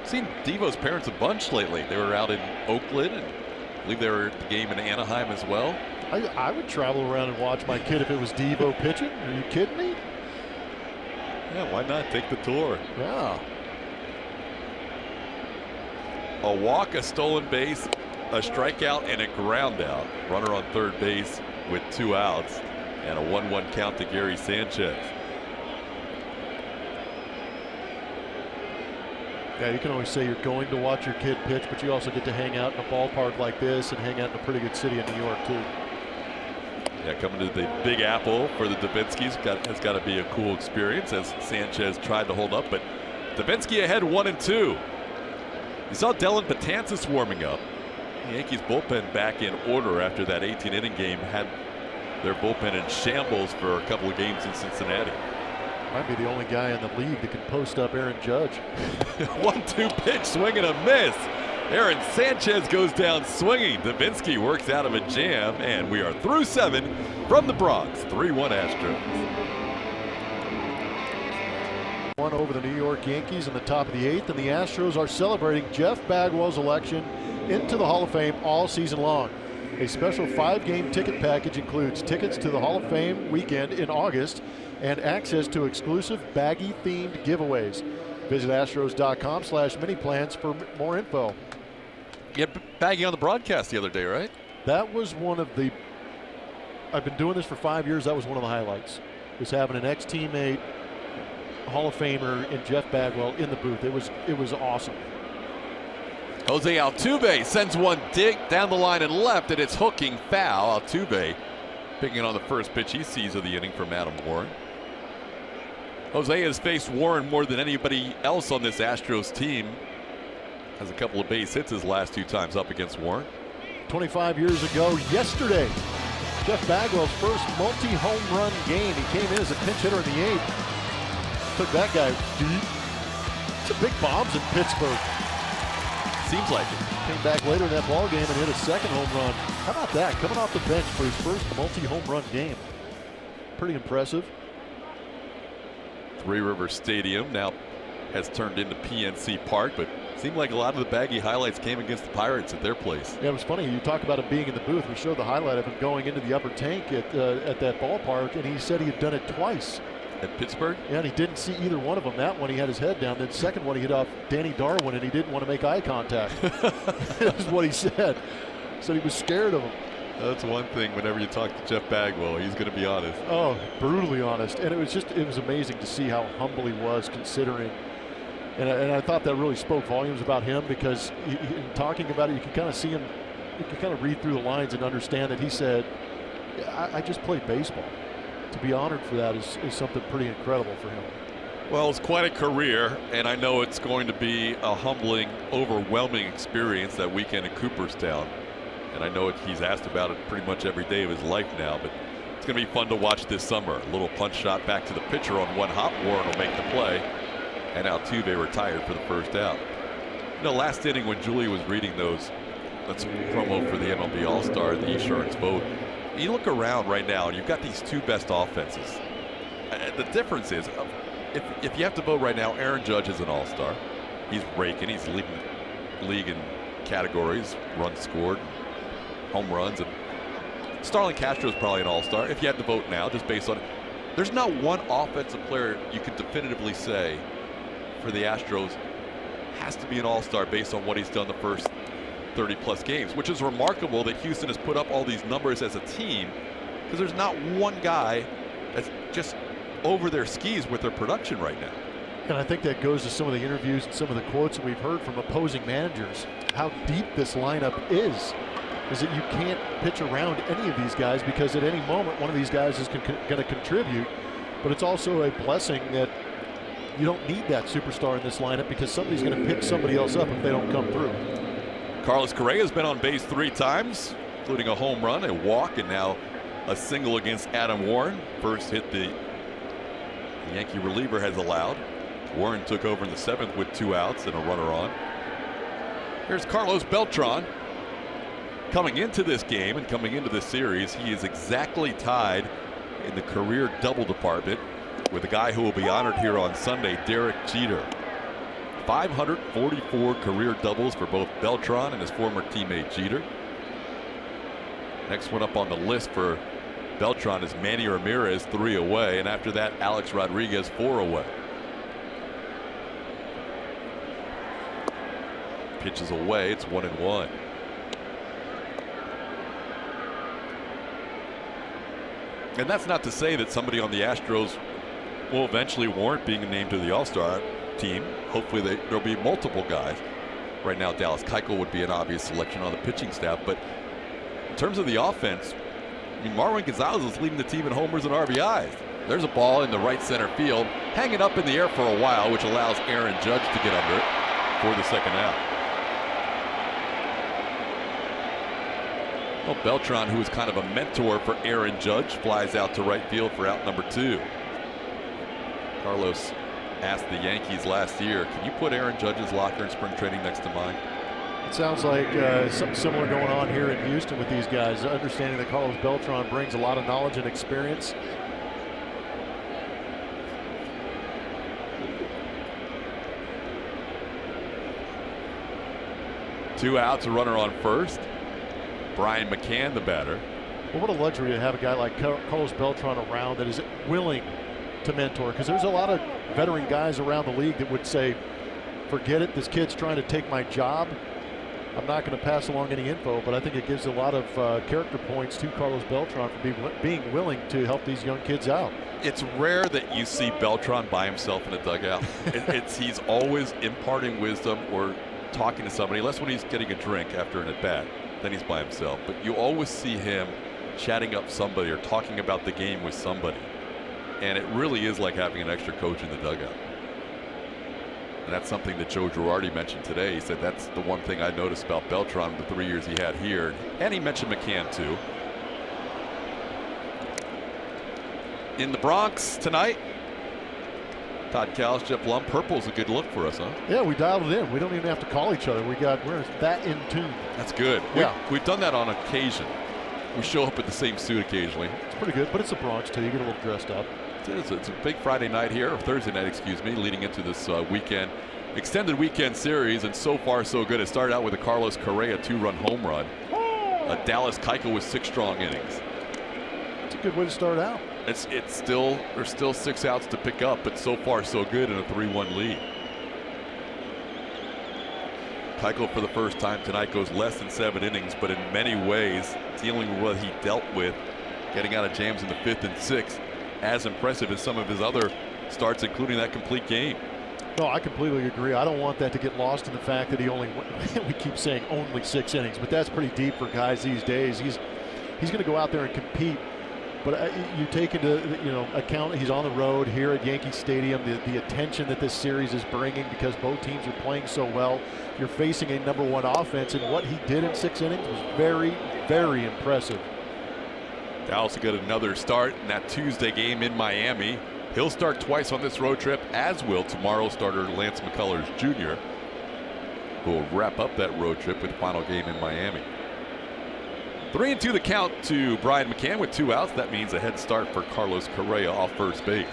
Seen Devo's parents a bunch lately. They were out in Oakland, and I believe they were at the game in Anaheim as well. I would travel around and watch my kid if it was Devo pitching. Are you kidding me? Yeah, why not take the tour? Yeah. A walk, a stolen base, a strikeout, and a ground out. Runner on third base with 2 outs, and a 1-1 count to Gary Sanchez. Yeah, you can always say you're going to watch your kid pitch, but you also get to hang out in a ballpark like this and hang out in a pretty good city in New York, too. Yeah, coming to the Big Apple for the Davinskis has got to be a cool experience, as Sanchez tried to hold up, but Davinsky ahead 1-2. You saw Dellin Betances warming up. The Yankees bullpen back in order after that 18-inning game had their bullpen in shambles for a couple of games in Cincinnati. Might be the only guy in the league that can post up Aaron Judge. 1-2 pitch, swing and a miss. Aaron Sanchez goes down swinging. Davinsky works out of a jam, and we are through 7 from the Bronx. 3-1 Astros. One over the New York Yankees in the top of the 8th, and the Astros are celebrating Jeff Bagwell's election into the Hall of Fame all season long. A special 5-game ticket package includes tickets to the Hall of Fame weekend in August and access to exclusive Baggy-themed giveaways. Visit astros.com/mini-plans for more info. You had Baggy on the broadcast the other day, right? That was one of the, I've been doing this for 5 years, that was one of the highlights, was having an ex-teammate, Hall of Famer, and Jeff Bagwell in the booth. It was awesome. Jose Altuve sends one dig down the line and left, and it's hooking foul. Altuve picking on the first pitch he sees of the inning from Adam Warren. Jose has faced Warren more than anybody else on this Astros team. Has a couple of base hits his last 2 times up against Warren. 25 years ago yesterday, Jeff Bagwell's first multi-home run game. He came in as a pinch hitter in the 8th. Took that guy deep. Some big bombs in Pittsburgh. Seems like it. Came back later in that ball game and hit a second home run. How about that? Coming off the bench for his first multi-home run game. Pretty impressive. Three Rivers Stadium now has turned into PNC Park, but seemed like a lot of the Baggy highlights came against the Pirates at their place. Yeah, it was funny. You talk about him being in the booth. We showed the highlight of him going into the upper tank at that ballpark, and he said he had done it twice. At Pittsburgh? Yeah, and he didn't see either one of them. That one, he had his head down. The second one, he hit off Danny Darwin, and he didn't want to make eye contact. That's what he said. Said he was scared of him. That's one thing whenever you talk to Jeff Bagwell, he's going to be honest. Oh, brutally honest. And it was amazing to see how humble he was considering. And I thought that really spoke volumes about him, because in talking about it, you can kind of see him, you can kind of read through the lines and understand that he said, I just played baseball. To be honored for that is something pretty incredible for him. Well, it's quite a career, and I know it's going to be a humbling, overwhelming experience that weekend in Cooperstown. And I know he's asked about it pretty much every day of his life now, but it's going to be fun to watch this summer. A little punch shot back to the pitcher on one hop. Warren will make the play, and Altuve retired for the first out. You know, last inning when Julie was reading that's promo for the MLB All-Star, the Esurance vote, you look around right now and you've got these 2 best offenses. The difference is, if you have to vote right now, Aaron Judge is an all-star. He's raking. He's leading the league in categories, runs scored, home runs, and Starlin Castro is probably an all-star. If you had to vote now, just based on it, there's not one offensive player you can definitively say for the Astros has to be an all-star based on what he's done the first 30-plus games, which is remarkable that Houston has put up all these numbers as a team, because there's not one guy that's just over their skis with their production right now. And I think that goes to some of the interviews and some of the quotes that we've heard from opposing managers, how deep this lineup is. is that you can't pitch around any of these guys because at any moment one of these guys is going to contribute. But it's also a blessing that you don't need that superstar in this lineup because somebody's going to pick somebody else up if they don't come through. Carlos Correa has been on base 3 times, including a home run, a walk, and now a single against Adam Warren. First hit the Yankee reliever has allowed. Warren took over in the 7th with 2 outs and a runner on. Here's Carlos Beltran. Coming into this game and coming into this series, he is exactly tied in the career double department with a guy who will be honored here on Sunday, Derek Jeter. 544 career doubles for both Beltran and his former teammate Jeter. Next one up on the list for Beltran is Manny Ramirez, 3 away, and after that Alex Rodriguez, 4 away. Pitches away, it's 1-1. And that's not to say that somebody on the Astros will eventually warrant being named to the All-Star team. Hopefully there'll be multiple guys. Right now Dallas Keuchel would be an obvious selection on the pitching staff, but in terms of the offense, I mean, Marwin Gonzalez is leading the team in homers and RBIs. There's a ball in the right center field, hanging up in the air for a while, which allows Aaron Judge to get under it for the second out. Well, Beltran, who is kind of a mentor for Aaron Judge, flies out to right field for out number 2. Carlos asked the Yankees last year, can you put Aaron Judge's locker in spring training next to mine? It sounds like something similar going on here in Houston with these guys, understanding that Carlos Beltran brings a lot of knowledge and experience. Two outs, a runner on first. Brian McCann, the batter. Well, what a luxury to have a guy like Carlos Beltran around that is willing to mentor, because there's a lot of veteran guys around the league that would say, forget it, this kid's trying to take my job. I'm not going to pass along any info, but I think it gives a lot of character points to Carlos Beltran for being willing to help these young kids out. It's rare that you see Beltran by himself in a dugout. He's always imparting wisdom or talking to somebody, unless when he's getting a drink after an at-bat, then he's by himself. But you always see him chatting up somebody or talking about the game with somebody. And it really is like having an extra coach in the dugout. And that's something that Joe Girardi mentioned today. He said that's the one thing I noticed about Beltran the 3 years he had here. And he mentioned McCann too. In the Bronx tonight, Todd, Geoff, Blum. Purple's a good look for us, huh? Yeah, we dialed it in. We don't even have to call each other. We're that in tune. That's good. Yeah. We've done that on occasion. We show up with the same suit occasionally. It's pretty good, but it's the Bronx too. You get a little dressed up. It is. It's a big Friday night here, or Thursday night, excuse me, leading into this weekend, extended weekend series, and so far so good. It started out with a Carlos Correa 2-run home run. Dallas Keuchel with 6 strong innings. It's a good way to start out. There's still 6 outs to pick up, but so far so good in a 3-1 lead. Keuchel for the first time tonight goes less than 7 innings, but in many ways dealing with what he dealt with, getting out of jams in the 5th and 6th, as impressive as some of his other starts, including that complete game. No, I completely agree. I don't want that to get lost in the fact that he only we keep saying only 6 innings, but that's pretty deep for guys these days. He's going to go out there and compete. But you take into account he's on the road here at Yankee Stadium, the attention that this series is bringing because both teams are playing so well. You're facing a #1 offense, and what he did in 6 innings was very, very impressive. Dallas will get another start in that Tuesday game in Miami. He'll start twice on this road trip, as will tomorrow starter Lance McCullers Jr., who will wrap up that road trip with the final game in Miami. 3-2 the count to Brian McCann with 2 outs. That means a head start for Carlos Correa off first base.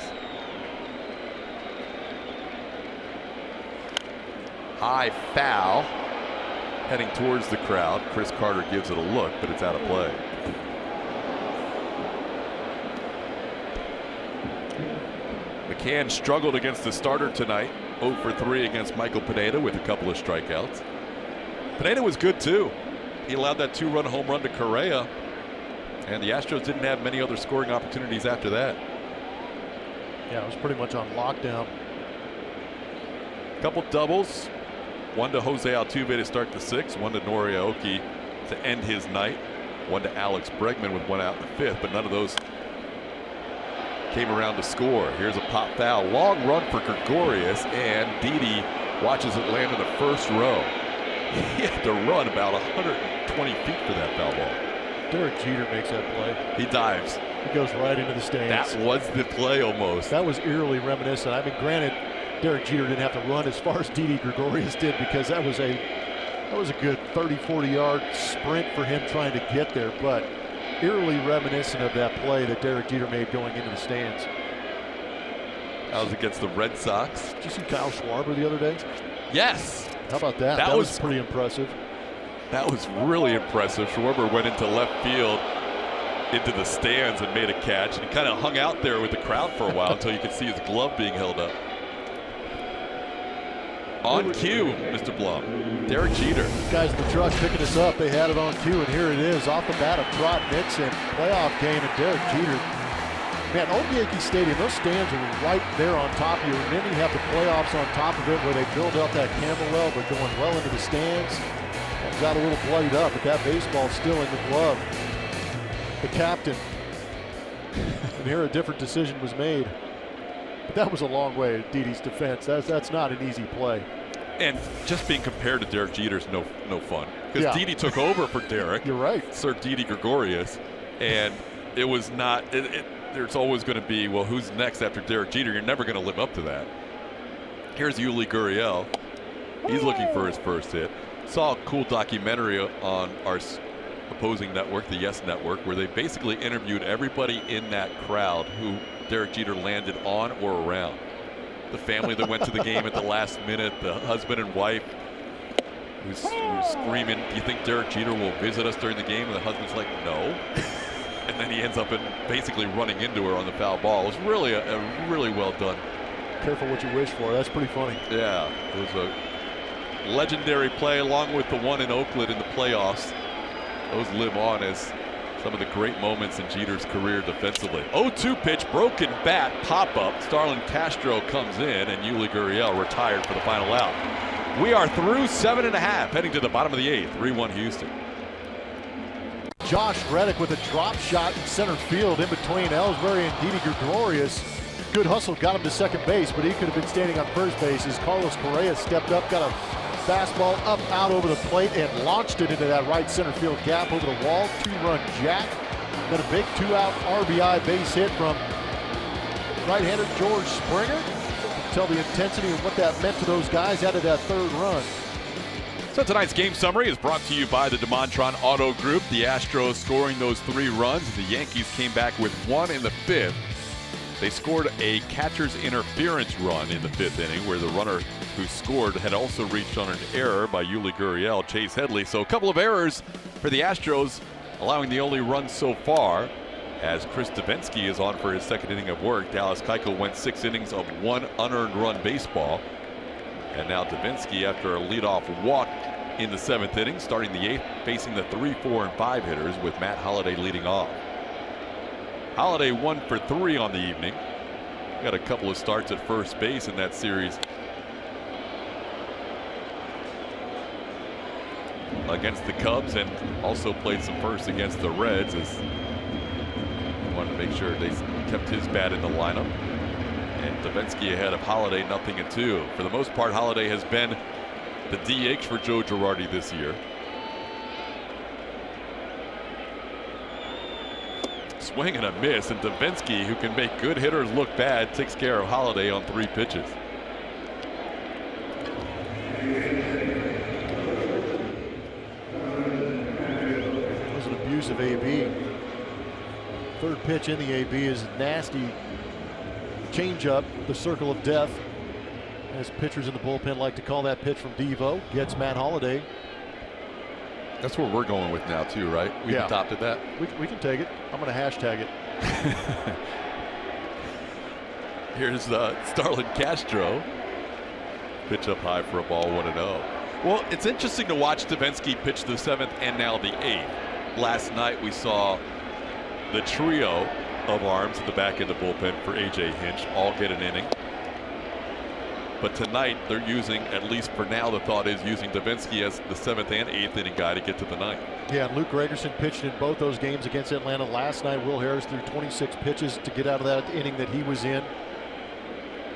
High foul heading towards the crowd. Chris Carter gives it a look, but it's out of play. McCann struggled against the starter tonight. 0 for 3 against Michael Pineda with a couple of strikeouts. Pineda was good too. He allowed that 2-run home run to Correa, and the Astros didn't have many other scoring opportunities after that. Yeah, it was pretty much on lockdown. Couple doubles, one to Jose Altuve to start the 6th, one to Nori Aoki to end his night. One to Alex Bregman with one out in the fifth, but none of those came around to score. Here's a pop foul. Long run for Gregorius, and Didi watches it land in the first row. He had to run about 120 feet for that foul ball. Derek Jeter makes that play. He dives. He goes right into the stands. That was the play almost. That was eerily reminiscent. I mean, granted, Derek Jeter didn't have to run as far as Didi Gregorius did, because that was a good 30-40 yard sprint for him trying to get there, but eerily reminiscent of that play that Derek Jeter made going into the stands. That was against the Red Sox. Did you see Kyle Schwarber the other day? Yes. How about that? That was pretty impressive. That was really impressive. Schwarber went into left field, into the stands, and made a catch. And he kind of hung out there with the crowd for a while until you could see his glove being held up. On cue, Mr. Blum. Derek Jeter. Guys in the truck picking us up. They had it on cue, and here it is off the bat of Trot Nixon. Playoff game, and Derek Jeter. Man, old Yankee Stadium, those stands are right there on top of you, and then you have the playoffs on top of it where they build up that Campbell, but going well into the stands. Comes out a little bloodied up, but that baseball's still in the glove. The captain. And here a different decision was made. But that was a long way at Didi's defense. That's not an easy play. And just being compared to Derek Jeter's no fun. Because Didi took over for Derek. You're right. Sir Didi Gregorius. And it was not, there's always going to be, well, who's next after Derek Jeter? You're never going to live up to that. Here's Yuli Gurriel. He's looking for his first hit. Saw a cool documentary on our opposing network, the Yes Network, where they basically interviewed everybody in that crowd who Derek Jeter landed on or around. The family that went to the game at the last minute, the husband and wife who's screaming, "Do you think Derek Jeter will visit us during the game?" And the husband's like, "No." And then he ends up basically running into her on the foul ball. It was really a really well done. Careful what you wish for. That's pretty funny. Yeah, it was a legendary play, along with the one in Oakland in the playoffs. Those live on as some of the great moments in Jeter's career defensively. 0-2 pitch, broken bat, pop-up. Starlin Castro comes in, and Yuli Gurriel retired for the final out. We are through 7.5, heading to the bottom of the 8th. 3-1 Houston. Josh Reddick with a drop shot in center field in between Ellsbury and Didi Gregorius. Good hustle got him to second base, but he could have been standing on first base as Carlos Correa stepped up, got a fastball up, out over the plate, and launched it into that right center field gap over the wall. Two-run jack. Then a big two-out RBI base hit from right-hander George Springer. Tell the intensity of what that meant to those guys out of that third run. So tonight's game summary is brought to you by the DeMontron Auto Group. The Astros scoring those 3 runs. The Yankees came back with 1 in the 5th. They scored a catcher's interference run in the 5th inning, where the runner who scored had also reached on an error by Yuli Gurriel, Chase Headley. So a couple of errors for the Astros, allowing the only run so far, as Chris Davinsky is on for his 2nd inning of work. Dallas Keuchel went 6 innings of 1 unearned run baseball. And now Davinsky, after a leadoff walk in the 7th inning, starting the 8th, facing the 3, 4, and 5 hitters with Matt Holliday leading off. Holliday 1 for 3 on the evening. Got a couple of starts at first base in that series against the Cubs, and also played some first against the Reds, as wanted to make sure they kept his bat in the lineup. And Davinsky ahead of Holliday, 0-2. For the most part, Holliday has been the DH for Joe Girardi this year. Swing and a miss, and Davinsky, who can make good hitters look bad, takes care of Holliday on 3 pitches. That was an abusive AB. 3rd pitch in the AB is a nasty changeup, the circle of death, as pitchers in the bullpen like to call that pitch from Devo. Gets Matt Holliday. That's where we're going with now too, right? We've adopted that. We can take it. I'm going to hashtag it. Here's Starlin Castro. Pitch up high for a ball, 1-0. Well, it's interesting to watch Davinsky pitch the 7th and now the 8th. Last night we saw the trio of arms at the back of the bullpen for A.J. Hinch all get an inning. But tonight they're using, at least for now, the thought is using Davinsky as the 7th and 8th inning guy to get to the 9th. Yeah, Luke Gregerson pitched in both those games against Atlanta last night. Will Harris threw 26 pitches to get out of that inning that he was in.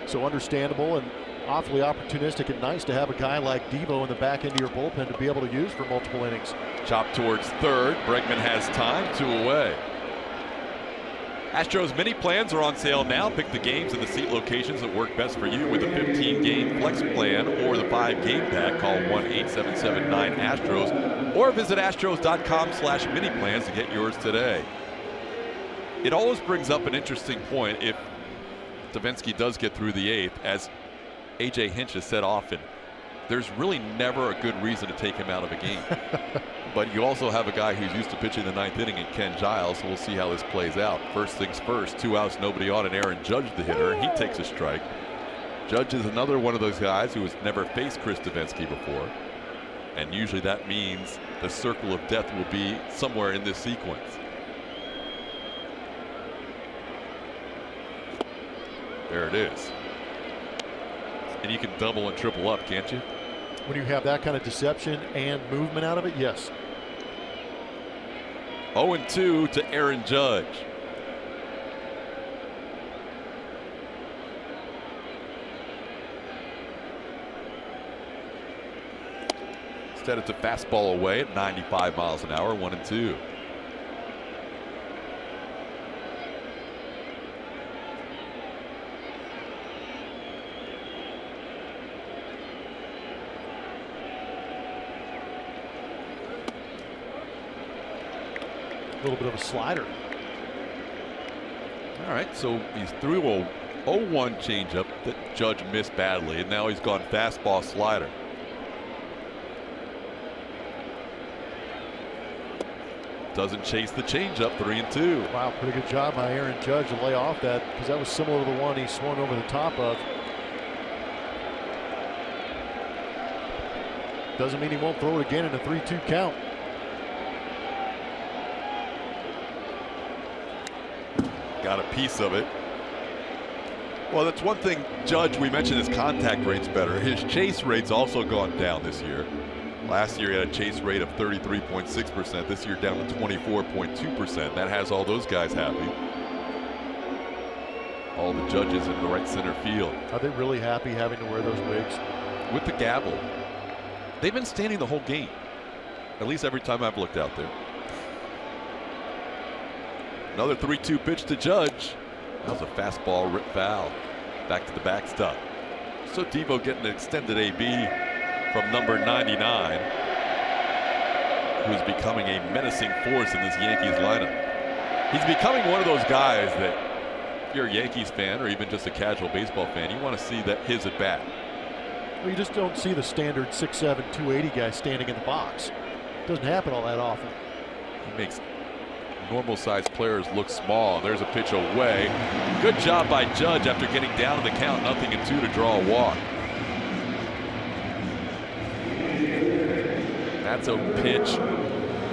So understandable and awfully opportunistic, and nice to have a guy like Devo in the back end of your bullpen to be able to use for multiple innings. Chop towards third. Bregman has time, 2 away. Astros mini plans are on sale now. Pick the games and the seat locations that work best for you with a 15-game flex plan or the 5-game pack. Call 1-877-9-ASTROS or visit astros.com/mini plans to get yours today. It always brings up an interesting point if Davinsky does get through the 8th. As A.J. Hinch has said often, there's really never a good reason to take him out of a game. But you also have a guy who's used to pitching the 9th inning in Ken Giles, so we'll see how this plays out. First things first, 2 outs, nobody on, and Aaron Judge, the hitter. He takes a strike. Judge is another one of those guys who has never faced Chris Davinsky before. And usually that means the circle of death will be somewhere in this sequence. There it is. And you can double and triple up, can't you? When you have that kind of deception and movement out of it, yes. 0-2 to Aaron Judge. Instead, it's a fastball away at 95 miles an hour, 1-2. A little bit of a slider. All right, so he's threw a 0-1 changeup that Judge missed badly, and now he's gone fastball slider. Doesn't chase the changeup, 3-2. Wow, pretty good job by Aaron Judge to lay off that, because that was similar to the one he swung over the top of. Doesn't mean he won't throw it again in a 3-2 count. Got a piece of it. Well, that's one thing. Judge, we mentioned his contact rate's better. His chase rate's also gone down this year. Last year he had a chase rate of 33.6%. This year down to 24.2%. That has all those guys happy. All the judges in the right center field. Are they really happy having to wear those wigs? With the gavel. They've been standing the whole game. At least every time I've looked out there. Another 3-2 pitch to Judge. That was a fastball rip foul. Back to the backstop. So Devo getting an extended AB from number 99, who's becoming a menacing force in this Yankees lineup. He's becoming one of those guys that, if you're a Yankees fan or even just a casual baseball fan, you want to see that his at bat. Well, you just don't see the standard 6'7", 280 guy standing in the box. Doesn't happen all that often. He makes normal sized players look small. There's a pitch away. Good job by Judge after getting down to the count, 0-2 to draw a walk. That's a pitch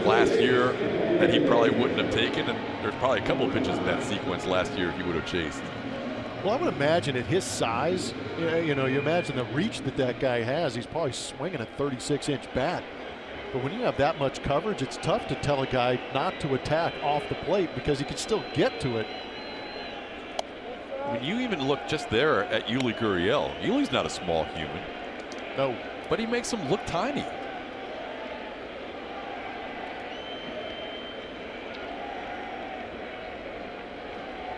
last year that he probably wouldn't have taken, and there's probably a couple of pitches in that sequence last year he would have chased. Well, I would imagine at his size, you know, you imagine the reach that guy has. He's probably swinging a 36-inch bat. But when you have that much coverage, it's tough to tell a guy not to attack off the plate because he can still get to it. When you even look just there at Yuli Gurriel, Yuli's not a small human. No. But he makes him look tiny.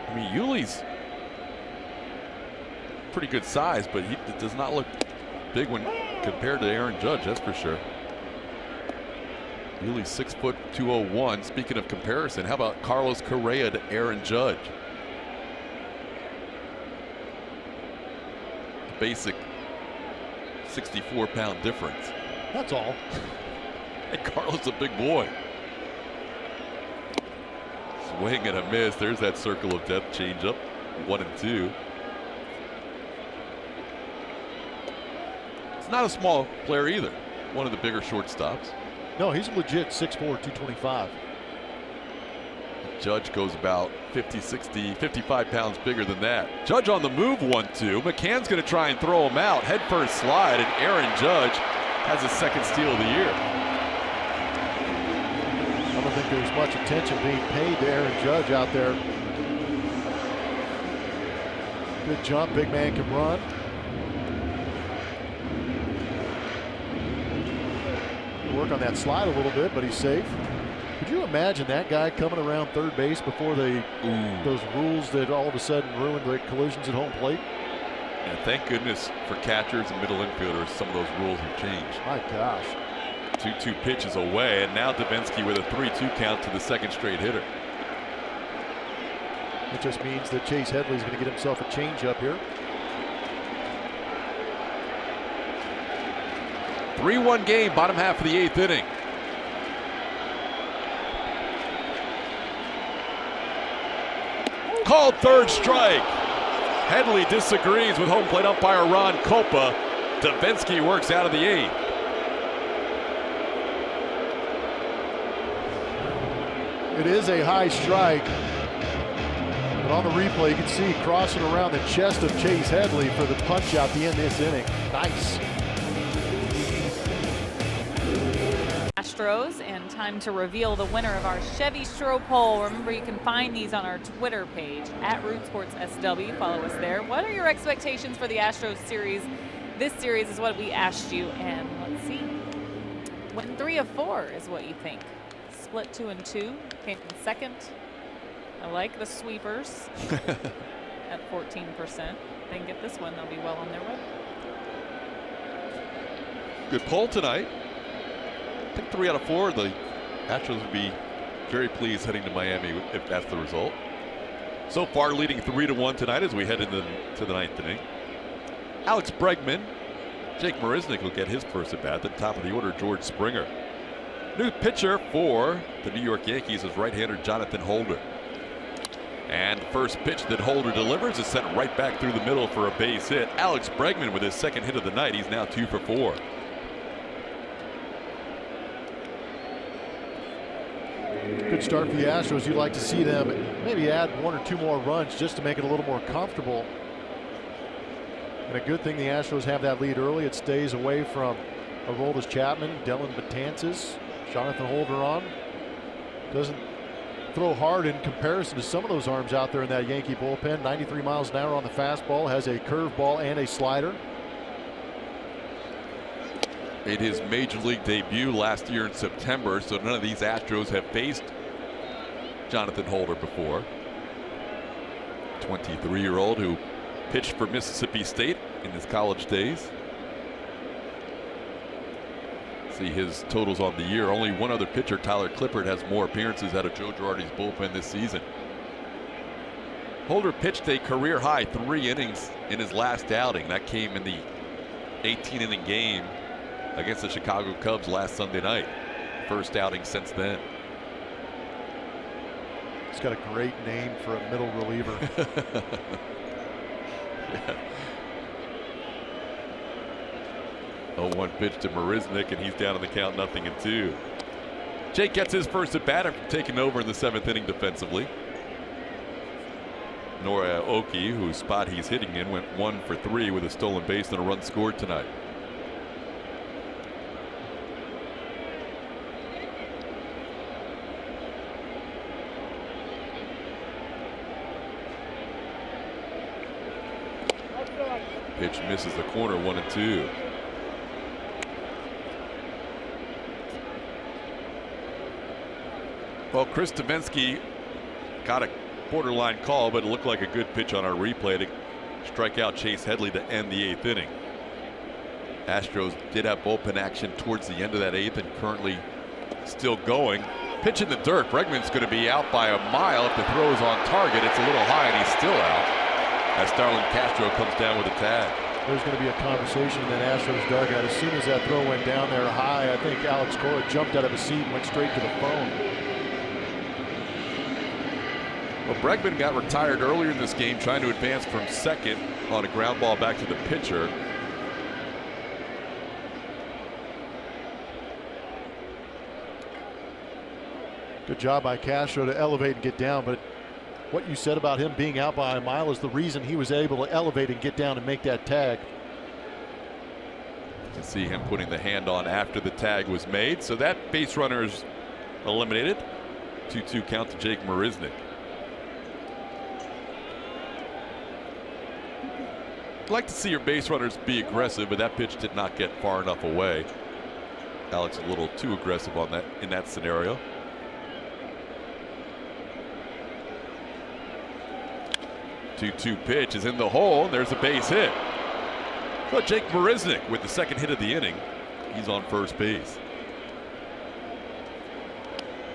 I mean, Yuli's pretty good size, but he does not look big when compared to Aaron Judge, that's for sure. Yuli's 6 foot 201. Speaking of comparison, how about Carlos Correa to Aaron Judge? The basic 64-pound difference. That's all. And Carlos a big boy. Swing and a miss. There's that circle of death changeup. 1-2. It's not a small player either. One of the bigger shortstops. No, he's a legit 6'4", 225. Judge goes about 50, 60, 55 pounds bigger than that. Judge on the move, 1-2. McCann's going to try and throw him out. Head first slide, and Aaron Judge has his second steal of the year. I don't think there's much attention being paid to Aaron Judge out there. Good jump, big man can run. Work on that slide a little bit, but he's safe. Could you imagine that guy coming around third base before those rules that all of a sudden ruined the collisions at home plate? And thank goodness for catchers and middle infielders, some of those rules have changed. My gosh. 2-2 pitches away, and now Davinsky with a 3-2 count to the second straight hitter. It just means that Chase Headley's going to get himself a changeup here. 3-1 game, bottom half of the 8th inning. Called third strike. Headley disagrees with home plate umpire Ron Kopa. Davinsky works out of the 8th. It is a high strike. But on the replay, you can see crossing around the chest of Chase Headley for the punch out the end of this inning. Nice. Astros, and time to reveal the winner of our Chevy Stro poll. Remember, you can find these on our Twitter page at Root Sports SW. Follow us there. What are your expectations for the Astros series? This series is what we asked you, and let's see. Win 3 of 4 is what you think. Split 2-2, came in second. I like the sweepers at 14%. They can get this one, they'll be well on their way. Good poll tonight. I think 3 out of 4, the Astros would be very pleased heading to Miami if that's the result. So far, leading 3-1 tonight as we head into the 9th inning. Alex Bregman, Jake Marisnick will get his first at bat. At the top of the order, George Springer. New pitcher for the New York Yankees is right-hander Jonathan Holder. And first pitch that Holder delivers is sent right back through the middle for a base hit. Alex Bregman with his second hit of the night. He's now 2 for 4. Good start for the Astros. You'd like to see them maybe add 1 or 2 more runs just to make it a little more comfortable. And a good thing the Astros have that lead early. It stays away from Aroldis Chapman, Dylan Betances, Jonathan Holder on. Doesn't throw hard in comparison to some of those arms out there in that Yankee bullpen. 93 miles an hour on the fastball, has a curveball and a slider. Made his major league debut last year in September, so none of these Astros have faced Jonathan Holder before. 23-year-old who pitched for Mississippi State in his college days. See his totals on the year. Only one other pitcher, Tyler Clippard, has more appearances out of Joe Girardi's bullpen this season. Holder pitched a career high 3 innings in his last outing. That came in the 18-inning game against the Chicago Cubs last Sunday night. First outing since then. He's got a great name for a middle reliever. Yeah. 0-1 pitch to Marisnick, and he's down on the count, 0-2. Jake gets his first at bat after taking over in the 7th inning defensively. Nora Oki, whose spot he's hitting in, went 1 for 3 with a stolen base and a run scored tonight. Pitch misses the corner, 1-2. Well, Chris Davinsky got a borderline call, but it looked like a good pitch on our replay to strike out Chase Headley to end the 8th inning. Astros did have bullpen action towards the end of that 8th and currently still going. Pitch in the dirt. Bregman's going to be out by a mile if the throw is on target. It's a little high and he's still out as Starlin Castro comes down with a tag. There's going to be a conversation in that Astros dugout. As soon as that throw went down there high, I think Alex Cora jumped out of his seat and went straight to the phone. Well, Bregman got retired earlier in this game trying to advance from second on a ground ball back to the pitcher. Good job by Castro to elevate and get down, but what you said about him being out by a mile is the reason he was able to elevate and get down and make that tag. You can see him putting the hand on after the tag was made. So that base runner is eliminated. 2-2 count to Jake Marisnick. I'd like to see your base runners be aggressive, but that pitch did not get far enough away. Alex a little too aggressive on that in that scenario. Two pitch is in the hole, and there's a base hit. So Jake Marisnick with the second hit of the inning. He's on first base.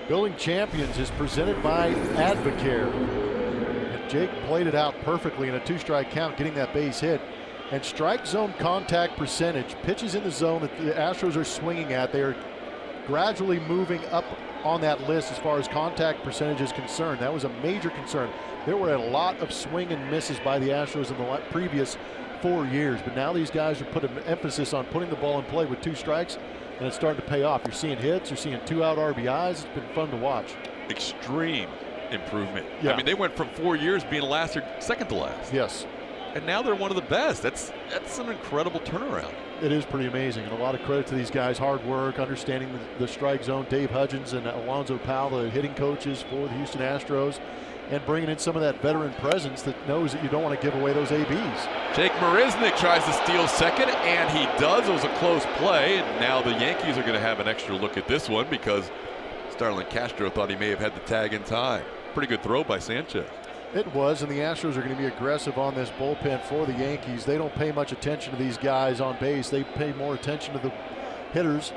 Building Champions is presented by Advocare. And Jake played it out perfectly in a 2-strike count, getting that base hit. And strike zone contact percentage, pitches in the zone that the Astros are swinging at, they are gradually moving up on that list as far as contact percentage is concerned. That was a major concern. There were a lot of swing and misses by the Astros in the previous 4 years, but now these guys are putting an emphasis on putting the ball in play with 2 strikes, and it's starting to pay off. You're seeing hits, you're seeing 2-out RBIs. It's been fun to watch. Extreme Improvement. Yeah. I mean, they went from 4 years being last or second to last. Yes. And now they're one of the best. That's an incredible turnaround. It is pretty amazing, and a lot of credit to these guys. Hard work, understanding the strike zone. Dave Hudgens and Alonzo Powell, the hitting coaches for the Houston Astros, and bringing in some of that veteran presence that knows that you don't want to give away those ABs. Jake Marisnick tries to steal second, and he does. It was a close play, and now the Yankees are going to have an extra look at this one because Starlin Castro thought he may have had the tag in time. Pretty good throw by Sanchez. It was, and the Astros are going to be aggressive on this bullpen for the Yankees. They don't pay much attention to these guys on base. They pay more attention to the hitters.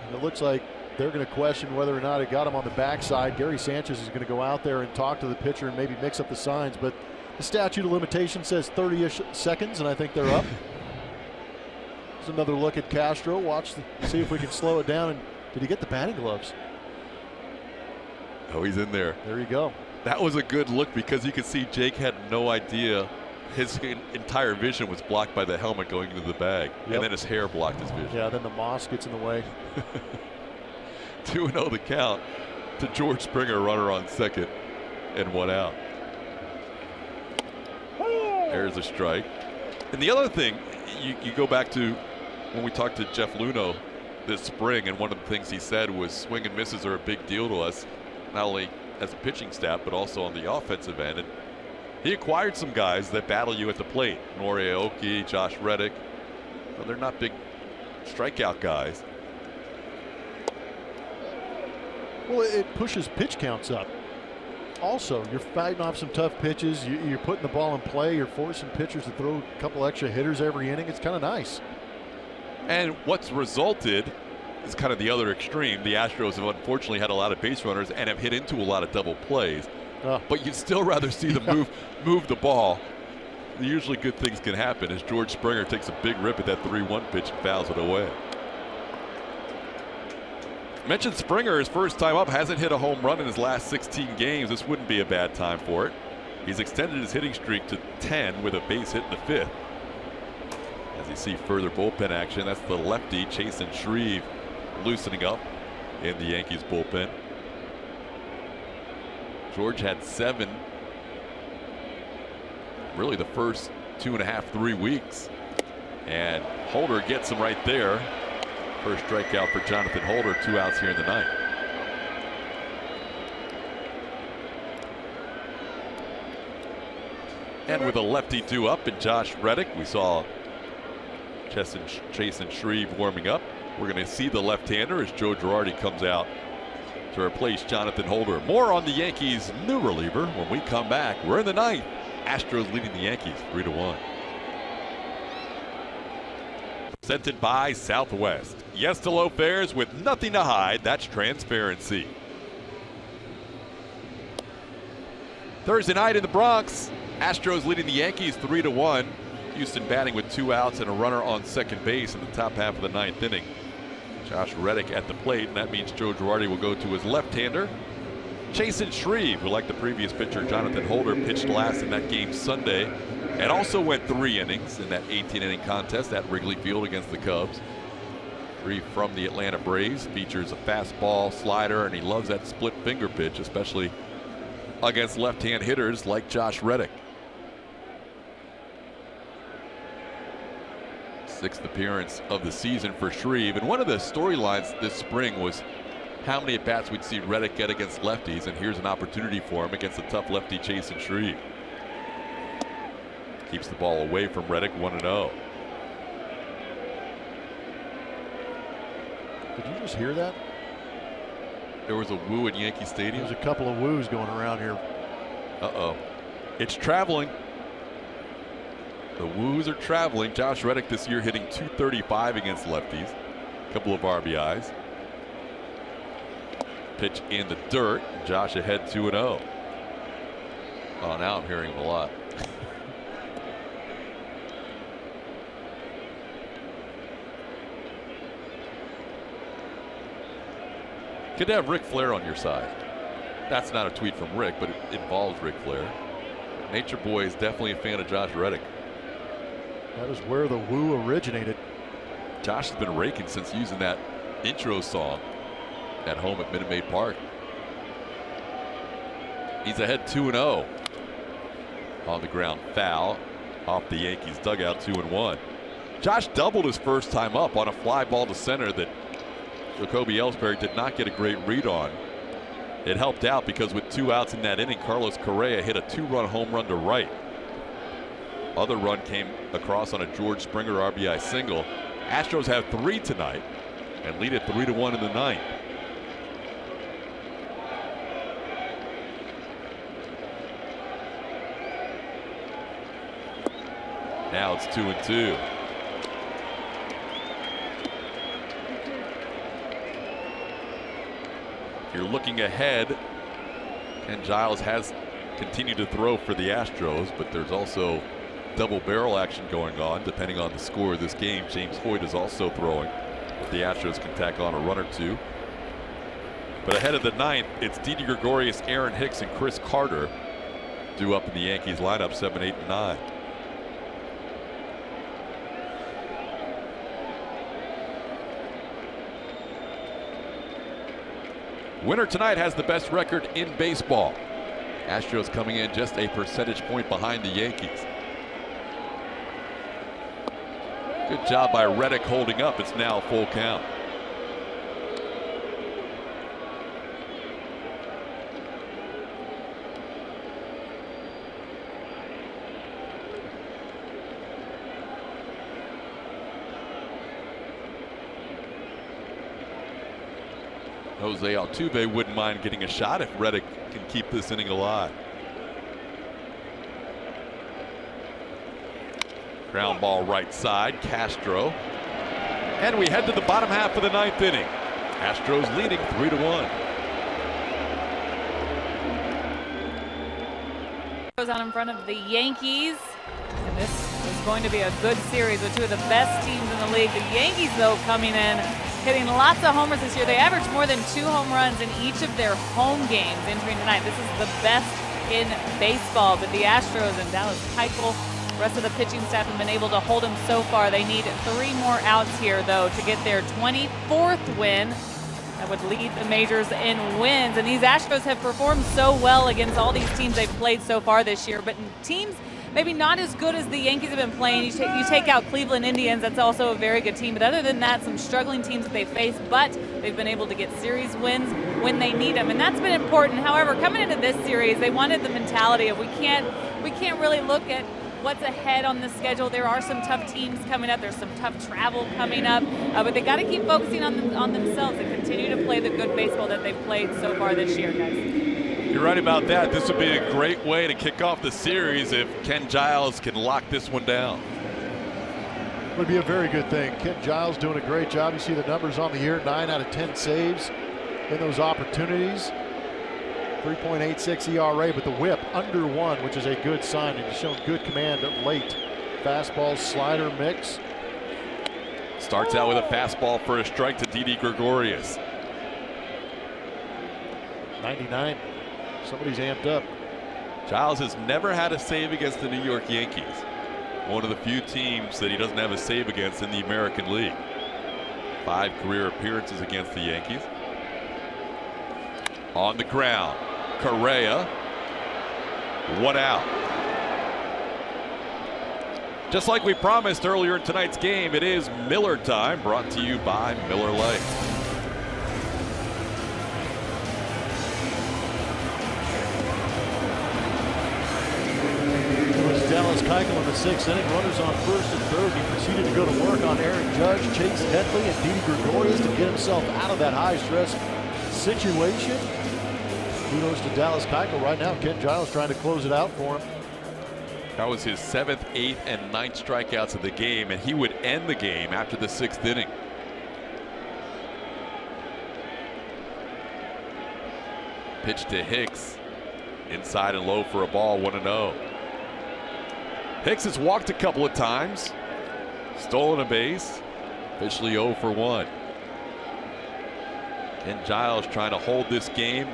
And it looks like they're going to question whether or not it got him on the backside. Gary Sanchez is going to go out there and talk to the pitcher and maybe mix up the signs, but the statute of limitation says 30-ish seconds, and I think they're up. There's another look at Castro. See if we can slow it down. And did he get the batting gloves? Oh, he's in there. There you go. That was a good look because you could see Jake had no idea his entire vision was blocked by the helmet going into the bag. Yep. And then his hair blocked his vision. Yeah, then the moss gets in the way. 2-0 the count to George Springer, runner on second and 1 out. There's a strike. And the other thing, you go back to when we talked to Jeff Luhnow this spring, and one of the things he said was swing and misses are a big deal to us, not only as a pitching staff, but also on the offensive end. And he acquired some guys that battle you at the plate. Nori Aoki, Josh Reddick. Well, they're not big strikeout guys. Well, it pushes pitch counts up. Also, you're fighting off some tough pitches. You're putting the ball in play. You're forcing pitchers to throw a couple extra hitters every inning. It's kind of nice. And what's resulted is kind of the other extreme. The Astros have unfortunately had a lot of base runners and have hit into a lot of double plays. But you'd still rather see them move the ball. Usually good things can happen as George Springer takes a big rip at that 3-1 pitch and fouls it away. Mentioned Springer, his first time up, hasn't hit a home run in his last 16 games. This wouldn't be a bad time for it. He's extended his hitting streak to 10 with a base hit in the 5th. As you see further bullpen action, that's the lefty Chasen Shreve loosening up in the Yankees bullpen. George had 7 really the first 2.5, 3 weeks, and Holder gets him right there. First strikeout for Jonathan Holder, 2 outs here in the ninth. And with a lefty due up and Josh Reddick, we saw Chasen Shreve warming up. We're going to see the left-hander as Joe Girardi comes out to replace Jonathan Holder. More on the Yankees' new reliever when we come back. We're in the ninth. Astros leading the Yankees 3-1. Presented by Southwest. Yes to low fares with nothing to hide. That's transparency. Thursday night in the Bronx. Astros leading the Yankees 3-1. Houston batting with 2 outs and a runner on second base in the top half of the ninth inning. Josh Reddick at the plate, and that means Joe Girardi will go to his left-hander. Chasen Shreve, who like the previous pitcher Jonathan Holder, pitched last in that game Sunday and also went 3 innings in that 18-inning contest at Wrigley Field against the Cubs. 3 from the Atlanta Braves. Features a fastball, slider, and he loves that split finger pitch, especially against left-hand hitters like Josh Reddick. 6th appearance of the season for Shreve. And one of the storylines this spring was how many at-bats we'd see Reddick get against lefties, and here's an opportunity for him against a tough lefty chasing Shreve. Keeps the ball away from Reddick, 1-0. Did you just hear that? There was a woo at Yankee Stadium. There's a couple of woos going around here. Uh-oh. It's traveling. The woos are traveling. Josh Reddick this year hitting .235 against lefties. A couple of RBIs. Pitch in the dirt. Josh ahead 2-0. Oh, now I'm hearing him a lot. Good to have Ric Flair on your side. That's not a tweet from Rick, but it involves Ric Flair. Nature Boy is definitely a fan of Josh Reddick. That is where the woo originated. Josh has been raking since using that intro song at home at Minute Maid Park. He's ahead 2-0. On the ground foul off the Yankees dugout, 2-1. Josh doubled his first time up on a fly ball to center that Jacoby Ellsbury did not get a great read on. It helped out because with 2 outs in that inning, Carlos Correa hit a 2-run home run to right. Other run came across on a George Springer RBI single. Astros have 3 tonight and lead it 3-1 in the 9th. Now it's 2-2. If you're looking ahead, Ken Giles has continued to throw for the Astros, but there's also double barrel action going on depending on the score of this game. James Hoyt is also throwing, but the Astros can tack on a run or two. But ahead of the 9th, it's Didi Gregorius, Aaron Hicks, and Chris Carter due up in the Yankees lineup, 7, 8, and 9. Winner tonight has the best record in baseball. Astros coming in just a percentage point behind the Yankees. Good job by Reddick holding up. It's now a full count. Jose Altuve wouldn't mind getting a shot if Reddick can keep this inning alive. Ground ball right side, Castro. And we head to the bottom half of the 9th inning. Astros leading 3-1. Goes on in front of the Yankees. And this is going to be a good series with 2 of the best teams in the league. The Yankees, though, coming in, hitting lots of homers this year. They averaged more than 2 home runs in each of their home games entering tonight. This is the best in baseball. But the Astros and Dallas Keuchel, the rest of the pitching staff have been able to hold them so far. They need 3 more outs here, though, to get their 24th win. That would lead the majors in wins. And these Astros have performed so well against all these teams they've played so far this year. But in teams maybe not as good as the Yankees have been playing. You take out Cleveland Indians, that's also a very good team. But other than that, some struggling teams that they face, but they've been able to get series wins when they need them, and that's been important. However, coming into this series, they wanted the mentality of we can't really look at what's ahead on the schedule. There are some tough teams coming up. There's some tough travel coming up, but they got to keep focusing on themselves and continue to play the good baseball that they've played so far this year, guys. You're right about that. This would be a great way to kick off the series if Ken Giles can lock this one down. Would be a very good thing. Ken Giles doing a great job. You see the numbers on the year, 9 out of 10 saves in those opportunities. 3.86 ERA, but the whip under 1, which is a good sign, and he's shown good command of late. Fastball slider mix. Starts out with a fastball for a strike to Didi Gregorius. 99. Somebody's amped up. Giles has never had a save against the New York Yankees. One of the few teams that he doesn't have a save against in the American League. 5 career appearances against the Yankees. On the ground, Correa. 1 out. Just like we promised earlier in tonight's game, it is Miller time, brought to you by Miller Lite. Dallas Keuchel in the 6th inning. Runners on first and third. He proceeded to go to work on Aaron Judge, Chase Headley, and Didi Gregorius to get himself out of that high-stress situation. Kudos to Dallas Keuchel right now. Ken Giles trying to close it out for him. That was his 7th, 8th, and 9th strikeouts of the game, and he would end the game after the 6th inning. Pitch to Hicks. Inside and low for a ball, 1-0. Hicks has walked a couple of times, stolen a base, officially 0 for 1. Ken Giles trying to hold this game,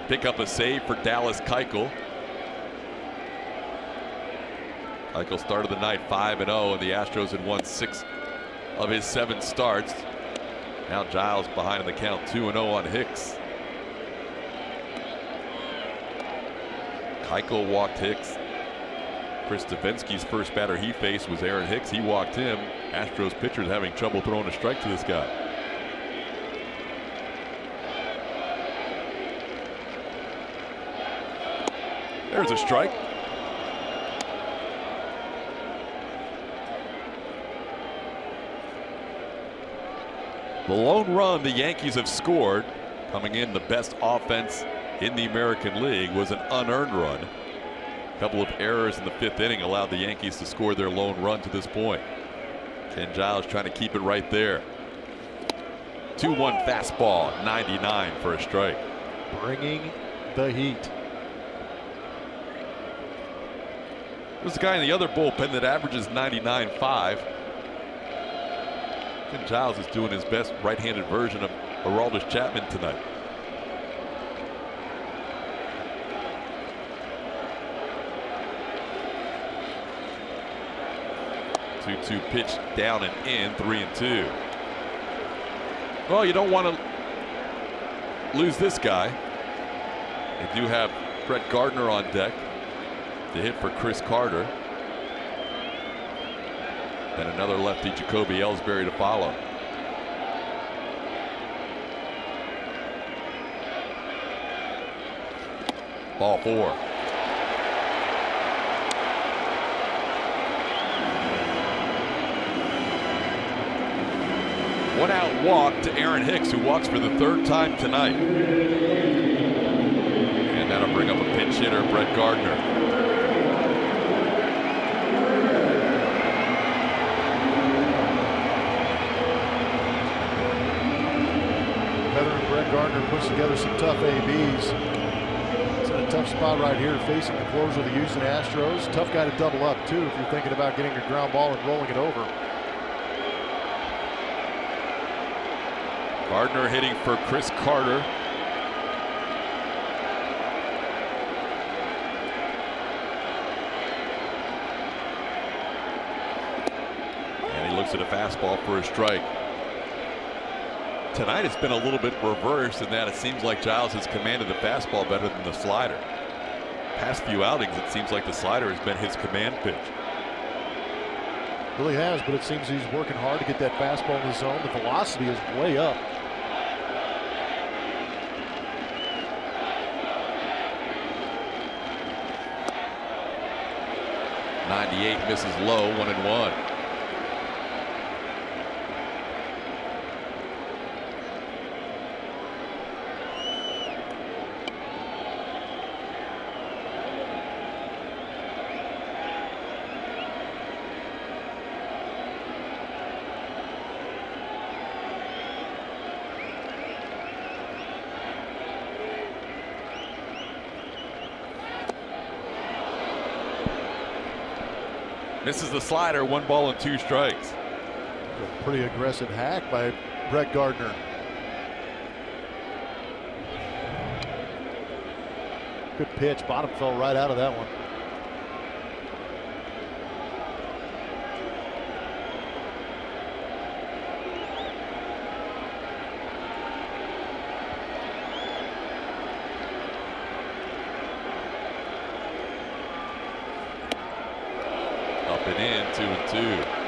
pick up a save for Dallas Keuchel. Keuchel started the night 5-0, and the Astros had won 6 of his 7 starts. Now Giles behind in the count, 2-0 on Hicks. Keuchel walked Hicks. Chris Stefanski's first batter he faced was Aaron Hicks. He walked him. Astros pitchers having trouble throwing a strike to this guy. There's a strike. The lone run the Yankees have scored, coming in the best offense in the American League, was an unearned run. A couple of errors in the 5th inning allowed the Yankees to score their lone run to this point. Ken Giles trying to keep it right there. 2-1 fastball, 99 for a strike. Bringing the heat. There's a guy in the other bullpen that averages 99.5. Ken Giles is doing his best right-handed version of Aroldis Chapman tonight. 2-2 pitch down and in, 3-2. Well, you don't want to lose this guy. They do have Brett Gardner on deck to hit for Chris Carter. And another lefty, Jacoby Ellsbury, to follow. Ball 4. One out walk to Aaron Hicks, who walks for the 3rd time tonight. And that'll bring up a pinch hitter, Brett Gardner. Veteran Brett Gardner puts together some tough ABs. It's in a tough spot right here, facing the closer of the Houston Astros. Tough guy to double up, too, if you're thinking about getting your ground ball and rolling it over. Gardner hitting for Chris Carter. And he looks at a fastball for a strike. Tonight it's been a little bit reversed in that it seems like Giles has commanded the fastball better than the slider. Past few outings, it seems like the slider has been his command pitch. Really has, but it seems he's working hard to get that fastball in the zone. The velocity is way up. 98 misses low, 1-1. Misses the slider, 1 ball and 2 strikes. A pretty aggressive hack by Brett Gardner. Good pitch. Bottom fell right out of that one. 2-2.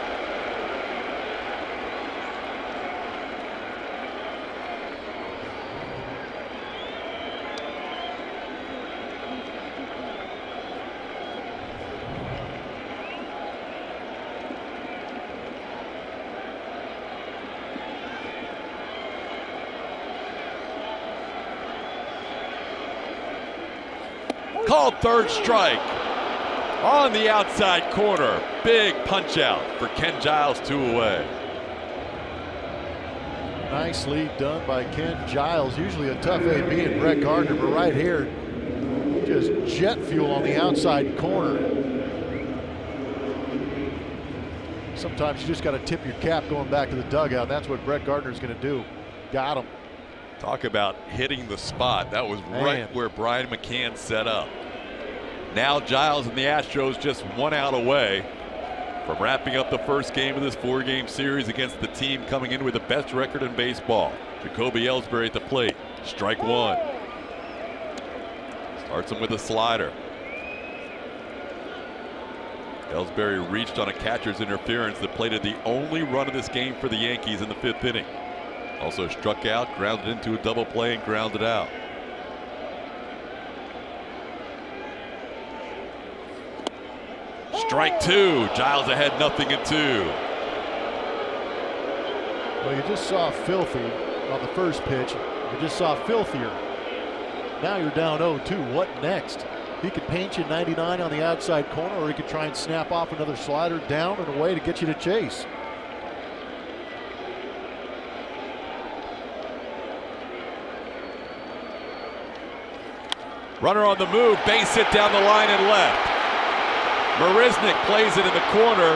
Called third strike on the outside corner. Big punch out for Ken Giles, 2 away. Nicely done by Ken Giles. Usually a tough AB in Brett Gardner, but right here, just jet fuel on the outside corner. Sometimes you just got to tip your cap going back to the dugout. And that's what Brett Gardner's going to do. Got him. Talk about hitting the spot. That was right where Brian McCann set up. Now Giles and the Astros just 1 out away from wrapping up the first game of this 4-game series against the team coming in with the best record in baseball. Jacoby Ellsbury at the plate. Strike 1. Starts him with a slider. Ellsbury reached on a catcher's interference that plated the only run of this game for the Yankees in the 5th inning. Also struck out, grounded into a double play, and grounded out. Strike 2. Giles ahead, 0-2. Well, you just saw filthy on the first pitch. You just saw filthier. Now you're down 0-2. What next? He could paint you 99 on the outside corner, or he could try and snap off another slider down and away to get you to chase. Runner on the move, base hit down the line and left. Marisnick plays it in the corner.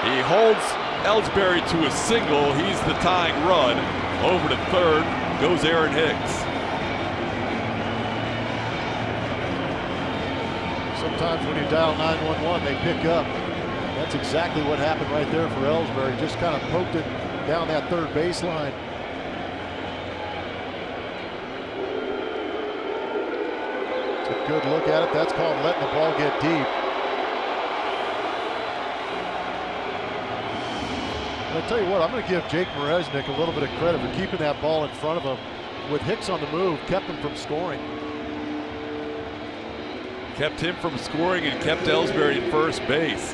He holds Ellsbury to a single. He's the tying run. Over to third goes Aaron Hicks. Sometimes when you dial 911, they pick up. That's exactly what happened right there for Ellsbury. Just kind of poked it down that third baseline. It's a good look at it. That's called letting the ball get deep. And I tell you what, I'm going to give Jake Marisnick a little bit of credit for keeping that ball in front of him. With Hicks on the move, kept him from scoring. Kept him from scoring and kept Ellsbury at first base.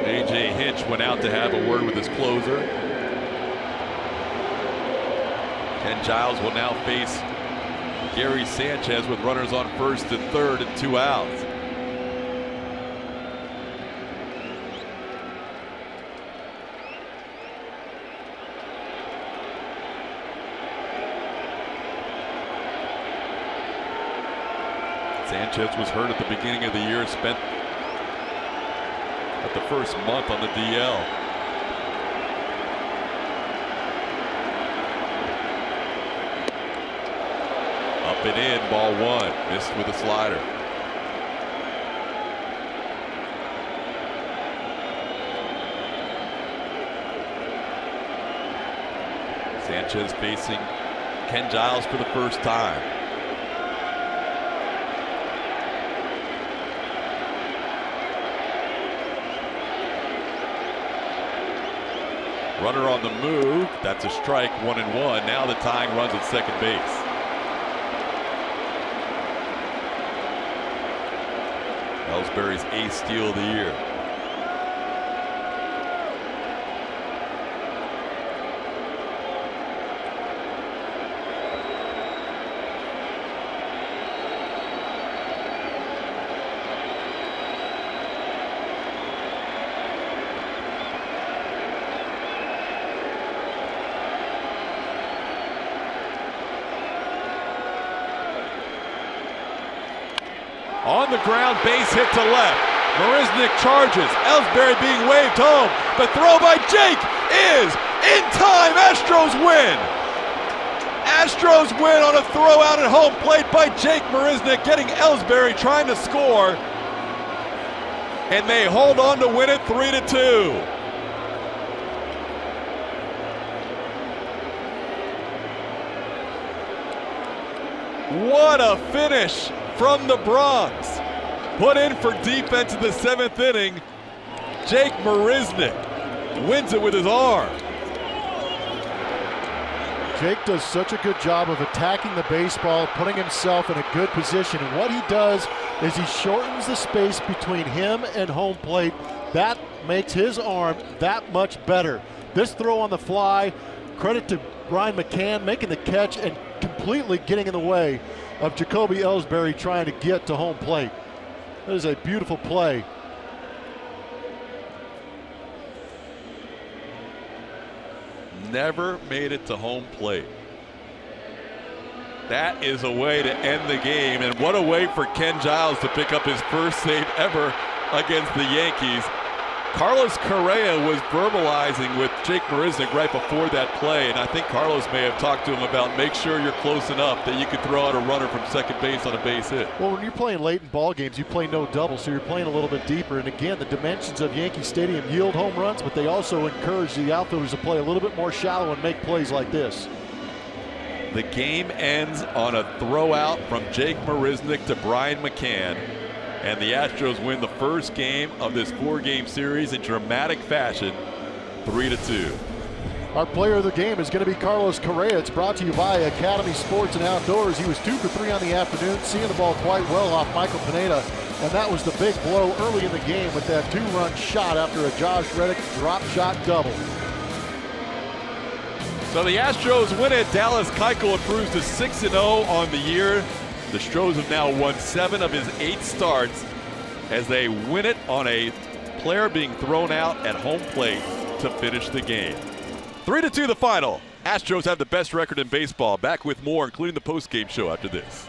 A.J. Hinch went out to have a word with his closer. Ken Giles will now face Gary Sanchez with runners on first and third and 2 outs. Sanchez was hurt at the beginning of the year, spent the first month on the DL. Up and in, ball 1, missed with a slider. Sanchez facing Ken Giles for the first time. Runner on the move. That's a strike, 1-1. Now the tying runs at second base. Ellsbury's ace steal of the year. On the ground, base hit to left. Marisnick charges. Ellsbury being waved home. The throw by Jake is in time. Astros win. Astros win on a throw out at home plate by Jake Marisnick, getting Ellsbury trying to score. And they hold on to win it 3-2. What a finish from the Bronx. put in for defense in the 7th inning. Jake Marisnick wins it with his arm. Jake does such a good job of attacking the baseball, putting himself in a good position. And what he does is he shortens the space between him and home plate. That makes his arm that much better. This throw on the fly, credit to Brian McCann making the catch and completely getting in the way of Jacoby Ellsbury trying to get to home plate. That is a beautiful play. Never made it to home plate. That is a way to end the game, and what a way for Ken Giles to pick up his first save ever against the Yankees. Carlos Correa was verbalizing with Jake Marisnick right before that play, and I think Carlos may have talked to him about make sure you're close enough that you can throw out a runner from second base on a base hit. Well, when you're playing late in ball games, you play no double, so you're playing a little bit deeper. And again, the dimensions of Yankee Stadium yield home runs, but they also encourage the outfielders to play a little bit more shallow and make plays like this. The game ends on a throw out from Jake Marisnick to Brian McCann. And the Astros win the first game of this 4-game series in dramatic fashion, 3-2. Our player of the game is going to be Carlos Correa. It's brought to you by Academy Sports and Outdoors. He was 2 for 3 on the afternoon, seeing the ball quite well off Michael Pineda. And that was the big blow early in the game with that 2-run shot after a Josh Reddick drop shot double. So the Astros win it. Dallas Keuchel improves to 6-0 on the year. The Astros have now won 7 of his 8 starts as they win it on a player being thrown out at home plate to finish the game. 3-2 the final. Astros have the best record in baseball. Back with more, including the post-game show after this.